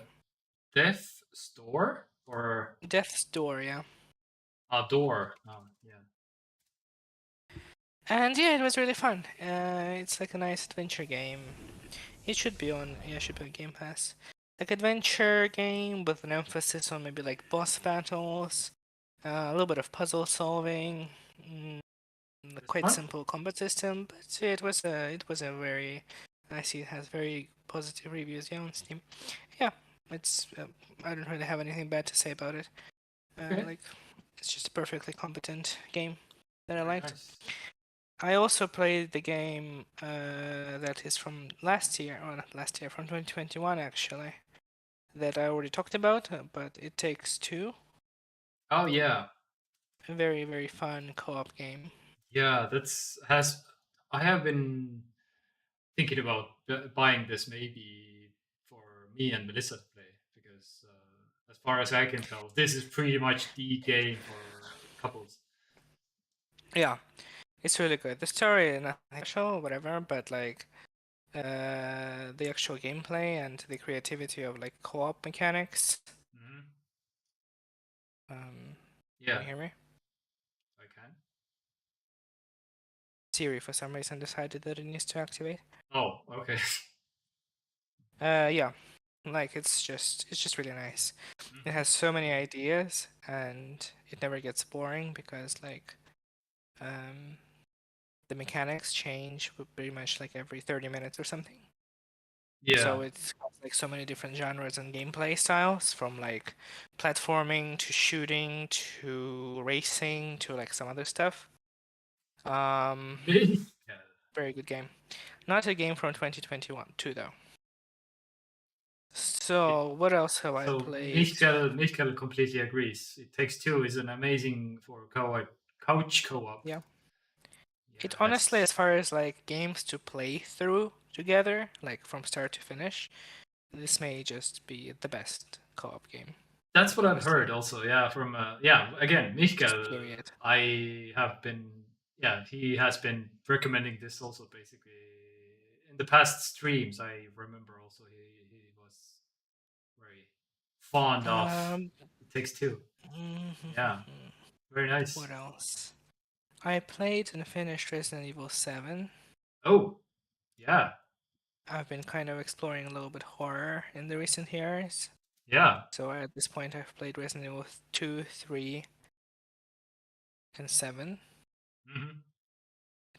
Death Store? Or Death's Door, yeah. Door. Oh, yeah. And yeah, it was really fun. It's like a nice adventure game. It should be on Game Pass. Like adventure game with an emphasis on maybe like boss battles, a little bit of puzzle solving, quite simple combat system. But it was a very, I see it has very positive reviews, yeah, on Steam. Yeah, it's I don't really have anything bad to say about it. Like it's just a perfectly competent game that I liked. Nice. I also played the game that is from last year, or not last year, from 2021 actually, that I already talked about, but It Takes Two. Oh yeah. A very, very fun co-op game. Yeah, I have been thinking about buying this maybe for me and Melissa to play, because as far as I can tell, this is pretty much the game for couples. Yeah, it's really good. The story nothing special, whatever, but like the actual gameplay and the creativity of like co-op mechanics. Yeah. Can you hear me? I can. Siri for some reason decided that it needs to activate. Oh, okay. Yeah, like it's just really nice. It has so many ideas and it never gets boring because like the mechanics change pretty much like every 30 minutes or something. Yeah. So it's got like so many different genres and gameplay styles, from like platforming to shooting to racing to like some other stuff. Very good game. Not a game from 2021 too though. So what else have I So played? Michael completely agrees. It Takes Two is an amazing for couch co-op. Yeah. It Yeah, honestly, that's as far as like games to play through together, like from start to finish, this may just be the best co-op game. what I've honestly. heard also. Yeah, from again, Michael. period. I have been he has been recommending this also basically in the past streams. I remember also he was very fond of It Takes Two. Yeah, very nice. What else? I played and finished Resident Evil 7. Oh, yeah. I've been kind of exploring a little bit horror in the recent years. Yeah. So at this point, I've played Resident Evil 2, 3, and 7. Mm-hmm.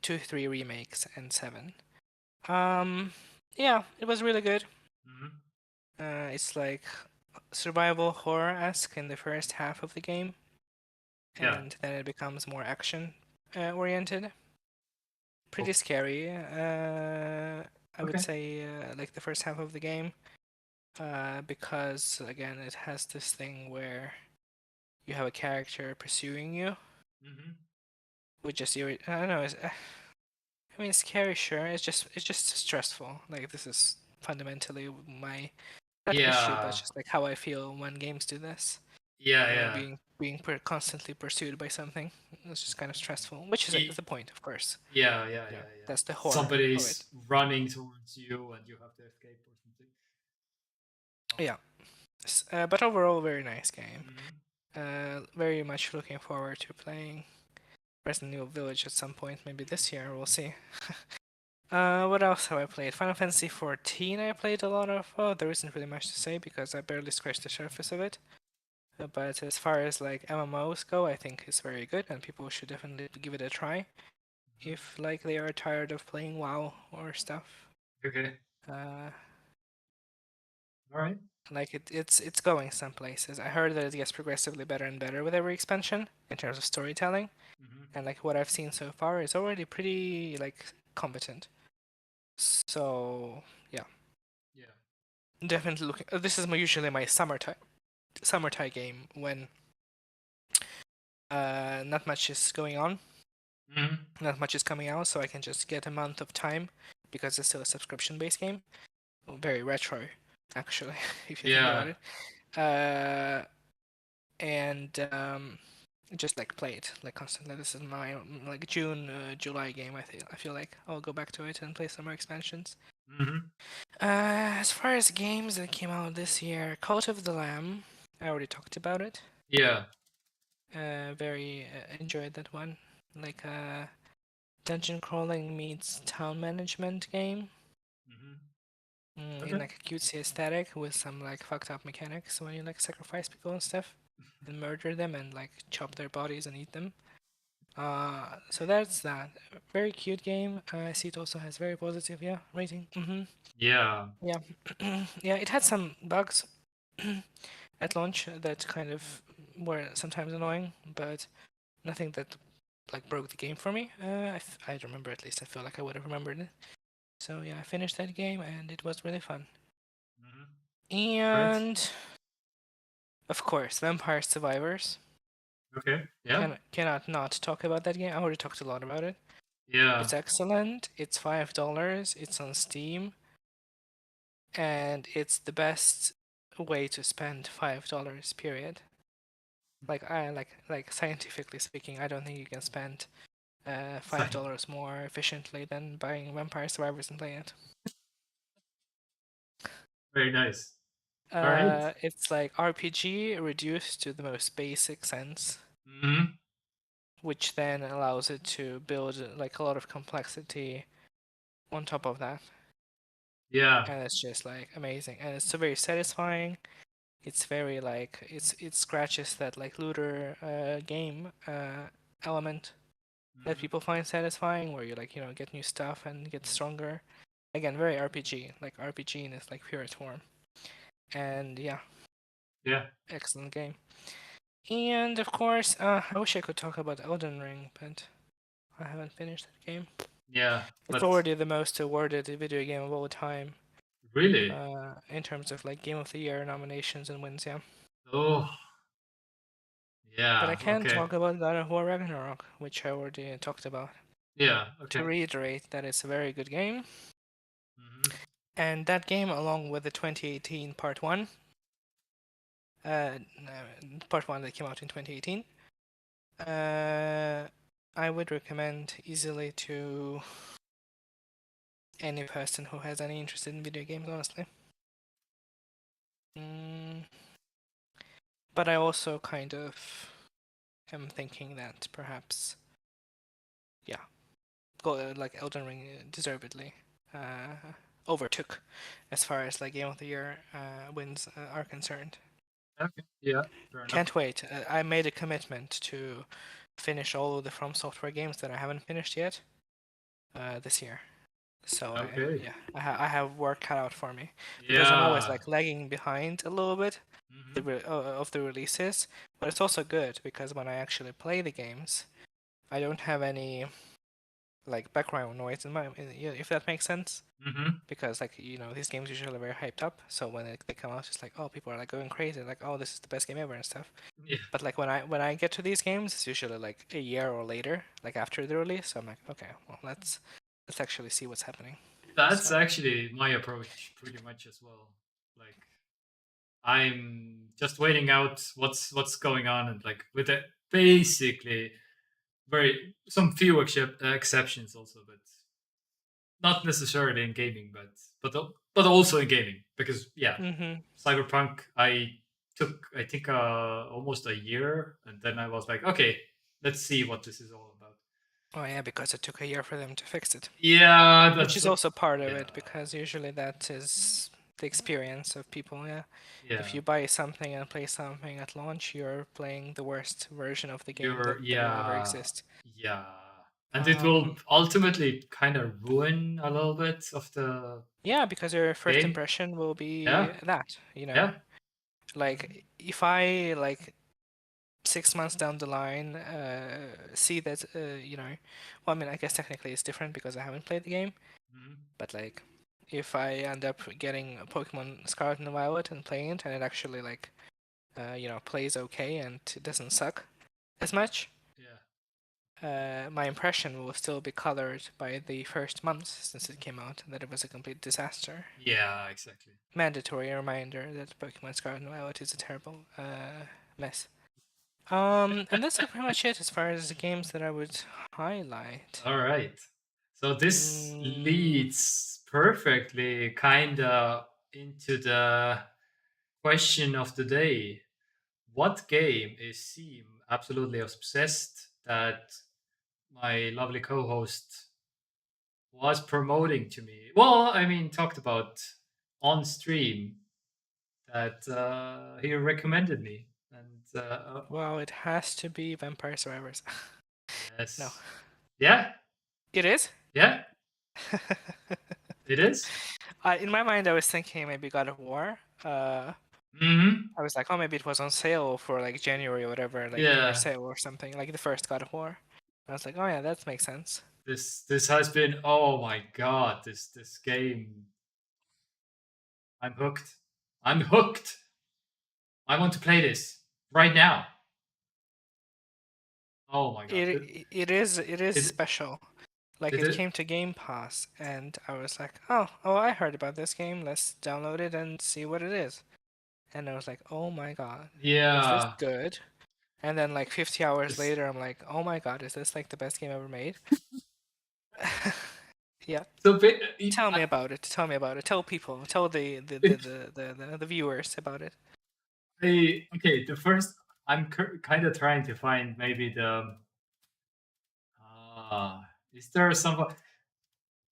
2, 3 remakes and 7. Yeah, it was really good. Mm-hmm. It's like survival horror-esque in the first half of the game. Yeah. And then it becomes more action oriented. Pretty scary. I would say like the first half of the game, because again it has this thing where you have a character pursuing you, which just I don't know. I mean, scary, sure. It's just stressful. Like this is fundamentally my not issue, but just like how I feel when games do this. Being constantly pursued by something. It's just kind of stressful, which is the point, of course. Yeah. That's the horror. Somebody's running towards you and you have to escape or something. Yeah. But overall, very nice game. Very much looking forward to playing Resident Evil Village at some point, maybe this year, we'll see. What else have I played? Final Fantasy XIV I played a lot of. Oh, there isn't really much to say because I barely scratched the surface of it. But as far as like MMOs go, I think it's very good and people should definitely give it a try. If like they are tired of playing WoW or stuff. Okay. Alright. Like it's going some places. I heard that it gets progressively better and better with every expansion in terms of storytelling. And like what I've seen so far is already pretty like competent. So yeah. Definitely looking. This is usually my summertime game when not much is going on. Not much is coming out, so I can just get a month of time because it's still a subscription-based game. Very retro, actually, if you think about it. And just like play it like constantly. This is my like June, July game. I feel like I'll go back to it and play some more expansions. As far as games that came out this year, Cult of the Lamb. I already talked about it. Yeah. Very enjoyed that one. Like a dungeon crawling meets town management game. In like a cutesy aesthetic with some like fucked up mechanics when you like sacrifice people and stuff and murder them and like chop their bodies and eat them. So that's that. Very cute game. I see it also has very positive rating. Yeah. Yeah, it had some bugs at launch that kind of were sometimes annoying, but nothing that like broke the game for me. I remember, at least I feel like I would have remembered it. So yeah, I finished that game and it was really fun. And of course, Vampire Survivors. Okay. Yeah. Cannot not talk about that game. I already talked a lot about it. Yeah. It's excellent. It's $5. It's on Steam. And it's the best way to spend $5, period. Like scientifically speaking, I don't think you can spend $5 more efficiently than buying Vampire Survivors and playing it. Very nice. Alright. It's like RPG reduced to the most basic sense. Which then allows it to build like a lot of complexity on top of that. Yeah. And it's just like amazing. And it's so very satisfying. It's very like it scratches that like looter game element that people find satisfying, where you like get new stuff and get stronger. Again, very RPG, like RPG in its like purest form. And yeah, excellent game. And of course, I wish I could talk about Elden Ring, but I haven't finished that game. Yeah, it's already the most awarded video game of all time. Really? In terms of like Game of the Year nominations and wins, yeah. Oh. Yeah. But I can Okay. talk about God of War Ragnarok, which I already talked about. Yeah. Okay. To reiterate, that it's a very good game. Mhm. And that game, along with the 2018 Part 1, Part 1 that came out in 2018, I would recommend easily to any person who has any interest in video games, honestly. But I also kind of am thinking that perhaps, yeah, like Elden Ring deservedly overtook as far as like Game of the Year wins are concerned. Okay. Yeah. Fair enough. Can't wait. I made a commitment to finish all of the From Software games that I haven't finished yet this year. So Okay. I have work cut out for me because I'm always Yeah. like lagging behind a little bit Mhm. of the releases. But it's also good because when I actually play the games, I don't have any like background noise if that makes sense. Mhm. Because like these games usually are very hyped up, so when they come out, it's like, oh, people are like going crazy, like, oh, this is the best game ever and stuff. Yeah. But like when I get to these games, it's usually like a year or later, like after the release. So I'm like, okay, well, let's actually see what's happening. That's So. actually my approach pretty much as well. Like I'm just waiting out what's going on, and like with it basically very some few exceptions also, but not necessarily in gaming, but also in gaming because yeah, Cyberpunk I took I think almost a year, and then I was like, okay, let's see what this is all about. Oh yeah, because it took a year for them to fix it. Yeah, which is also part of it, because usually that is the experience of people. Yeah. If you buy something and play something at launch, you're playing the worst version of the game that will ever exist. Yeah. And it will ultimately kind of ruin a little bit of the Yeah, because your first game. impression will be Yeah. that, Yeah. Like if I like 6 months down the line see that well, I mean, I guess technically it's different because I haven't played the game, but like if I end up getting Pokemon Scarlet and Violet and playing it, and it actually like plays okay and it doesn't suck as much, my impression will still be colored by the first months since it came out, that it was a complete disaster. Yeah, exactly. Mandatory reminder that Pokemon Scarlet and Violet is a terrible mess. And that's pretty much it as far as the games that I would highlight. All right. So this leads perfectly kind of into the question of the day. What game is Siim absolutely obsessed that my lovely co-host was promoting to me? Well, I mean, talked about on stream that he recommended me. And well, it has to be Vampire Survivors. Yes. No. Yeah. It is? Yeah. It is? In my mind, I was thinking maybe God of War. I was like, oh, maybe it was on sale for like January or whatever, like New Year sale or something, like the first God of War. I was like, oh yeah, that makes sense. This has been, oh my god, this game. I'm hooked. I'm hooked. I want to play this right now. Oh my god. It is special. Like it came to Game Pass, and I was like, oh, I heard about this game. Let's download it and see what it is. And I was like, oh my god, is this good? And then like 50 hours later, I'm like, oh my god, is this like the best game ever made? Yeah. So tell me about it. Tell me about it. Tell people. Tell the viewers about it. Okay, the first, I'm kind of trying to find maybe the. Is there some?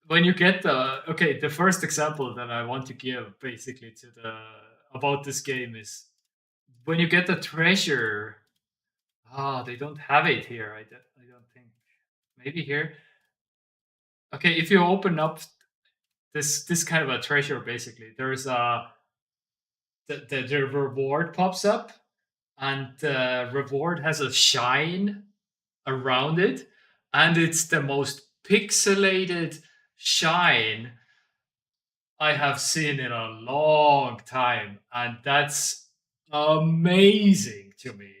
When you get the first example that I want to give basically to the about this game is when you get the treasure. They don't have it here. I don't think. Maybe here. Okay, if you open up this kind of a treasure, basically, there's the reward pops up, and the reward has a shine around it, and it's the most pixelated shine I have seen in a long time, and that's amazing to me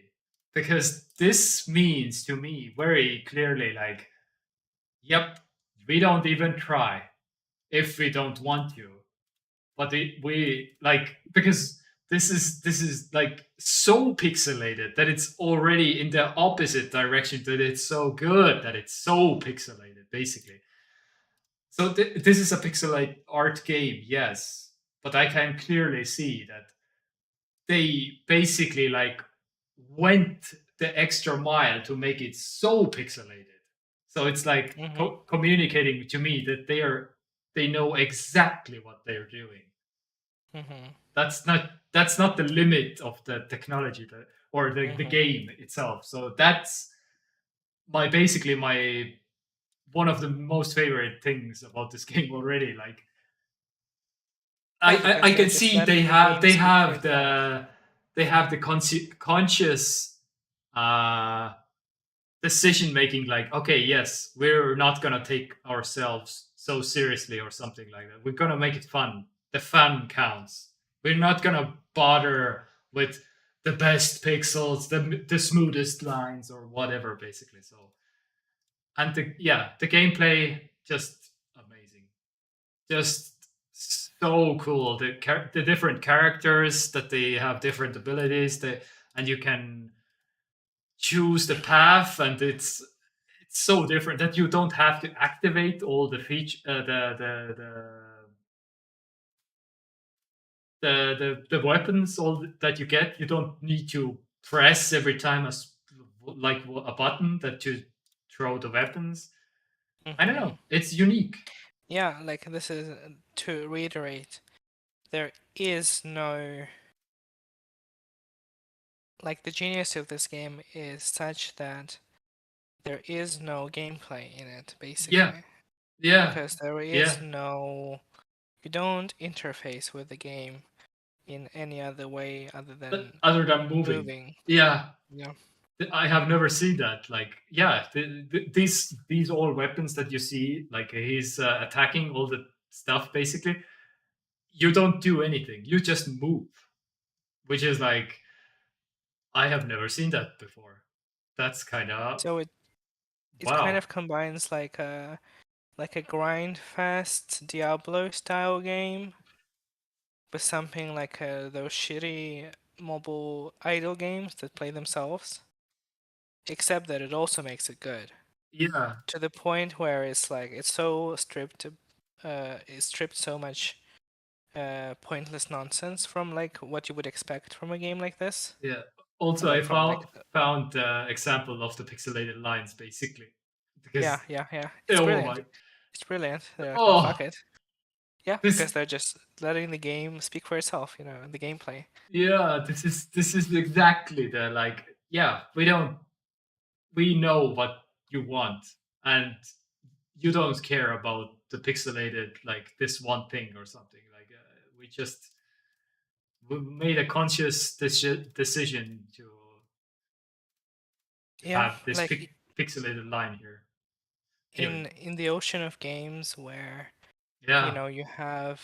because this means to me very clearly like, yep, we don't even try if we don't want to, but we like, because this is like so pixelated that it's already in the opposite direction, that it's so good that it's so pixelated basically. So this is a pixelate art game, yes, but I can clearly see that they basically like went the extra mile to make it so pixelated. So it's like communicating to me that they know exactly what they're doing. That's not the limit of the technology or the game itself. So that's basically my one of the most favorite things about this game already. Like I can see they have the conscious decision making, like, okay, yes, we're not gonna take ourselves so seriously or something like that. We're gonna make it fun. The fun counts. We're not gonna bother with the best pixels, the smoothest lines or whatever, basically. So, and the gameplay just amazing, just so cool. The different characters that they have different abilities, and you can choose the path, and it's so different that you don't have to activate all the feature the weapons all that you get. You don't need to press every time like a button that to throw the weapons. I don't know, it's unique. Yeah, like this is to reiterate, there is no, like, the genius of this game is such that there is no gameplay in it, basically. Yeah. Because there is no, you don't interface with the game in any other way other than moving. Yeah. I have never seen that. Like, yeah, these all weapons that you see, like he's attacking all the stuff. Basically, you don't do anything. You just move, which is like, I have never seen that before. That's kind of so it kind of combines like a grind fast Diablo style game with something like those shitty mobile idle games that play themselves. Except that it also makes it good. Yeah. To the point where it's like it's so stripped, it stripped so much pointless nonsense from like what you would expect from a game like this. Yeah. Also, I found example of the pixelated lines basically. Because, yeah. It's brilliant. It's brilliant. They're like, fuck it. Yeah, because they're just letting the game speak for itself, you know, the gameplay. Yeah, this is exactly the like. Yeah, we know what you want, and you don't care about the pixelated, like this one thing or something. Like we made a conscious decision to have this like, pixelated line here. In the ocean of games where you know you have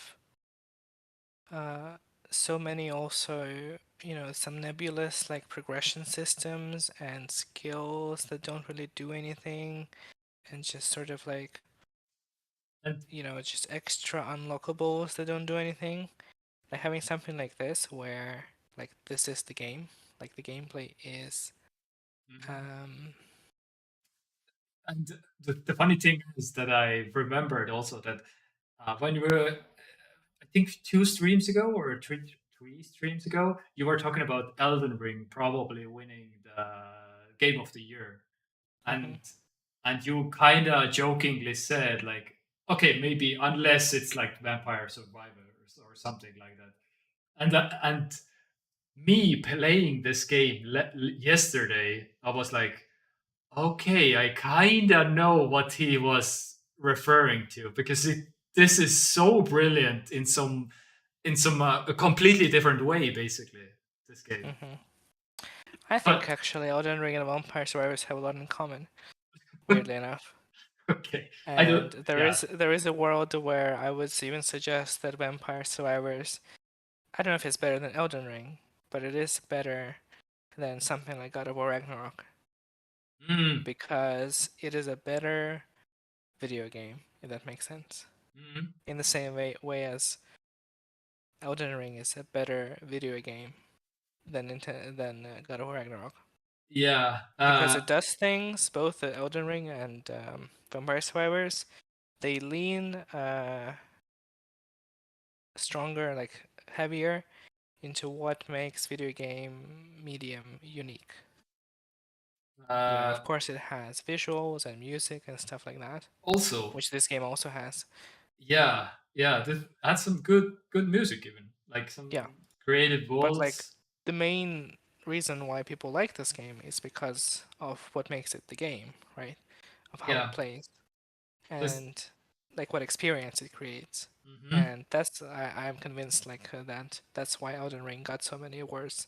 so many also, you know, some nebulous like progression systems and skills that don't really do anything, and just sort of like, you know, just extra unlockables that don't do anything. Like having something like this where like this is the game, like the gameplay is and the funny thing is that I remembered also that when we were, I think 2 streams ago or three streams ago, you were talking about Elden Ring probably winning the game of the year, and you kind of jokingly said like, okay, maybe unless it's like Vampire Survivors or something like that, and me playing this game yesterday, I was like, okay, I kind of know what he was referring to, because this is so brilliant in some a completely different way, basically. This game. I think actually Elden Ring and Vampire Survivors have a lot in common. Weirdly enough. Okay. And there yeah. is a world where I would even suggest that Vampire Survivors, I don't know if it's better than Elden Ring, but it is better than something like God of War Ragnarok. Because it is a better video game, if that makes sense. In the same way as Elden Ring is a better video game than God of War Ragnarok. Yeah. Because it does things, both Elden Ring and Vampire Survivors, they lean stronger, like heavier, into what makes video game medium unique. Of course, it has visuals and music and stuff like that. Also, which this game also has. Yeah, this had some good music even, like some creative But worlds. like the main reason why people like this game is because of what makes it the game, right? Of how it plays, and like what experience it creates. And that's I'm convinced that's why Elden Ring got so many awards,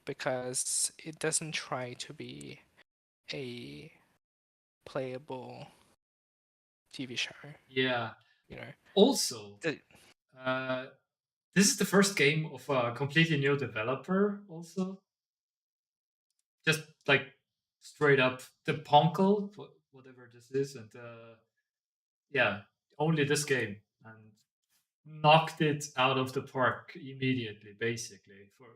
because it doesn't try to be a playable TV show. Yeah. You know. Also, this is the first game of a completely new developer. Also, just like straight up the Ponkel, whatever this is, and yeah, only this game, and knocked it out of the park immediately, basically, for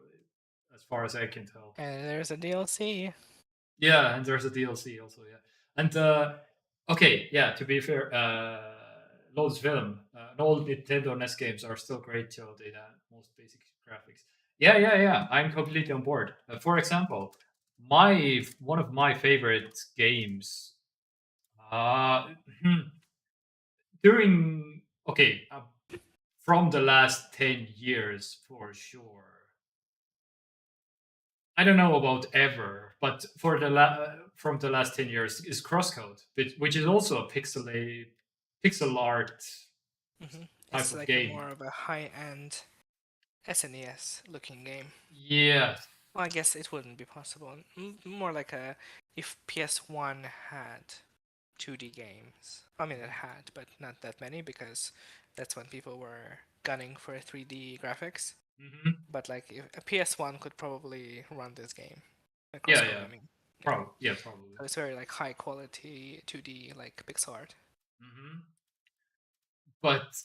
as far as I can tell. And there's a DLC. Yeah, and there's a DLC also. Yeah, and okay, yeah. To be fair, Load's Film and all Nintendo NES games are still great till the most basic graphics. Yeah. I'm completely on board. For example, one of my favorite games. During from the last 10 years for sure. I don't know about ever, but for from the last 10 years is Crosscode, which is also a pixel art type it's of like game. more of a high-end SNES looking game. Yeah. Well, I guess it wouldn't be possible. More like if PS1 had 2D games. I mean, it had, but not that many, because that's when people were gunning for 3D graphics. But like, if a PS1 could probably run this game. Yeah. I mean, Probably. So it's very like high quality 2D like pixel art. But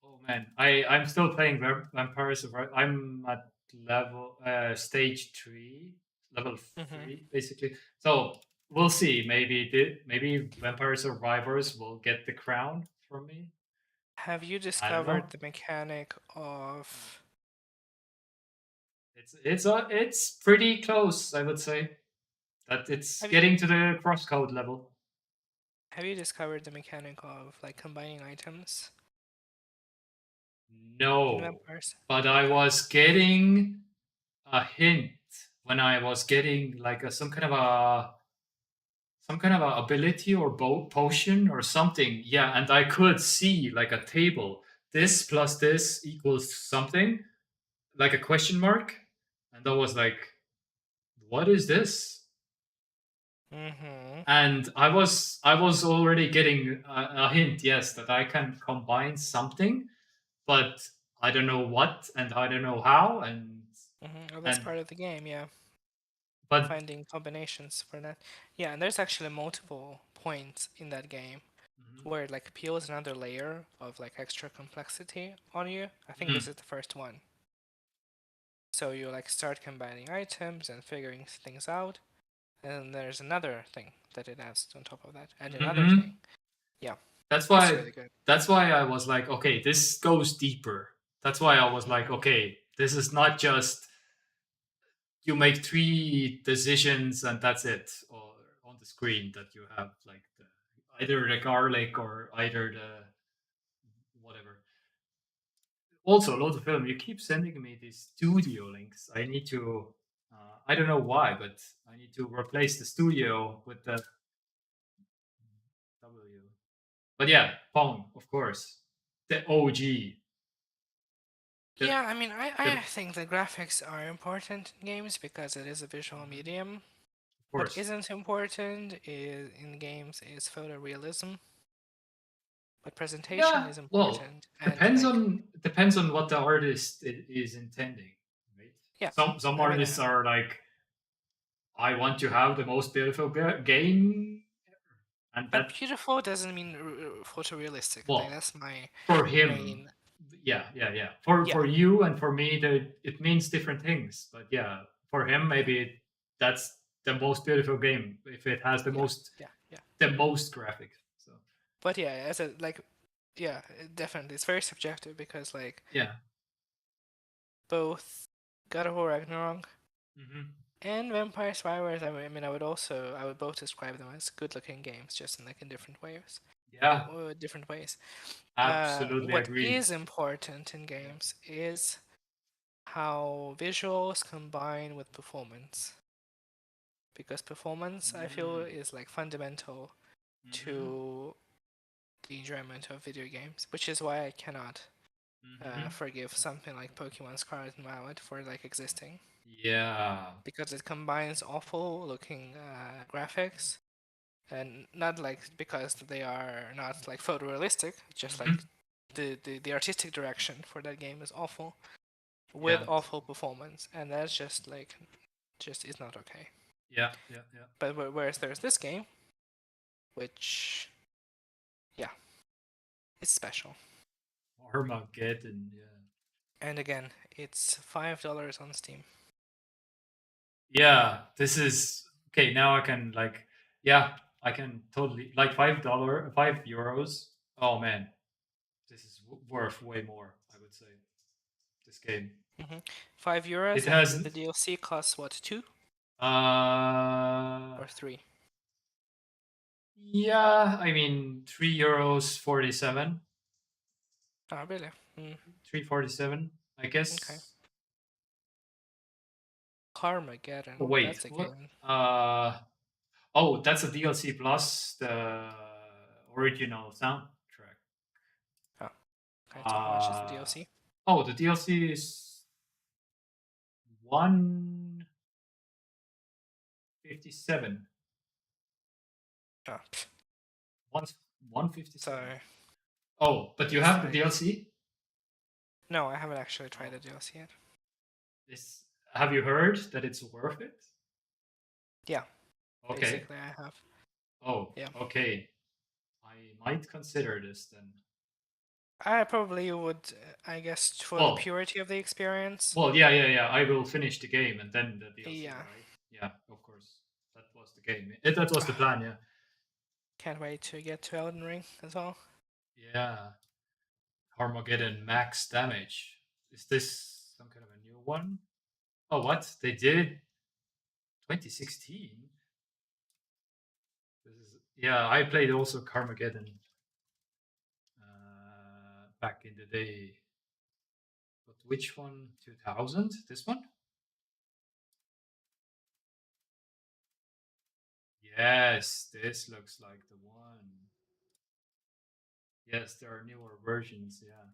oh man, I'm still playing Vampire Survivors. I'm at level stage 3, level 3 basically. So we'll see. Maybe Vampire Survivors will get the crown from me. Have you discovered the mechanic of? It's pretty close, I would say. That it's getting to the crosscode level. Have you discovered the mechanic of like combining items? No, but I was getting a hint when I was getting like some kind of a ability or potion or something. Yeah, and I could see like a table. This plus this equals something, like a question mark, and I was like, "What is this?" And I was already getting a hint, yes, that I can combine something, but I don't know what and I don't know how, and well, that's part of the game, yeah. But finding combinations for that, yeah, and there's actually multiple points in that game where it like peels another layer of like extra complexity on you. I think this is the first one. So you like start combining items and figuring things out, and there's another thing that it adds on top of that, and another thing. Yeah. That's why really that's why I was like, okay, this goes deeper. That's why I was like, okay, this is not just you make 3 decisions and that's it, or on the screen that you have like either the garlic or either the whatever. Also, Load of Film, you keep sending me these studio links. I need to I don't know why, but I need to replace the studio with the W. But yeah, Pong, of course. The OG. Yeah, I mean, I think the graphics are important in games because it is a visual medium. What isn't important is in games is photorealism, but presentation is important. Well, depends on what the artist is intending, right? Yeah, some artists are like, I want to have the most beautiful game, and but beautiful doesn't mean photorealistic. Well, like, that's my for him, main. Yeah. For you and for me, it means different things. But yeah, for him, maybe that's the most beautiful game if it has the most graphics. So. But yeah, as a definitely, it's very subjective because both God of War Ragnarok and Vampire Survivors. I mean, I would both describe them as good-looking games, just in different ways. Yeah. Different ways. Absolutely what agree. is important in games is how visuals combine with performance. Because performance, I feel, is like fundamental to the enjoyment of video games, which is why I cannot forgive something like Pokemon Scarlet and Violet for existing. Yeah. Because it combines awful looking graphics, and not because they are not photorealistic, just the artistic direction for that game is awful, with awful performance, and that's just is not okay. Yeah. But whereas there's this game, which, it's special. Armageddon, yeah. And again, it's $5 on Steam. Yeah, this is okay. Now I can I can totally €5. Oh man, this is worth way more. I would say this game. €5. It has the DLC costs what, 2? Or 3? Yeah, I mean €3.47. Oh, really? $3.47, I guess. Okay. Carmageddon. Oh, wait, that's a what? game. That's a DLC plus the original soundtrack. Oh, okay. So how much is the DLC? Oh, the DLC is $157. Oh. $157. Sorry. Oh, but you have the DLC? No, I haven't actually tried the DLC yet. Have you heard that it's worth it? Yeah. Okay. Basically, I have. Oh, yeah. Okay. I might consider this then. I probably would, I guess, for the purity of the experience. Well, yeah. I will finish the game and then the DLC, Yeah. right? Yeah, of course. That was the game. That was the plan, yeah. Can't wait to get to Elden Ring as well. Yeah. Armageddon max damage. Is this some kind of a new one? Oh, what? They did 2016? I played also Carmageddon back in the day. But which one? 2000? This one? Yes, this looks like the one. Yes, there are newer versions, yeah.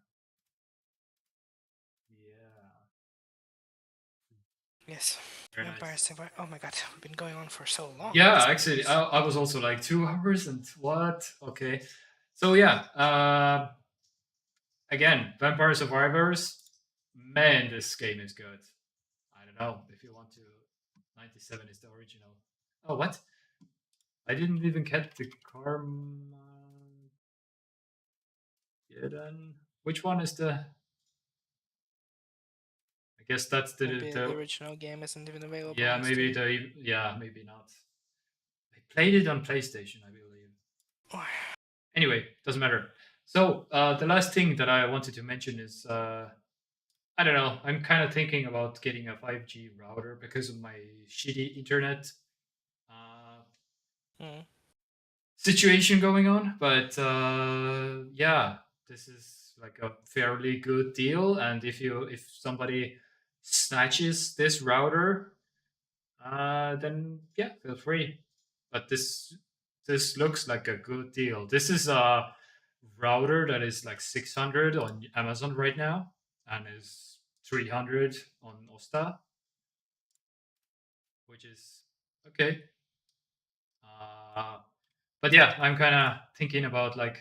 Yes. Vampire Survivor. Oh my god, we've been going on for so long. Yeah, actually, I was also like 2 hours and what? Okay. So yeah, again, Vampire Survivors. Man, this game is good. I don't know if you want to. 97 is the original. Oh, what? I didn't even get the Carmageddon. Which one is the? I guess that's the original game isn't even available. Yeah, maybe maybe not. I played it on PlayStation, I believe. Anyway, doesn't matter. So the last thing that I wanted to mention is I don't know. I'm kind of thinking about getting a 5G router because of my shitty internet situation going on. But yeah, this is like a fairly good deal. And if somebody snatches this router, then yeah, feel free. But this looks like a good deal. This is a router that is like 600 on Amazon right now and is 300 on Osta, which is okay. But yeah, I'm kind of thinking about like,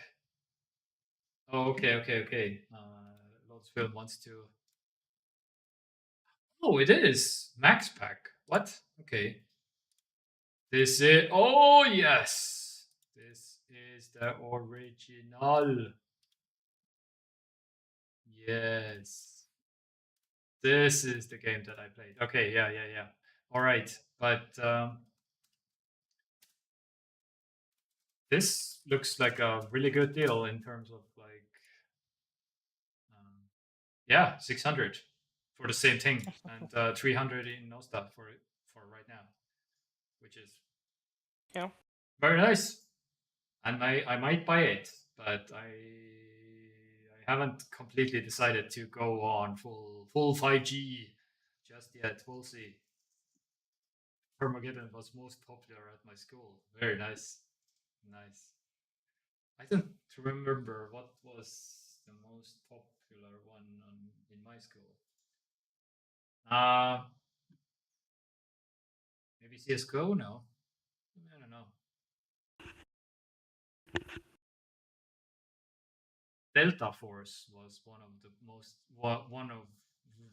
oh, okay. Loadsfilm wants to. Oh, it is Max Pack. What? Okay. This is. Oh yes, this is the original. Yes, this is the game that I played. Okay, yeah. All right, but this looks like a really good deal in terms of like, yeah, 600 for the same thing and 300 in no stuff for right now, which is very nice. And I might buy it, but I haven't completely decided to go on full 5G just yet. We'll see. Armageddon was most popular at my school. Very nice. I don't remember what was the most popular one in my school. Maybe CS:GO? No, I don't know. Delta Force was one of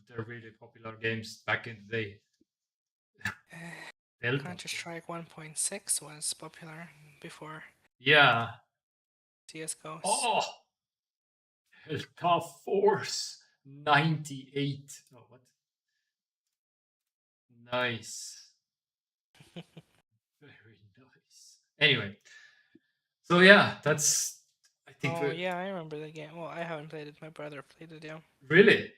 the really popular games back in the day. Counter-Strike 1.6 was popular before. Yeah. CS:GO. Oh, Delta Force 98. Oh, what? Nice. Very nice. Anyway, so yeah, that's. I think. Oh yeah, I remember the game. Well, I haven't played it. My brother played it. Yeah. Really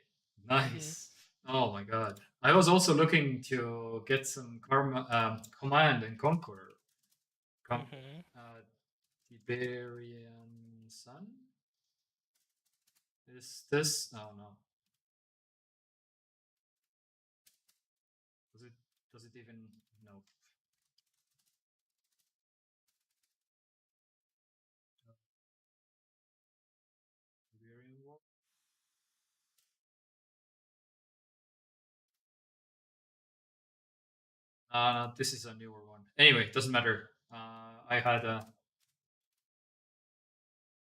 nice. Oh my god! I was also looking to get some Command and Conquer. Tiberian Sun. Is this? Oh no. Does it even? No. Tiberian War. No, this is a newer one. Anyway, doesn't matter. I had a.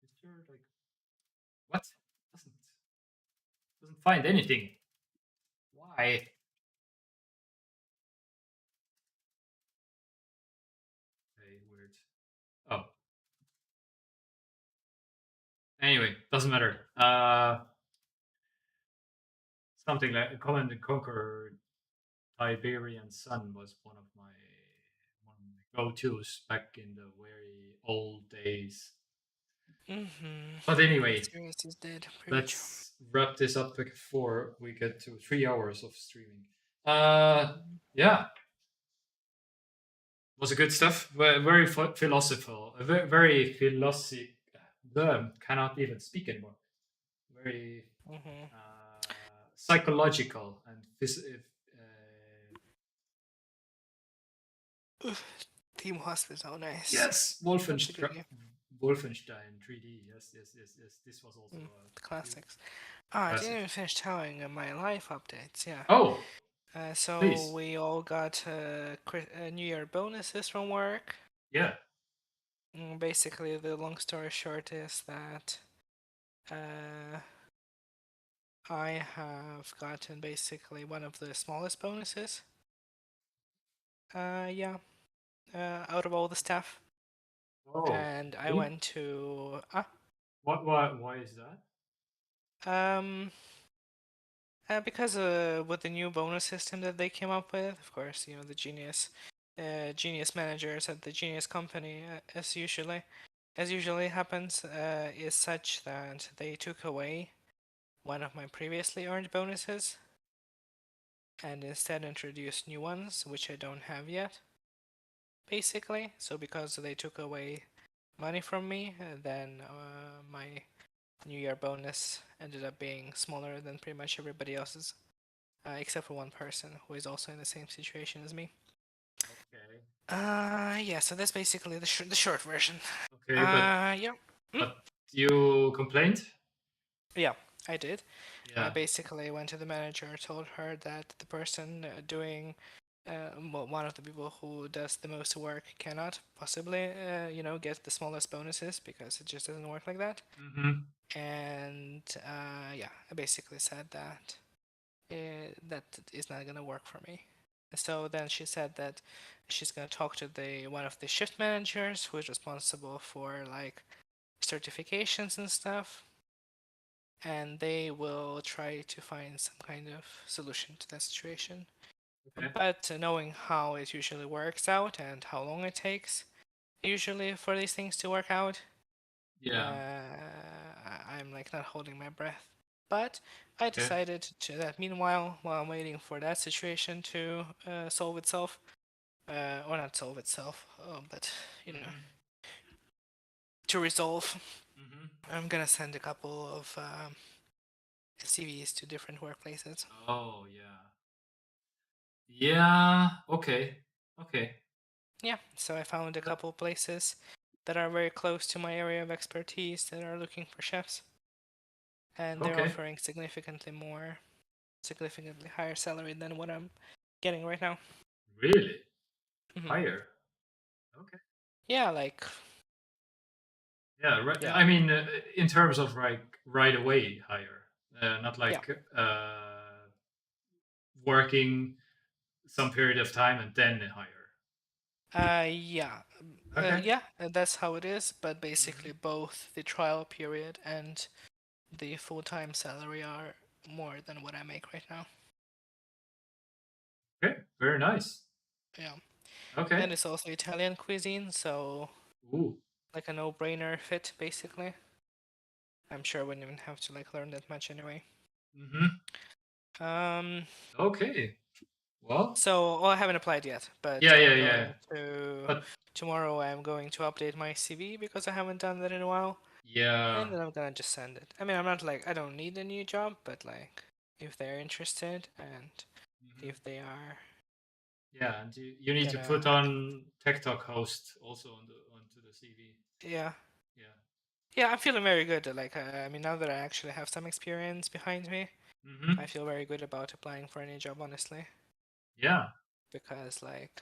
Is there like what? Doesn't find anything. Why? Okay, weird. Oh. Anyway, doesn't matter. Something like Command and Conquer Tiberian Sun was one of my go-tos back in the very old days. But anyway, is dead. let's wrap this up before we get to 3 hours of streaming. Yeah, was a good stuff. Very philosophical. Very philosophic. Cannot even speak anymore. Very psychological and Team Hospital, nice. Yes, Wolfenstein 3D. Yes. This was also classics. I didn't even finish telling my life updates. Yeah. Oh. So please. We all got New Year bonuses from work. Yeah. Basically, the long story short is that I have gotten basically one of the smallest bonuses. Yeah. Out of all the stuff. Oh. And I went to. Why is that? Because with the new bonus system that they came up with, of course, you know, the genius managers at the genius company, as usually happens, is such that they took away one of my previously earned bonuses and instead introduced new ones, which I don't have yet. Basically, so because they took away money from me, then my New Year bonus ended up being smaller than pretty much everybody else's, except for one person who is also in the same situation as me. Okay. Yeah. So that's basically the short version. Okay, yeah. But you complained? Yeah, I did. Yeah. I basically went to the manager, told her that the person doing one of the people who does the most work cannot possibly, get the smallest bonuses because it just doesn't work like that. And yeah, I basically said that that is not gonna work for me. So then she said that she's gonna talk to one of the shift managers who is responsible for like certifications and stuff, and they will try to find some kind of solution to that situation. Okay. But knowing how it usually works out and how long it takes usually for these things to work out, I'm like not holding my breath. But I decided that meanwhile, while I'm waiting for that situation to solve itself, or not solve itself, but to resolve, I'm gonna send a couple of CVs to different workplaces. Oh yeah. Yeah. Okay. Yeah, so I found a couple places that are very close to my area of expertise that are looking for chefs. And they're offering significantly higher salary than what I'm getting right now. Really? Higher? Okay. Yeah, like. Yeah, right. Yeah. I mean, in terms of like right away higher, not like working some period of time and then higher. Yeah. Okay. Yeah, that's how it is. But basically, both the trial period and the full-time salary are more than what I make right now. Okay, very nice. Yeah. Okay. And it's also Italian cuisine, so like a no-brainer fit, basically. I'm sure I wouldn't even have to like learn that much anyway. Okay. Well. So, I haven't applied yet, but tomorrow I'm going to update my CV because I haven't done that in a while. Yeah. And then I'm gonna just send it. I mean, I'm not like I don't need a new job, but like if they're interested and if they are. Yeah, and you need to put on TekTok host also onto the CV. Yeah. Yeah. Yeah, I'm feeling very good. Like, I mean, now that I actually have some experience behind me, I feel very good about applying for any job, honestly. Yeah. Because, like,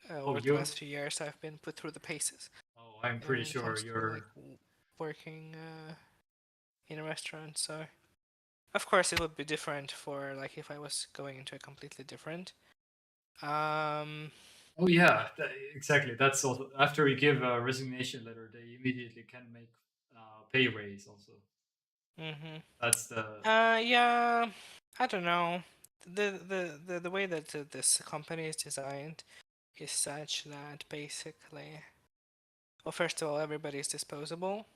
over the last few years, I've been put through the paces. Oh, I'm pretty sure you're like working in a restaurant. So, of course, it would be different for like if I was going into a completely different. Oh yeah, exactly. That's also after you give a resignation letter, they immediately can make pay raise also. That's the. Yeah, I don't know. The way that this company is designed is such that basically, well, first of all, everybody is disposable.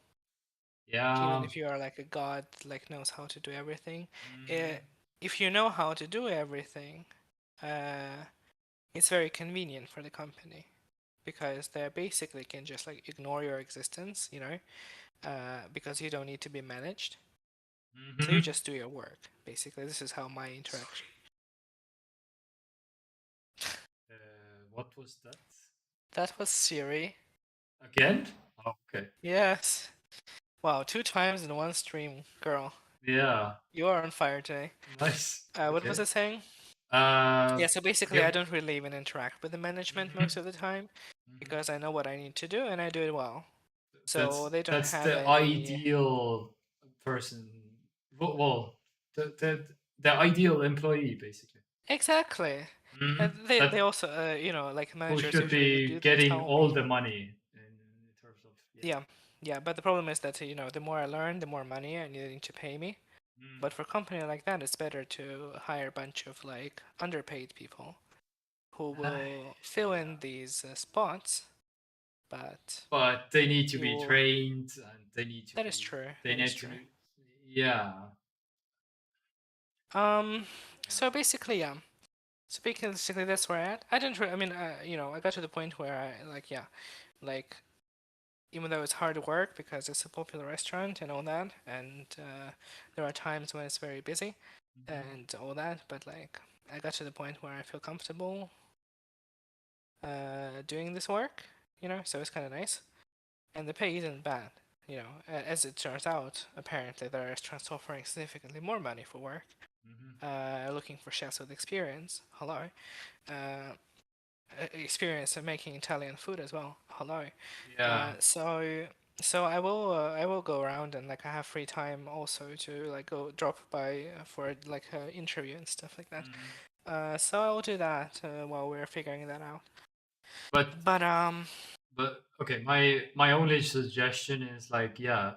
Yeah. Even if you are like a god, like knows how to do everything. If you know how to do everything, it's very convenient for the company because they basically can just like ignore your existence, because you don't need to be managed. So you just do your work. Basically, this is how my interaction. What was that? That was Siri. Again? Oh, okay. Yes. Wow, 2 times in one stream, girl. Yeah. You are on fire today. Nice. What was it saying? Yeah, so basically I don't really even interact with the management most of the time because I know what I need to do and I do it well. So they don't have the ideal person. Well, the ideal employee, basically. Exactly. And they also, like managers who should be getting all the money in terms of. Yeah, but the problem is that the more I learn, the more money I need to pay me. But for a company like that, it's better to hire a bunch of like underpaid people who will fill in these spots. But they need to be trained, and they need to. That is true. They need to. Yeah. So basically, yeah. So basically, that's where I at. I didn't. I mean, I got to the point where I like, even though it's hard work because it's a popular restaurant and all that, and there are times when it's very busy and all that, but like I got to the point where I feel comfortable doing this work, so it's kind of nice, and the pay isn't bad, as it turns out. Apparently, there are restaurants offering significantly more money for work. looking for chefs with experience. Hello. Experience of making Italian food as well. Hello. Yeah. So I will go around, and like I have free time also to like go drop by for like an interview and stuff like that. So I will do that while we're figuring that out. But But okay, my only suggestion is like, yeah,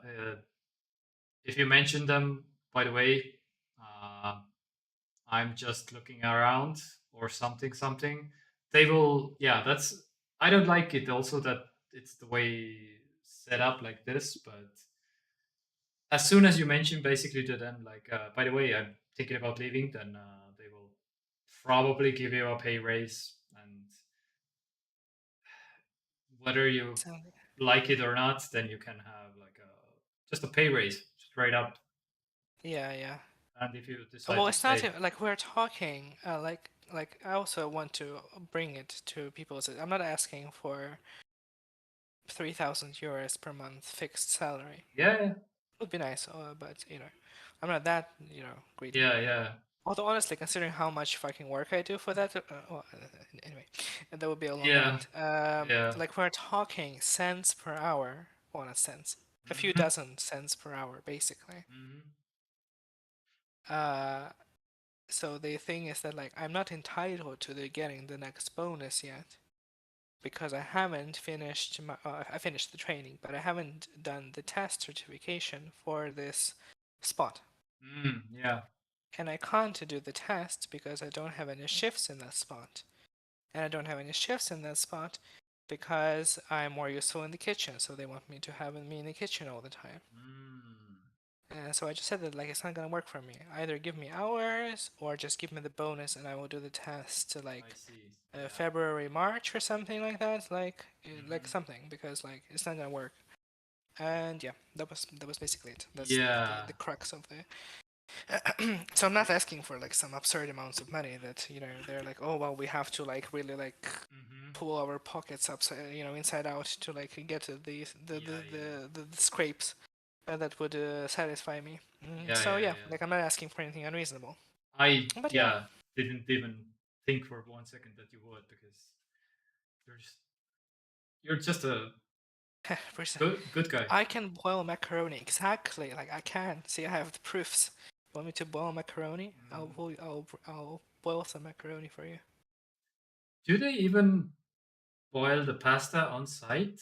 if you mention them, by the way, I'm just looking around or something. They will, yeah, that's, I don't like it also that it's the way set up like this, but as soon as you mention basically to them, like, by the way, I'm thinking about leaving, then they will probably give you a pay raise, and whether you like it or not, then you can have like just a pay raise straight up. Yeah. And if you decide Well, to it's not stay, even, like we're talking. Like I also want to bring it to people. So I'm not asking for 3,000 euros per month fixed salary. yeah, Would be nice, but I'm not that greedy. yeah. Although honestly, considering how much fucking work I do for that, anyway, that would be a long Yeah. rant. Like we're talking cents per hour. Well, not cents, a few dozen cents per hour, basically. So the thing is that like I'm not entitled to getting the next bonus yet, because I haven't finished I finished the training, but I haven't done the test certification for this spot. Yeah. And I can't do the test because I don't have any shifts in that spot. And I don't have any shifts in that spot because I'm more useful in the kitchen, so they want me to have me in the kitchen all the time. And so I just said that like it's not gonna work for me. Either give me hours or just give me the bonus, and I will do the test like February, March or something like that. Like something, because like it's not gonna work. And yeah, that was basically it. That's the crux of the. So I'm not asking for like some absurd amounts of money that they're like, oh well, we have to like really like pull our pockets upside inside out to like get the scrapes that would satisfy me. Like I'm not asking for anything unreasonable. But didn't even think for 1 second that you would, because you're just a good guy. I can boil macaroni, exactly. Like I can. See, I have the proofs. You want me to boil macaroni? I'll boil some macaroni for you. Do they even boil the pasta on site?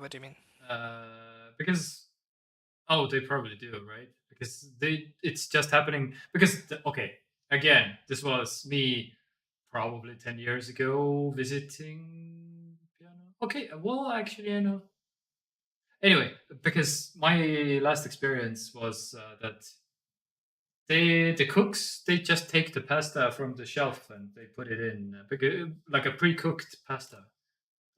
What do you mean? Because they probably do, right? Because it's just happening because okay, again, this was me probably 10 years ago visiting piano. Okay, well, actually, I know. Anyway, because my last experience was that the cooks, they just take the pasta from the shelf and they put it in like a pre-cooked pasta,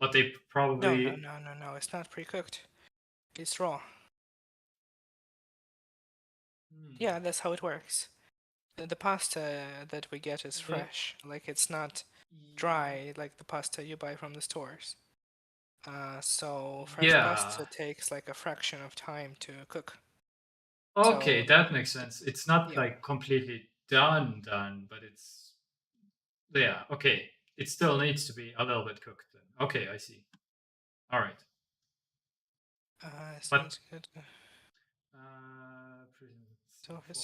but they probably no, it's not pre-cooked. It's raw. Yeah, that's how it works. The pasta that we get is fresh. Like it's not dry like the pasta you buy from the stores. So fresh pasta takes like a fraction of time to cook. Okay, that makes sense. It's not like completely done, but it's okay. It still needs to be a little bit cooked then. Okay, I see. All right. But good. Okay.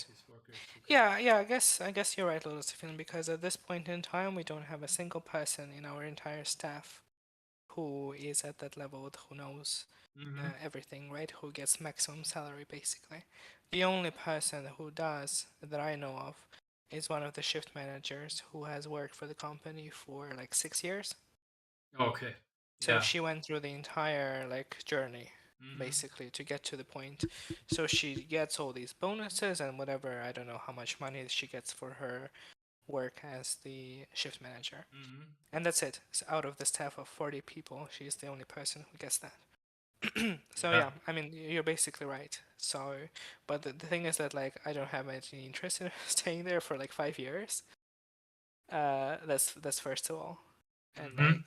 Yeah, I guess you're right, little Stephen, because at this point in time we don't have a single person in our entire staff who is at that level, who knows everything, right? Who gets maximum salary, basically. The only person who does, that I know of, is one of the shift managers who has worked for the company for like 6 years. Okay. So she went through the entire like journey, basically, to get to the point. So she gets all these bonuses and whatever, I don't know how much money she gets for her work as the shift manager. And that's it. So out of the staff of 40 people, she's the only person who gets that. So yeah, I mean, you're basically right. So, but the thing is that like I don't have any interest in staying there for like 5 years. That's first of all. And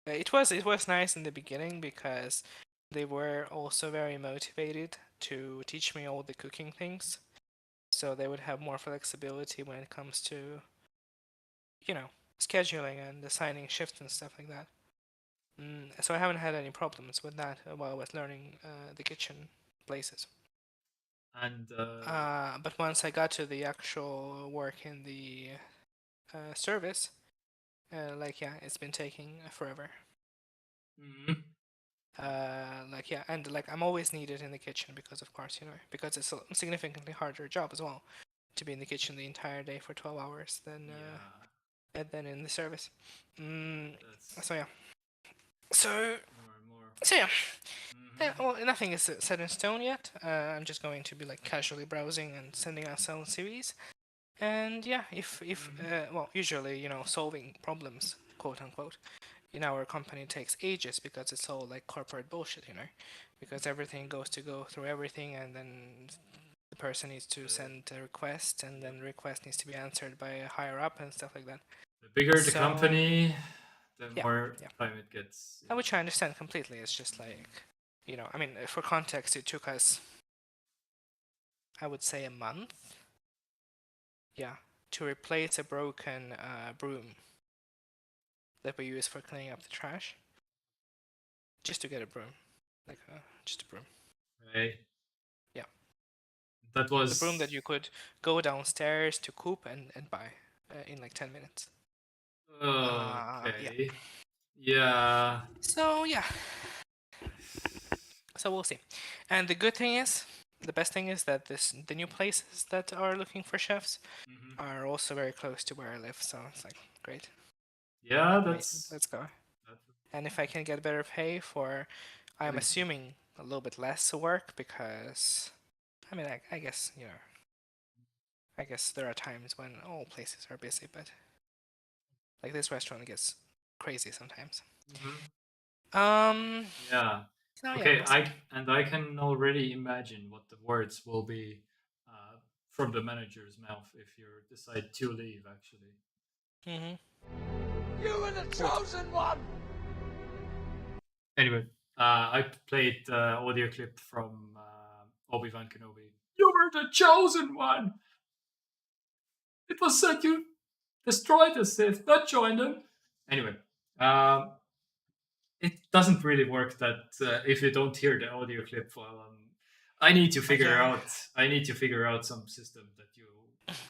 like it was nice in the beginning because they were also very motivated to teach me all the cooking things, so they would have more flexibility when it comes to, scheduling and assigning shifts and stuff like that. So I haven't had any problems with that while I was learning the kitchen places. And but once I got to the actual work in the service, it's been taking forever. Mhm. And I'm always needed in the kitchen because, of course, because it's a significantly harder job as well to be in the kitchen the entire day for 12 hours than in the service. That's So yeah. So more and more. So yeah. Yeah, well, nothing is set in stone yet. I'm just going to be casually browsing and sending out some CVs. And yeah, if usually solving problems, quote unquote, in our company takes ages because it's all corporate bullshit, because everything goes through everything, and then the person needs to send a request, and then the request needs to be answered by a higher up and stuff like that. The bigger the company, the more yeah. time it gets. Which I understand completely. It's just for context, it took us, I would say, a month. Yeah, to replace a broken broom that we use for cleaning up the trash. Just to get a broom, just a broom. Right. Yeah. That was the broom that you could go downstairs to Coop and buy in 10 minutes. Okay. Yeah. So yeah. So we'll see. And the best thing is that the new places that are looking for chefs are also very close to where I live. So it's great. Yeah, let's go. And if I can get better pay for, I'm assuming a little bit less work, because I guess I guess there are times when all places are busy, but this restaurant gets crazy sometimes. Yeah. So Okay, yeah, I can already imagine what the words will be from the manager's mouth if you decide to leave. Actually. You were the chosen one! Anyway, I played the audio clip from Obi-Wan Kenobi. You were the chosen one! It was said you destroyed the Sith, not joined them. Anyway, it doesn't really work that if you don't hear the audio clip file. I need to figure out. I need to figure out some system that you.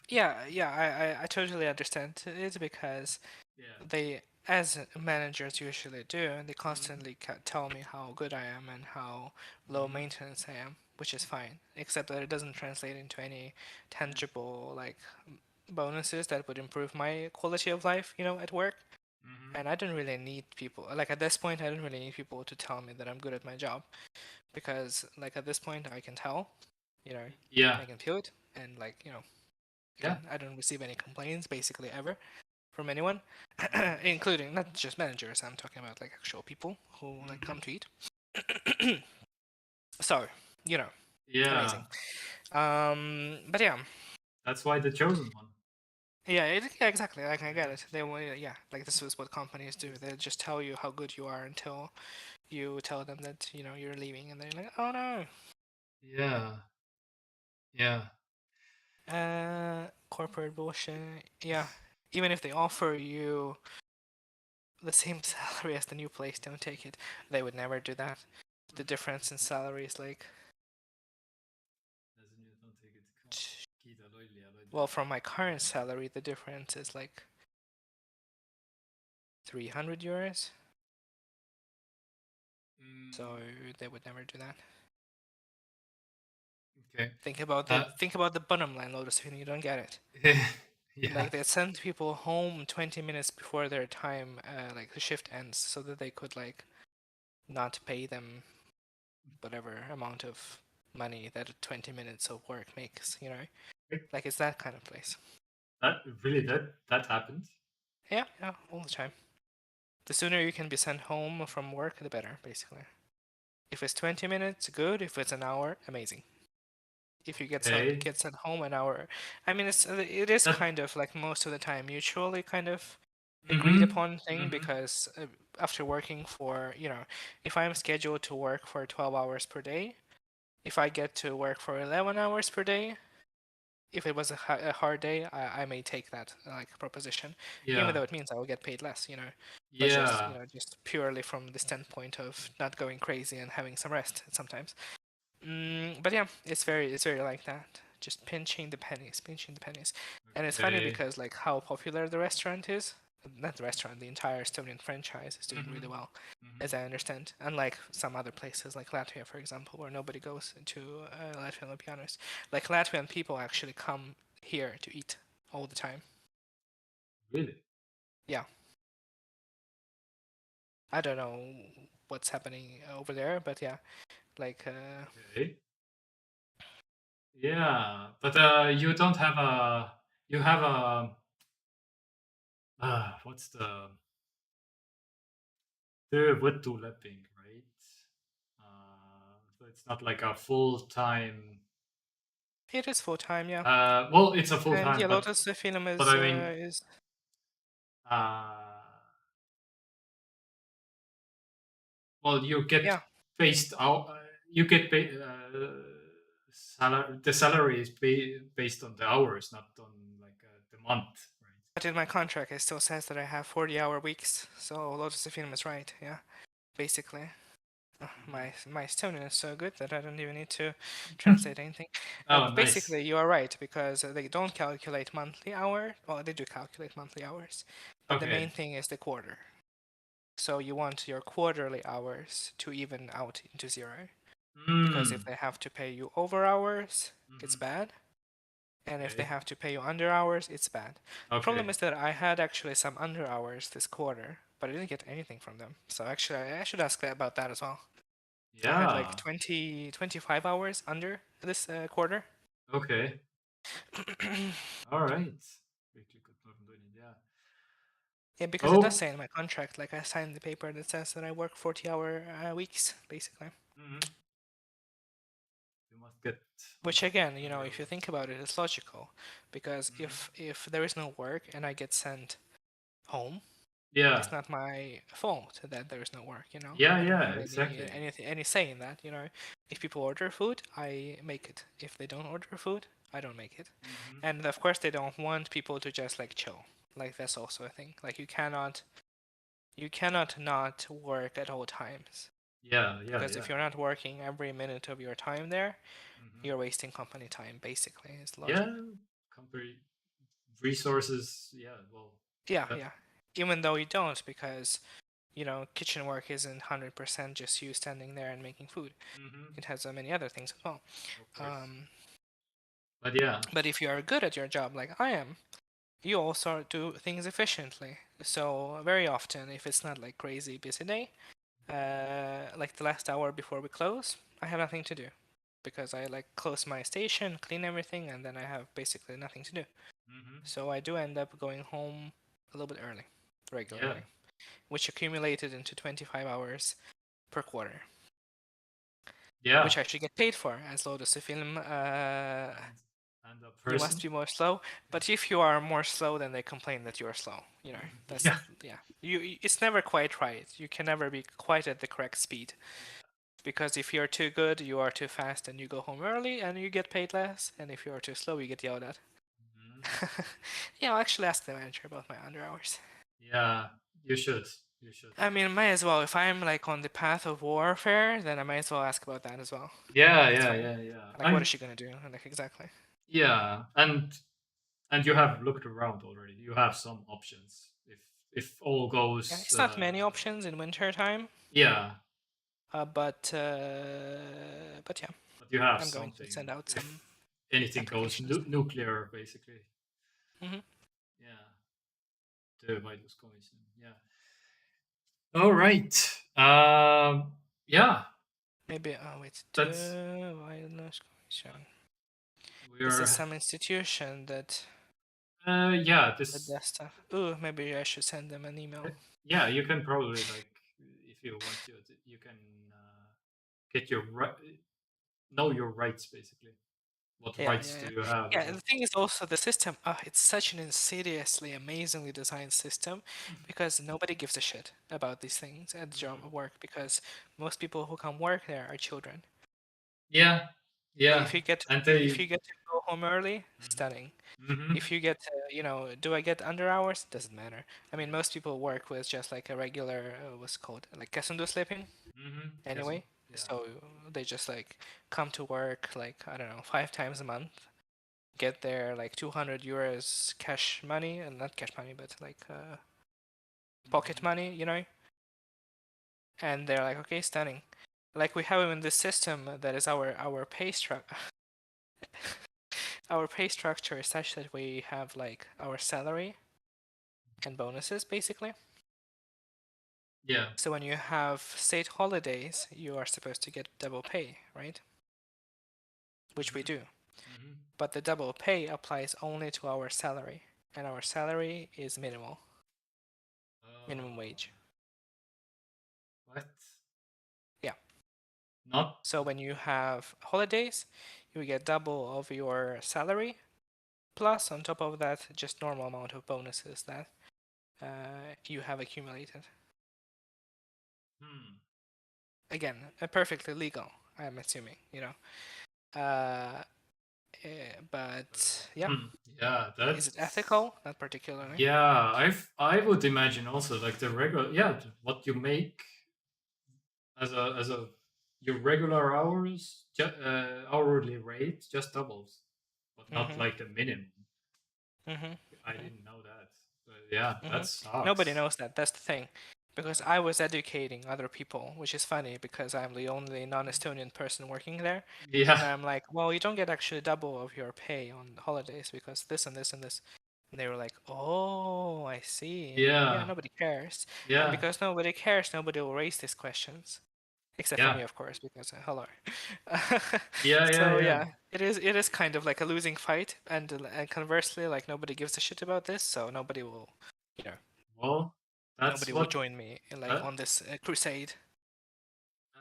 Yeah. I totally understand it, because they, as managers usually do, they constantly tell me how good I am and how low maintenance I am, which is fine, except that it doesn't translate into any tangible bonuses that would improve my quality of life, at work. And I don't really need people. At this point, I don't really need people to tell me that I'm good at my job, because at this point I can tell, Yeah. I can feel it, and I don't receive any complaints basically ever from anyone, including not just managers. I'm talking about actual people who come to eat. So Yeah. Amazing. But yeah. That's why the chosen one. Yeah, exactly. I get it. They this is what companies do. They just tell you how good you are until you tell them that you're leaving, and they're like, "Oh no." Yeah. Yeah. Corporate bullshit. Yeah. Even if they offer you the same salary as the new place, don't take it. They would never do that. The difference in salary is well, from my current salary, the difference is 300 euros. So they would never do that. Okay. Think about the bottom line, Lotus, when you don't get it. Yeah. They send people home 20 minutes before their time, the shift ends, so that they could not pay them whatever amount of money that 20 minutes of work makes. It's that kind of place. That happened. Yeah, all the time. The sooner you can be sent home from work, the better, basically. If it's 20 minutes, good. If it's an hour, amazing. If you get sent home an hour, it is kind of most of the time mutually kind of agreed upon thing, because after working for if I'm scheduled to work for 12 hours per day, if I get to work for 11 hours per day, if it was a hard day, I may take that like proposition, even though it means I will get paid less, but just just purely from the standpoint of not going crazy and having some rest sometimes. But yeah, it's very like that, just pinching the pennies, and it's funny because like how popular the restaurant is. Not the restaurant, the entire Estonian franchise is doing really well, as I understand. Unlike some other places, like Latvia, for example, where nobody goes to Latvian Olympianos. Like Latvian people actually come here to eat all the time. Really? Yeah. I don't know what's happening over there, but yeah, like. Okay. Yeah, but you don't have a. You have a. What's the võtuleping, right? So it's not like a full time. It is full time, yeah. Well, it's a full And time, yeah, but Lotus the film is. but I mean, is well, you get yeah. based out. You get paid. The salary is based on the hours, not on like the month, right? But in my contract, it still says that I have 40-hour weeks. So Lotus the film is right, yeah. Basically. My Estonian is so good that I don't even need to translate anything. Oh, basically, nice. you are right, because they don't calculate monthly hours. Well, they do calculate monthly hours, but the main thing is the quarter. So you want your quarterly hours to even out into zero. Because if they have to pay you over hours, it's bad. And if they have to pay you under hours, it's bad. The problem is that I had actually some under hours this quarter, but I didn't get anything from them. So actually, I should ask about that as well. Yeah. I had like 25 hours under this quarter. Okay. All right. Yeah, because it does say in my contract, like I signed the paper that says that I work 40-hour weeks, basically. You must get. Which again, if you think about it, it's logical, because if there is no work and I get sent home, it's not my fault that there is no work. I don't have exactly. any say in that. If people order food, I make it. If they don't order food, I don't make it. And of course, they don't want people to just like chill. Like that's also a thing. Like you cannot not work at all times. Yeah. Because if you're not working every minute of your time there, you're wasting company time. Basically, is the logic. Yeah, company resources. Yeah, well. Yeah. Even though you don't, because kitchen work isn't 100% just you standing there and making food. It has many other things as well. But yeah. But if you are good at your job, like I am, you also do things efficiently. So very often, if it's not like crazy busy day, like the last hour before we close, I have nothing to do, because I like close my station, clean everything, and then I have basically nothing to do. So I do end up going home a little bit early, regularly, which accumulated into 25 hours per quarter. Yeah. Which I should get paid for, as Lotus the film. And a you must be more slow, but if you are more slow, then they complain that you are slow. That's it's never quite right. You can never be quite at the correct speed, because if you're too good, you are too fast, and you go home early, and you get paid less. And if you are too slow, you get yelled at. Yeah, I'll actually ask the manager about my under hours. Yeah, you should. I mean, might as well. If I'm like on the path of warfare, then I might as well ask about that as well. Yeah. Like, what is she gonna do? Like, exactly. Yeah, and you have looked around already. You have some options if all goes. Yeah, it's not many options in winter time. Yeah. But yeah. But you have I'm something. going to send out some. Anything goes nuclear, basically. Yeah. The virus goes. Yeah. All right. Yeah. Maybe. Oh wait. This is some institution that. Yeah. This. That stuff. Ooh, maybe I should send them an email. Yeah, you can probably if you want to, you can get know your rights, basically. What rights do you have? Yeah, the thing is also the system. It's such an insidiously, amazingly designed system, because nobody gives a shit about these things at job work, because most people who come work there are children. Yeah, yeah. If you get and if you get to go home early, stunning. Mhm. If you get do I get under hours? Doesn't matter. I mean, most people work with just like a regular what's it called, like sleeping anyway. Yeah. So they just like come to work like I don't know 5 times a month, get their like 200 euros cash money, and not cash money, but like pocket money, and they're like, okay, stunning. Like we have in this system that is our pay structure. Our pay structure is such that we have like our salary and bonuses basically. Yeah. So when you have state holidays, you are supposed to get double pay, right? Which we do. But the double pay applies only to our salary, and our salary is minimum wage. What? Yeah. Not. So when you have holidays, you get double of your salary, plus on top of that, just normal amount of bonuses that you have accumulated. Again, perfectly legal, I'm assuming, but yeah. Yeah, that's. Is it ethical? Not particularly. Yeah, I would imagine also like the regular. Yeah, what you make as a your regular hourly rate just doubles, but not like the minimum. I didn't know that. But yeah, that sucks. Nobody knows that. That's the thing. Because I was educating other people, which is funny because I'm the only non-Estonian person working there. Yeah. And I'm like, well, you don't get actually double of your pay on holidays because this and this and this. And they were like, oh, I see. Yeah. Nobody cares. Yeah. And because nobody cares, nobody will raise these questions. Except for me, of course, because hello. So yeah, it is kind of like a losing fight, and conversely, like nobody gives a shit about this, so nobody will, Well, nobody will join me on this crusade.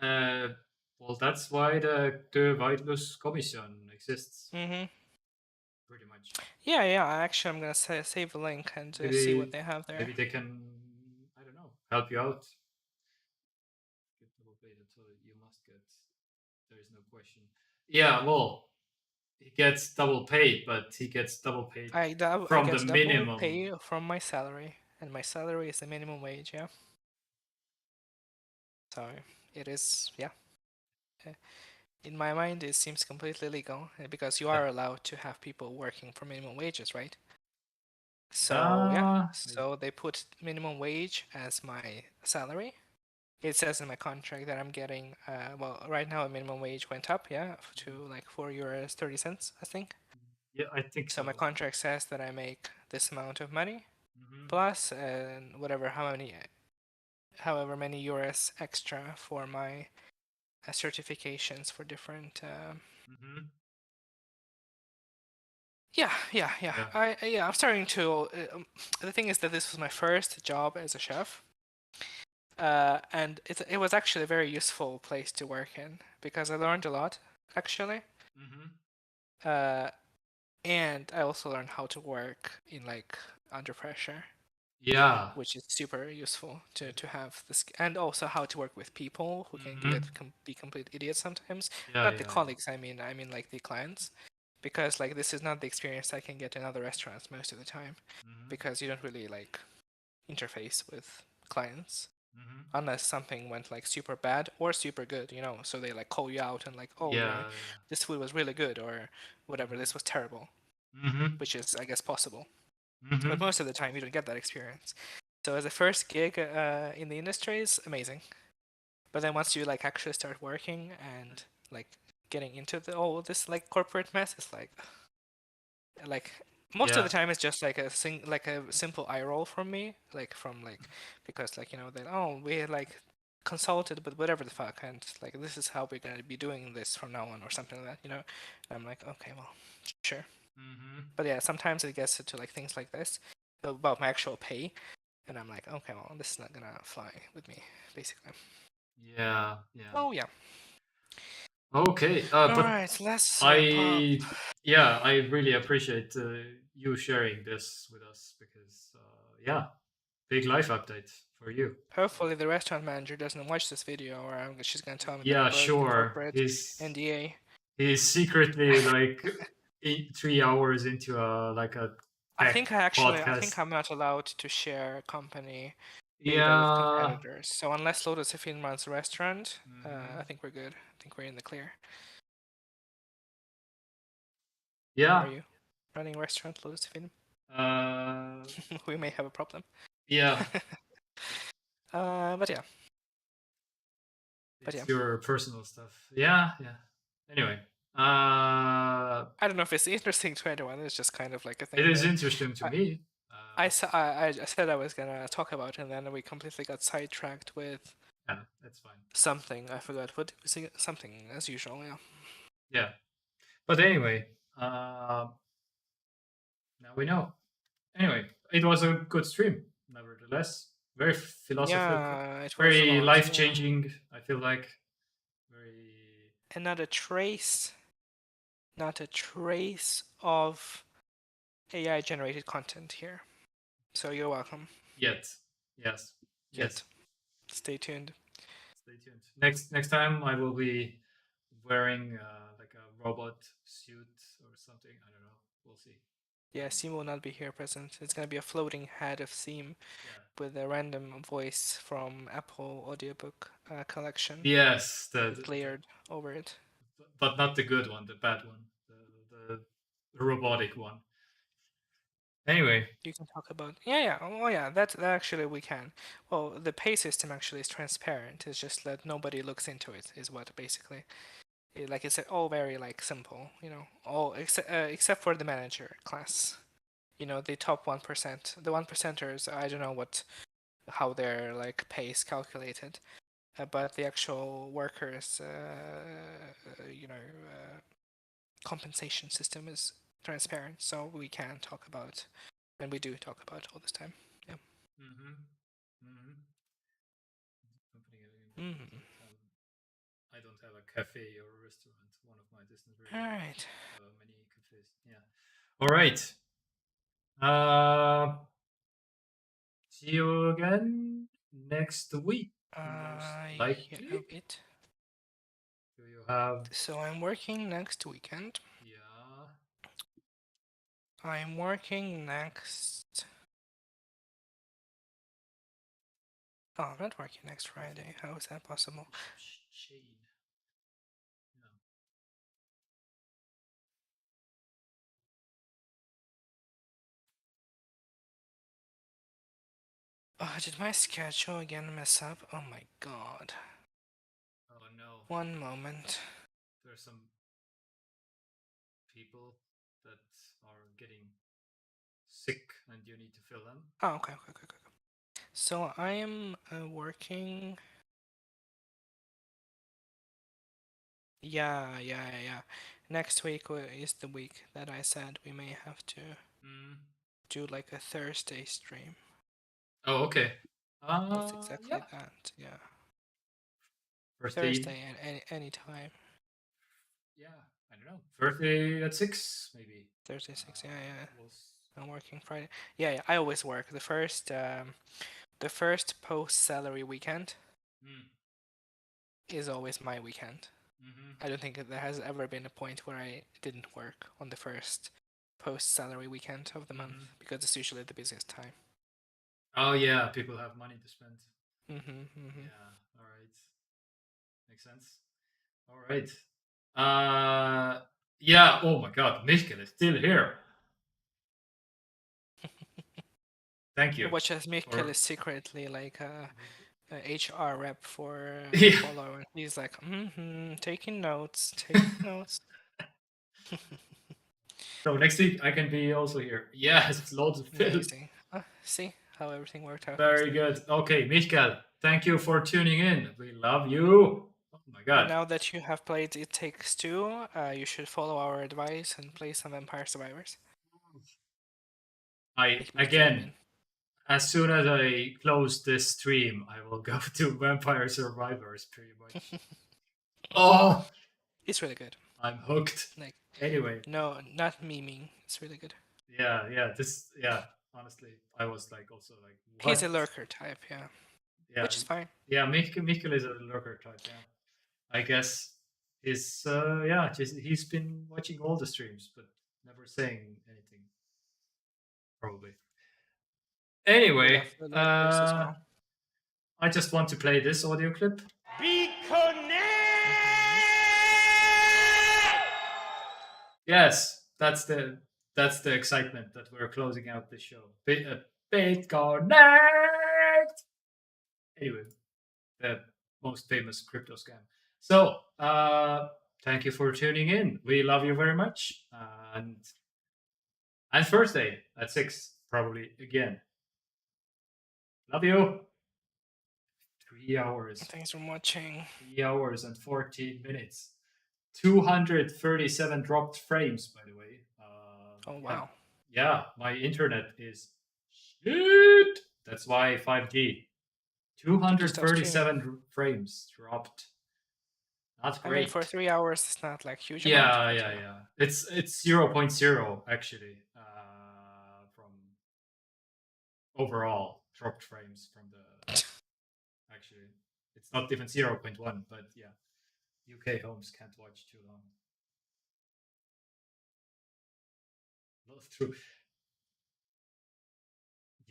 Well, that's why the Töövaidluskomisjon exists. Pretty much. Yeah. Actually, I'm gonna save the link and see what they have there. Maybe they can, I don't know, help you out. You must get. There is no question. Yeah, well, he gets double paid, but he gets double paid from the minimum. Double pay from my salary, and my salary is the minimum wage. Yeah. So it is, yeah. In my mind, it seems completely legal because you are allowed to have people working for minimum wages, right? So yeah, so they put minimum wage as my salary. It says in my contract that I'm getting, well, right now minimum wage went up, yeah, to like €4.30, I think. Yeah, I think so. So my contract says that I make this amount of money, plus however many euros extra for my certifications for different. Yeah. I'm starting to. The thing is that this was my first job as a chef, and it was actually a very useful place to work in because I learned a lot actually. And I also learned how to work in like under pressure. Yeah. Which is super useful to have this, and also how to work with people who can be complete idiots sometimes. Not the colleagues, I mean like the clients, because like this is not the experience I can get in other restaurants most of the time, because you don't really like interface with clients unless something went like super bad or super good, so they like call you out and like, oh, this food was really good or whatever, this was terrible, which is I guess possible. But most of the time you don't get that experience. So as a first gig in the industry is amazing. But then once you like actually start working and like getting into all this like corporate mess, it's like most of the time it's just like a simple eye roll from me, because like they we like consulted, but whatever the fuck, and like this is how we're gonna be doing this from now on or something like that, And I'm like, okay, well, sure. But yeah, sometimes it gets to like things like this about my actual pay, and I'm like, okay, well, this is not gonna fly with me, basically. Yeah. Oh yeah. Okay. All but right, let's. I really appreciate you sharing this with us because big life update for for you. Hopefully the restaurant manager doesn't watch this video, or she's gonna tell me that Yeah, I broke the sure. corporate He's NDA. secretly like 3 hours into a I tech think I podcast. think I'm not allowed to share company data Yeah. with competitors. So unless Lotus Efin runs a restaurant, I think we're good. I think we're in the clear. Yeah. Are you running a restaurant, Lotus Efin? We may have a problem. Yeah. But yeah. It's your personal stuff. Yeah. Anyway. I don't know if it's interesting to anyone. It's just kind of like a thing. It is interesting to me. I said I was gonna talk about it, and then we completely got sidetracked with. Yeah, that's fine. Something I forgot. What was it? Something as usual. Yeah. Yeah, but anyway, now we know. Anyway, it was a good stream, nevertheless. Very philosophical. Yeah, it was very a lot, life-changing. I feel like very. And not a trace of AI-generated content here. So you're welcome. Yet, yes. Stay tuned. Next time I will be wearing like a robot suit or something. I don't know. We'll see. Yeah, Siim will not be here present. It's gonna be a floating head of Siim with a random voice from Apple audiobook collection. Yes, layered over it. But not the good one, the bad one, the robotic one. Anyway, you can talk about that actually we can. Well, the pay system actually is transparent. It's just that nobody looks into it. Is what basically. Like it's all very like simple, all except for the manager class, the top 1%, the 1%ers. I don't know how their like pay is calculated, but the actual workers, compensation system is transparent, so we can talk about, and we do talk about all this time. Yeah. I don't have a cafe or a restaurant. One of mine doesn't really all right. Many cafes. Yeah. All right. See you again next week. Likely. Yeah, a bit. Do you have? So I'm working next weekend. Yeah. I'm working next. Oh, I'm not working next Friday. How is that possible? Shade. Oh, did my schedule again mess up? Oh my god. Oh no. One moment. There's some people that are getting sick and you need to fill them. Oh, okay. So I am working. Yeah. Next week is the week that I said we may have to do like a Thursday stream. Oh, okay. That's exactly that. Yeah. Thursday and any time. Yeah, I don't know. Thursday at 6, maybe. Thursday 6. Yeah. I'm working Friday. Yeah. I always work the first post-salary weekend. Is always my weekend. I don't think there has ever been a point where I didn't work on the first post-salary weekend of the month because it's usually the busiest time. Oh yeah, people have money to spend. Yeah. All right. Makes sense. All right. Yeah. Oh my God, Michael is still here. Thank you. Watch as Michael is secretly like a HR rep for Follow, and he's like, taking notes. So next week I can be also here. Yes, loads of films. See how everything worked out. Very good. Okay, Michael, thank you for tuning in. We love you. Oh my God. And now that you have played It Takes Two, you should follow our advice and play some Vampire Survivors. As soon as I close this stream, I will go to Vampire Survivors pretty much. Oh! It's really good. I'm hooked. Anyway. No, not memeing. It's really good. Yeah. Honestly, I was like also like. What? He's a lurker type, yeah. Yeah, which is fine. Yeah, Mikkel is a lurker type. Yeah, I guess he's he's been watching all the streams but never saying anything. Probably. We Anyway, have the narrators as well. I just want to play this audio clip. Be connected! Yes, that's the excitement that we're closing out the show. Bit connect. Anyway, the most famous crypto scam. So, thank you for tuning in. We love you very much, and Thursday at 6 probably again. Love you. 3 hours. Thanks for watching. 3 hours and 14 minutes. 237 dropped frames, by the way. Oh, wow. Yeah, my internet is shit. That's why 5G. 237 frames dropped. Not great. I mean, for 3 hours, it's not like huge. Yeah, amount, yeah, yeah. It's 0.0 actually from overall dropped frames from the. Actually, it's not even 0.1, but yeah, UK homes can't watch too long. That's true.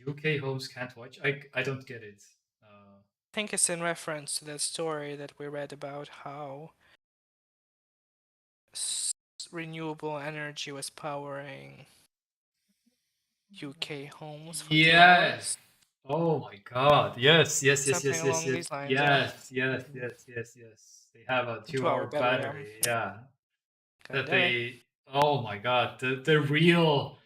UK homes can't watch. I don't get it. I think it's in reference to that story that we read about how renewable energy was powering UK homes. For 2 hours. Oh my God! Yes. Something along these lines, yeah. Yes. They have a 2-hour battery. Yeah. That they. Oh my God! The real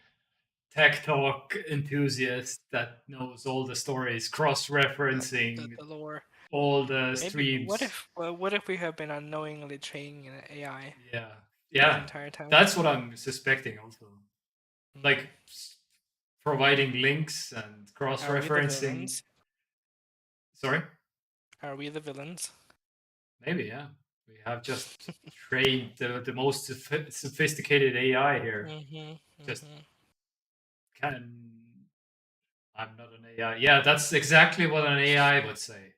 TekTok enthusiast that knows all the stories, cross-referencing the lore, all the Maybe, streams. What if we have been unknowingly training an AI? Yeah. The entire time. That's what I'm suspecting also. Like providing links and cross-referencing. Sorry? Are we the villains? Maybe, yeah. We have just trained the most sophisticated AI here. Just I'm not an AI. Yeah, that's exactly what an AI would say.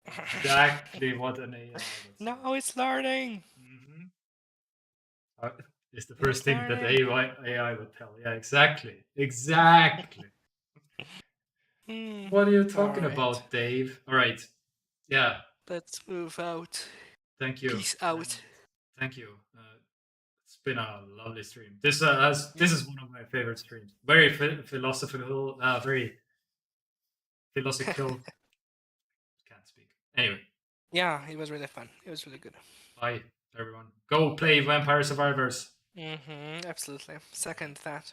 Exactly what an AI would say. No, it's learning. It's the first thing that learning. AI would tell. Yeah, exactly. What are you talking about, Dave? All right. Yeah. Let's move out. Thank you. Peace out. Thank you. It's been a lovely stream. This is one of my favorite streams. Very philosophical. Very philosophical. Can't speak. Anyway. Yeah, it was really fun. It was really good. Bye, everyone. Go play Vampire Survivors. Absolutely. Second that.